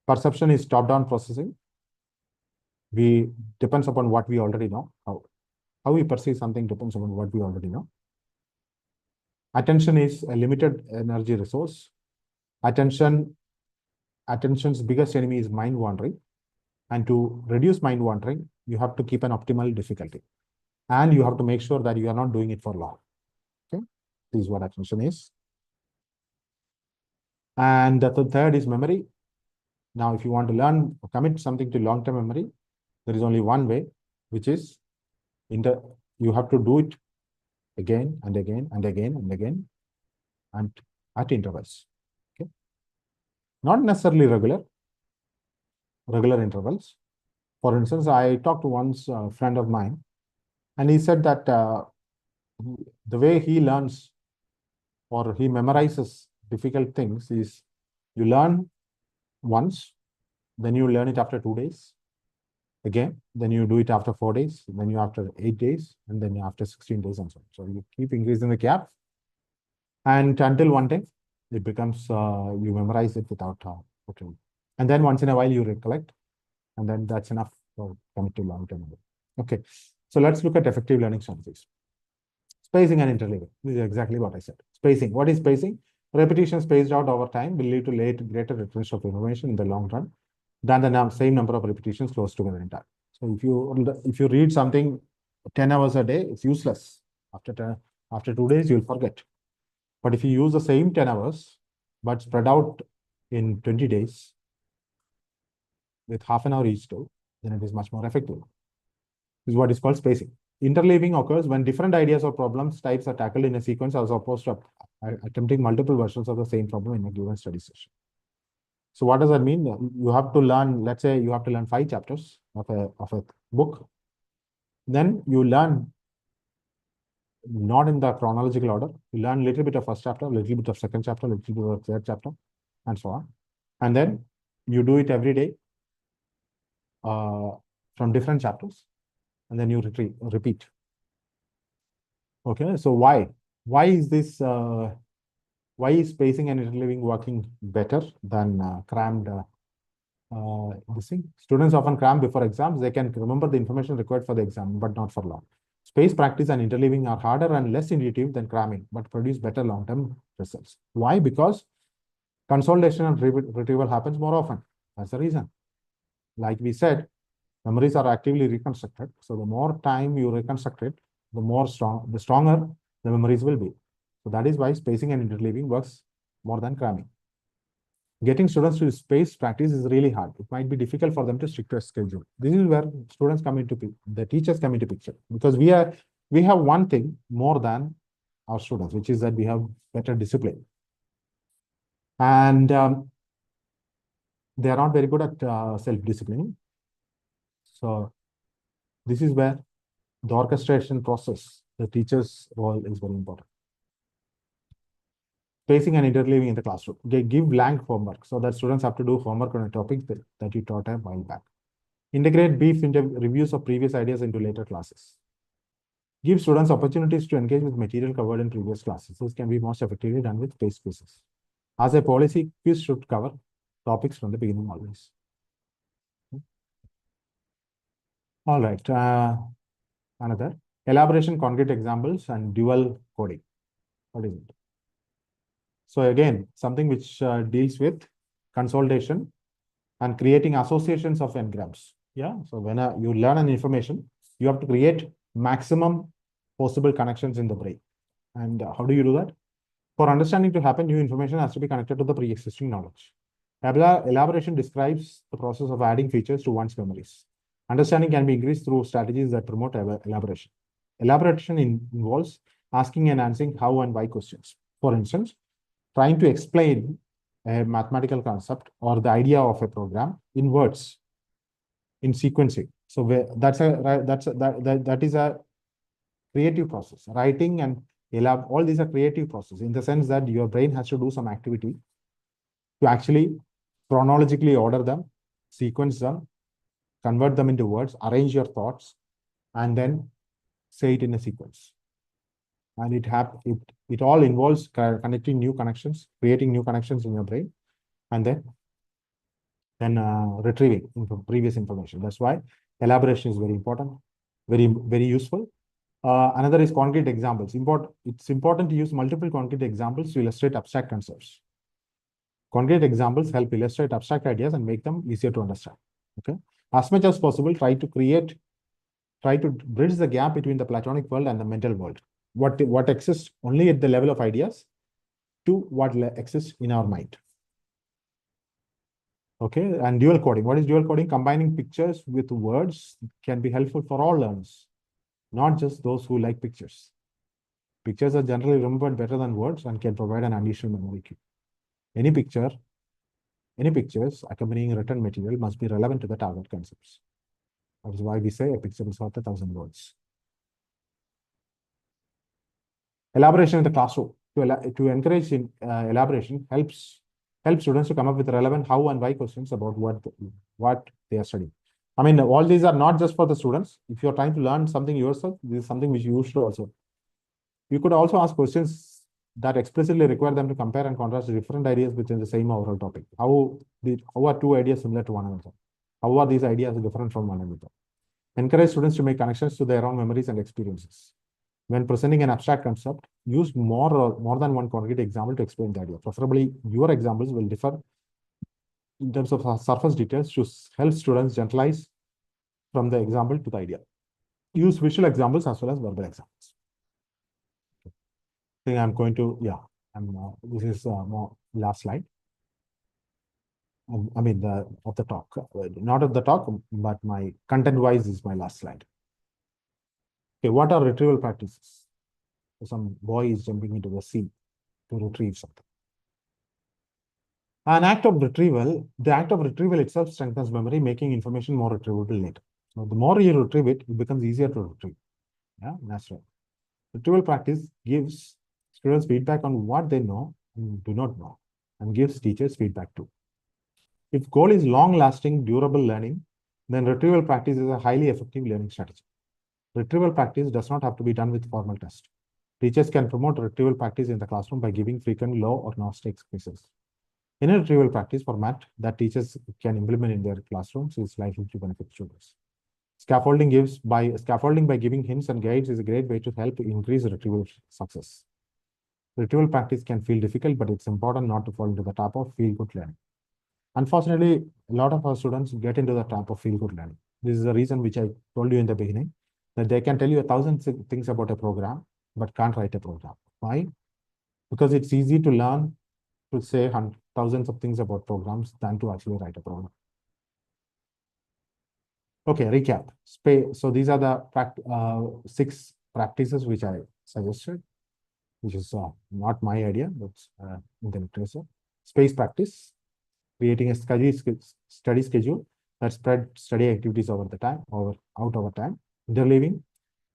Speaker 4: Perception is top-down processing. Depends upon what we already know. How we perceive something depends upon what we already know. Attention is a limited energy resource. Attention's biggest enemy is mind wandering. And to reduce mind wandering, you have to keep an optimal difficulty. and you have to make sure that you are not doing it for long. Okay, this is what attention is. And the third is memory. Now, if you want to learn or commit something to long-term memory, there is only one way, which is you have to do it again and again and again and again, and at intervals. Okay, not necessarily regular intervals. For instance, I talked to once a friend of mine, and he said that the way he learns or he memorizes difficult things is you learn once, then you learn it after 2 days, again, then you do it after 4 days, then you after 8 days, and then after 16 days and so on. So you keep increasing the gap, and until one day it becomes you memorize it without okay. And then once in a while you recollect, and then that's enough for commit to long-term memory. Okay, so let's look at effective learning strategies. Spacing and interleaving. This is exactly what I said. Spacing. What is spacing? Repetition spaced out over time will lead to greater retention of information in the long run than the same number of repetitions close together in time. So if you read something 10 hours a day, it's useless. After 2 days, you'll forget. But if you use the same 10 hours, but spread out in 20 days with half an hour each day, then it is much more effective. This is what is called spacing. Interleaving occurs when different ideas or problems types are tackled in a sequence as opposed to attempting multiple versions of the same problem in a given study session. So what does that mean? You have to learn, let's say you have to learn 5 chapters of a book. Then you learn not in the chronological order. You learn a little bit of first chapter, a little bit of second chapter, a little bit of third chapter, and so on. And then you do it every day from different chapters, and then you repeat. Okay, so why? Why is this? Why is spacing and interleaving working better than crammed? This thing? Students often cram before exams. They can remember the information required for the exam, but not for long. Space practice and interleaving are harder and less intuitive than cramming, but produce better long-term results. Why? Because consolidation and retrieval happens more often. That's the reason. Like we said, memories are actively reconstructed. So the more time you reconstruct it, the stronger the memories will be. So that is why spacing and interleaving works more than cramming. Getting students to space practice is really hard. It might be difficult for them to stick to a schedule. This is where students come into the teachers come into picture, because we have one thing more than our students, which is that we have better discipline. And they are not very good at self-disciplining. So this is where the orchestration process, the teacher's role is very important. Spacing and interleaving in the classroom. They give blank homework so that students have to do homework on a topic that you taught a while back. Integrate brief reviews of previous ideas into later classes. Give students opportunities to engage with material covered in previous classes. This can be most effectively done with spaced quizzes. As a policy, quiz should cover topics from the beginning always. All right. Another elaboration, concrete examples, and dual coding. What is it? So again, something which deals with consolidation and creating associations of n-grams. Yeah. So when you learn an information, you have to create maximum possible connections in the brain. And how do you do that? For understanding to happen, new information has to be connected to the pre-existing knowledge. Elaboration describes the process of adding features to one's memories. Understanding can be increased through strategies that promote elaboration. Elaboration involves asking and answering how and why questions. For instance, trying to explain a mathematical concept or the idea of a program in words, in sequencing. So that is a creative process. Writing and all these are creative processes in the sense that your brain has to do some activity to actually chronologically order them, sequence them, convert them into words, arrange your thoughts, and then say it in a sequence. And it all involves connecting new connections, creating new connections in your brain, and then retrieving previous information. That's why elaboration is very important, very, very useful. Another is concrete examples. It's important to use multiple concrete examples to illustrate abstract concepts. Concrete examples help illustrate abstract ideas and make them easier to understand. Okay. As much as possible, try to create try to bridge the gap between the Platonic world and the mental world. What exists only at the level of ideas to what exists in our mind. Okay, and dual coding. What is dual coding? Combining pictures with words can be helpful for all learners, not just those who like pictures. Pictures are generally remembered better than words and can provide an additional memory cue. Any pictures accompanying written material must be relevant to the target concepts. That is why we say a picture is worth 1,000 words. Elaboration in the classroom. To encourage elaboration helps students to come up with relevant how and why questions about what they are studying. I mean, all these are not just for the students. If you're trying to learn something yourself, this is something which you should also. You could also ask questions that explicitly require them to compare and contrast different ideas within the same overall topic. How are two ideas similar to one another? How are these ideas different from one another? Encourage students to make connections to their own memories and experiences. When presenting an abstract concept, use more than one concrete example to explain the idea. Preferably, your examples will differ in terms of surface details to help students generalize from the example to the idea. Use visual examples as well as verbal examples. I think I'm going to, this is more last slide. I mean, of the talk, not of the talk, but my content-wise is my last slide. Okay, what are retrieval practices? Some boy is jumping into the sea to retrieve something. The act of retrieval itself strengthens memory, making information more retrievable later. So the more you retrieve it, it becomes easier to retrieve. Yeah, that's right. Retrieval practice gives students feedback on what they know and do not know, and gives teachers feedback too. If goal is long-lasting, durable learning, then retrieval practice is a highly effective learning strategy. Retrieval practice does not have to be done with formal tests. Teachers can promote retrieval practice in the classroom by giving frequent low or no-stakes quizzes. In a retrieval practice format that teachers can implement in their classrooms is likely to benefit students. Scaffolding by giving hints and guides is a great way to help increase retrieval success. Retrieval practice can feel difficult, but it's important not to fall into the trap of feel-good learning. Unfortunately, a lot of our students get into the trap of feel-good learning. This is the reason which I told you in the beginning, that they can tell you 1,000 things about a program, but can't write a program. Why? Because it's easy to learn to say thousands of things about programs than to actually write a program. Okay, recap. So these are the 6 practices which I suggested, which is not my idea, but in the literature. Space practice, creating a study schedule that spread study activities over time. Interleaving,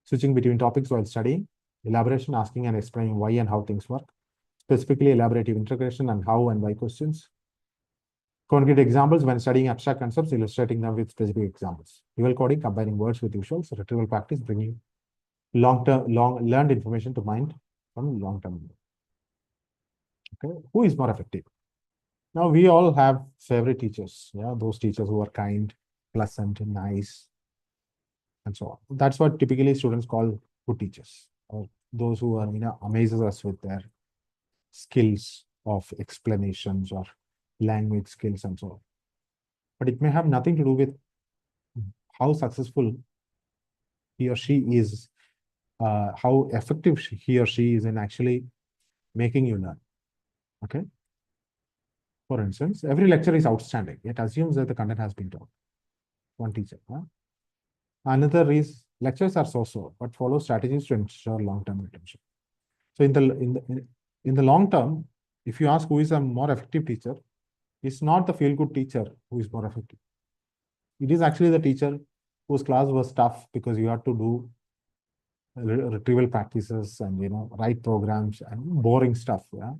Speaker 4: switching between topics while studying. Elaboration, asking and explaining why and how things work. Specifically, elaborative integration and how and why questions. Concrete examples when studying abstract concepts, illustrating them with specific examples. Dual coding, combining words with visuals. Retrieval practice, bringing learned information to mind from long-term. Okay, who is more effective? Now, we all have favorite teachers. Yeah, those teachers who are kind, pleasant, nice, and so on. That's what typically students call good teachers, or those who are, amazes us with their skills of explanations or language skills and so on. But it may have nothing to do with how successful he or she is, how effective he or she is in actually making you learn. Okay. For instance, every lecture is outstanding. It assumes that the content has been taught. One teacher. Huh? Another is lectures are so-so, but follow strategies to ensure long-term retention. So in the long term, if you ask who is a more effective teacher, it's not the feel-good teacher who is more effective. It is actually the teacher whose class was tough because you had to do retrieval practices and write programs and boring stuff. Yeah.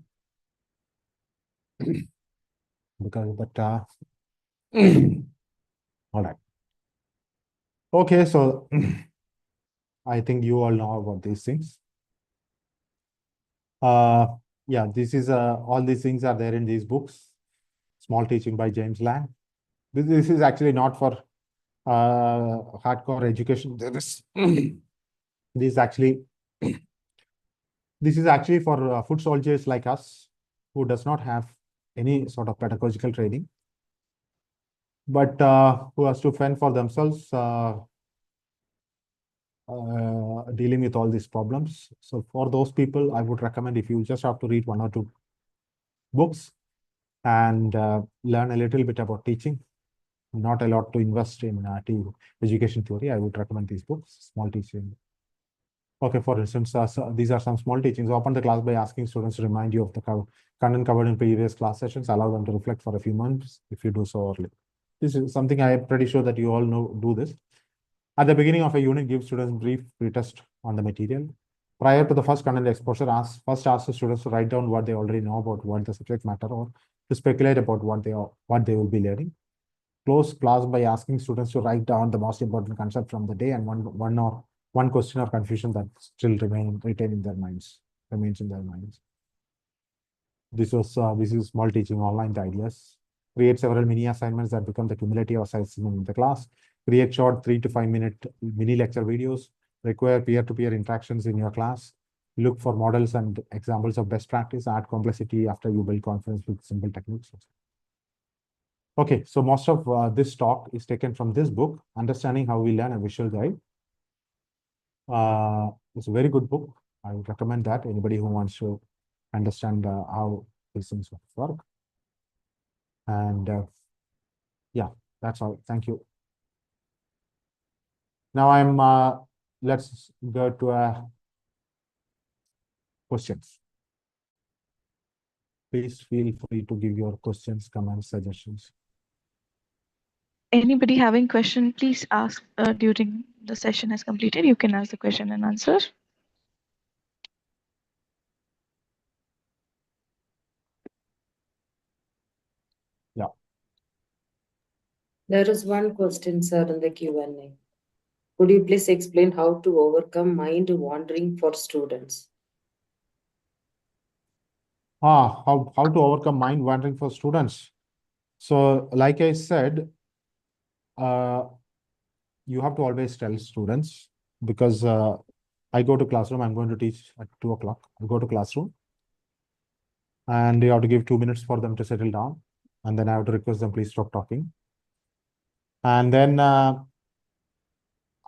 Speaker 4: All right. Okay, so I think you all know about these things. Yeah, this is all these things are there in these books. Small Teaching by James Lang. This is actually not for hardcore education. This is actually for foot soldiers like us who does not have any sort of pedagogical training, but who has to fend for themselves dealing with all these problems. So for those people, I would recommend if you just have to read 1 or 2 books and learn a little bit about teaching, not a lot to invest in education theory, I would recommend these books, Small Teaching. Okay, for instance, these are some small teachings. Open the class by asking students to remind you of the content covered in previous class sessions. Allow them to reflect for a few months if you do so early. This is something I am pretty sure that you all know, do this. At the beginning of a unit, give students brief pretest on the material. Prior to the first content exposure, first ask the students to write down what they already know about what the subject matter, or to speculate about what they will be learning. Close class by asking students to write down the most important concept from the day and one question or confusion that still remains in their minds. This is small teaching online ideas. Create several mini assignments that become the cumulative assignment in the class. Create short 3 to 5 minute mini lecture videos. Require peer-to-peer interactions in your class. Look for models and examples of best practice. Add complexity after you build confidence with simple techniques. Okay, so most of this talk is taken from this book, Understanding How We Learn, a Visual Guide. It's a very good book. I would recommend that anybody who wants to understand how these things work. And yeah, that's all. Thank you. Now let's go to questions. Please feel free to give your questions, comments, suggestions.
Speaker 6: Anybody having question, please ask during the session has completed. You can ask the question and answer.
Speaker 4: Yeah.
Speaker 5: There is one question, sir, in the Q&A. Could you please explain how to overcome mind wandering for students?
Speaker 4: How to overcome mind wandering for students. So like I said, you have to always tell students, because I go to classroom, I'm going to teach at 2 o'clock. I go to classroom and you have to give 2 minutes for them to settle down. And then I have to request them, please stop talking. And then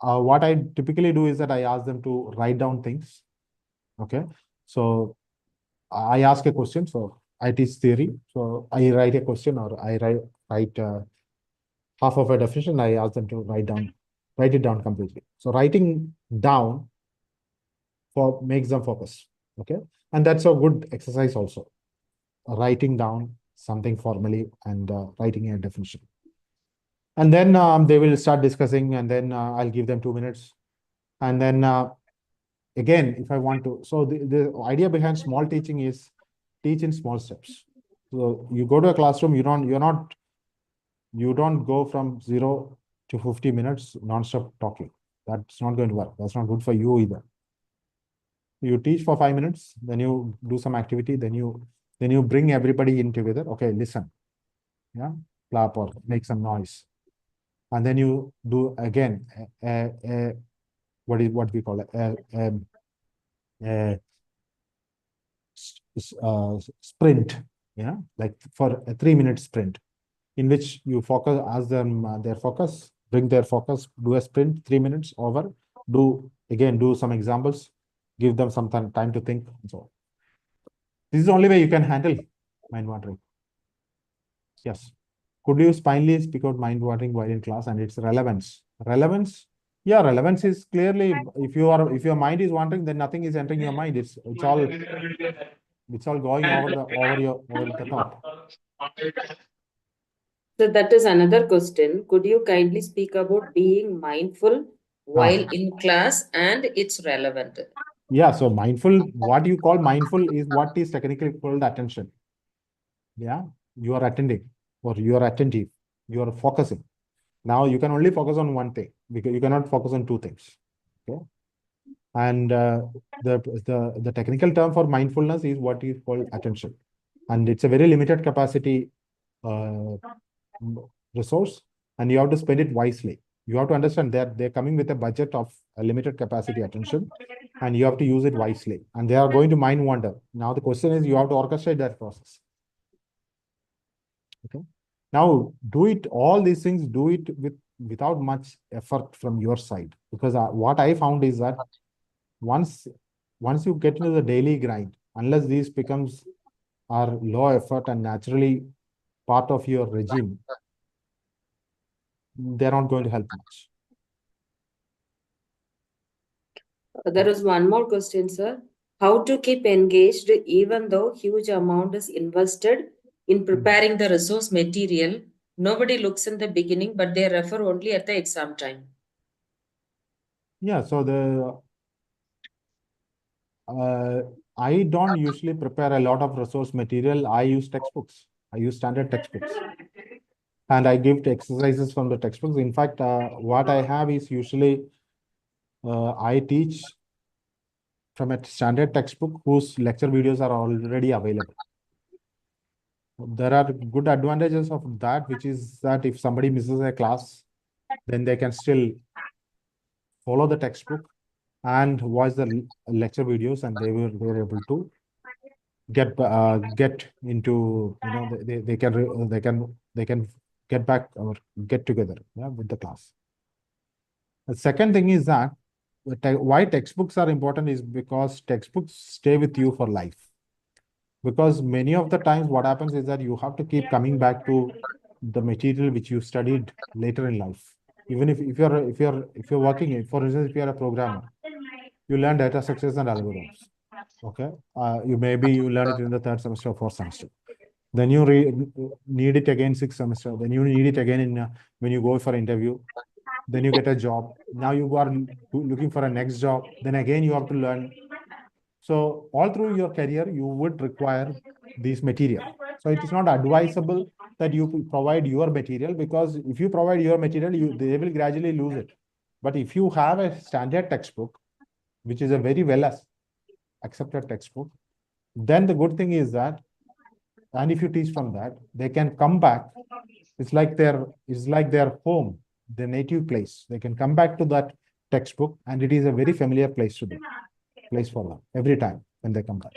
Speaker 4: what I typically do is that I ask them to write down things. Okay. So I ask a question. So I teach theory. So I write a question, or I write half of a definition. I ask them to write it down completely. So writing down makes them focus. Okay. And that's a good exercise also. Writing down something formally and writing a definition. And then they will start discussing, and then I'll give them 2 minutes. And then again, if I want to, so the idea behind small teaching is teach in small steps. So you go to a classroom, you don't go from 0 to 50 minutes non-stop talking. That's not going to work. That's not good for you either. You teach for 5 minutes, then you do some activity, then you bring everybody in together. Okay, listen. Yeah, clap or make some noise. And then you do again what we call a sprint. Yeah, like for a 3-minute sprint, in which you ask them their focus, bring their focus, do a sprint, 3 minutes over, do some examples, give them some time to think. So this is the only way you can handle mind wandering. Yes. Could you finally speak out mind wandering while in class and its relevance? Relevance? Yeah, relevance is clearly, if your mind is wandering, then nothing is entering your mind. It's all going over the top.
Speaker 5: So that is another question. Could you kindly speak about being mindful while in class and its relevant?
Speaker 4: Yeah, so mindful, what you call mindful is what is technically called attention. Yeah, you are attending, or you are attentive, you are focusing. Now you can only focus on one thing, because you cannot focus on 2 things. Okay. And the technical term for mindfulness is what is called attention. And it's a very limited capacity resource, and you have to spend it wisely. You have to understand that they're coming with a budget of a limited capacity attention, and you have to use it wisely. And they are going to mind wander. Now the question is, you have to orchestrate that process. Okay. Now all these things, do it with without much effort from your side. Because what I found is that once you get into the daily grind, unless these becomes are low effort and naturally part of your regime, they're not going to help much.
Speaker 5: There is one more question, sir. How to keep engaged even though huge amount is invested in preparing the resource material? Nobody looks in the beginning, but they refer only at the exam time.
Speaker 4: Yeah, so I don't usually prepare a lot of resource material. I use textbooks. I use standard textbooks. And I give exercises from the textbooks. In fact, what I have is usually I teach from a standard textbook whose lecture videos are already available. There are good advantages of that, which is that if somebody misses a class, then they can still follow the textbook and watch the lecture videos, and they're able to get into, you know, they can get back or get together, yeah, with the class. The second thing is that why textbooks are important is because textbooks stay with you for life. Because many of the times what happens is that you have to keep coming back to the material which you studied later in life. Even if you're working, for instance, if you're a programmer, you learn data structures and algorithms. Okay, you learn it in the third semester or fourth semester. Then you need it again 6th semester. Then you need it again in when you go for interview. Then you get a job. Now you are looking for a next job. Then again you have to learn. So all through your career, you would require these material. So it is not advisable that you provide your material, because if you provide your material, they will gradually lose it. But if you have a standard textbook, which is a very well accepted textbook, then the good thing is that, and if you teach from that, they can come back. It's like their home, their native place. They can come back to that textbook, and it is a very familiar place to them, place for them every time when they come back.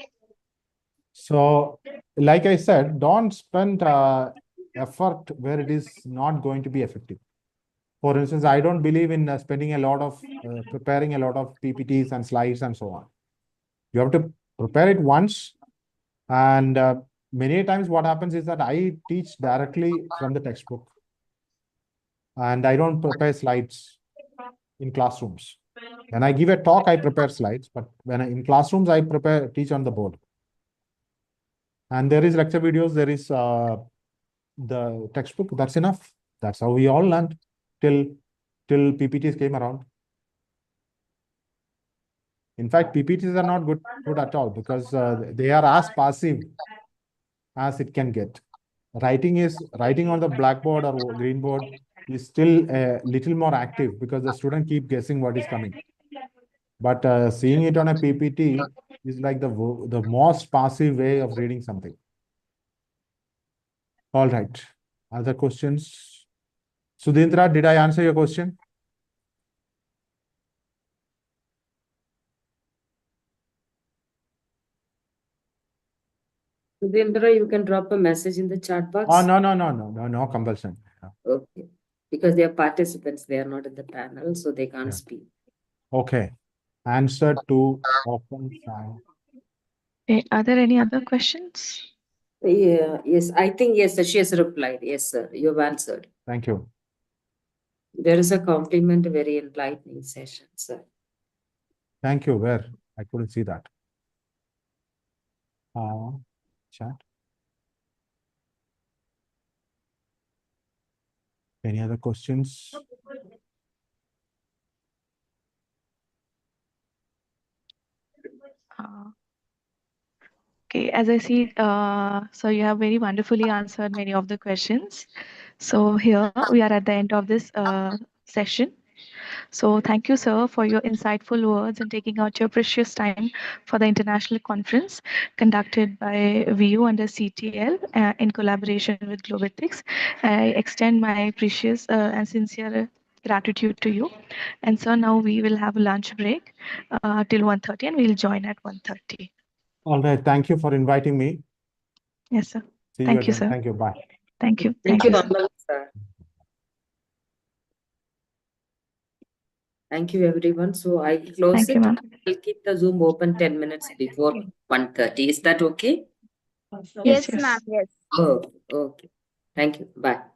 Speaker 4: So, like I said, don't spend effort where it is not going to be effective. For instance, I don't believe in spending a lot of preparing a lot of PPTs and slides and so on. You have to prepare it once, and many times what happens is that I teach directly from the textbook, and I don't prepare slides in classrooms. When I give a talk, I prepare slides, but in classrooms, I teach on the board. And there is lecture videos, there is the textbook, that's enough. That's how we all learned till PPTs came around. In fact, PPTs are not good at all, because they are as passive as it can get. Writing on the blackboard or green board is still a little more active, because the student keep guessing what is coming. But seeing it on a PPT is like the most passive way of reading something. All right. Other questions? Sudhindra, did I answer your question?
Speaker 5: Sudhindra, you can drop a message in the chat box.
Speaker 4: Oh, no compulsion.
Speaker 5: Okay. Because they are participants, they are not in the panel, so they can't speak.
Speaker 4: Okay. Answer to open file.
Speaker 6: Are there any other questions?
Speaker 5: Yeah, yes, I think yes, she has replied. Yes, sir, you've answered.
Speaker 4: Thank you.
Speaker 5: There is a compliment, very enlightening session, sir.
Speaker 4: Thank you. Where? I couldn't see that. Chat. Any other questions?
Speaker 6: Okay, as I see, so you have very wonderfully answered many of the questions. So here we are at the end of this session. So thank you, sir, for your insightful words and taking out your precious time for the international conference conducted by VU under CTL in collaboration with Globethics. I extend my precious and sincere gratitude to you. And so now we will have a lunch break till 1:30, and we'll join at 1:30.
Speaker 4: All right. Thank you for inviting me.
Speaker 6: Yes, sir.
Speaker 4: See
Speaker 6: Thank you,
Speaker 4: again.
Speaker 6: sir.
Speaker 4: Thank you. Bye.
Speaker 6: Thank you.
Speaker 5: Thank you, sir. Thank you, everyone. So I close
Speaker 6: Thank
Speaker 5: it.
Speaker 6: you, ma'am.
Speaker 5: I'll keep the Zoom open 10 minutes before 1:30. Is that okay?
Speaker 1: Yes, ma'am. Yes.
Speaker 5: Okay. Okay. Thank you. Bye.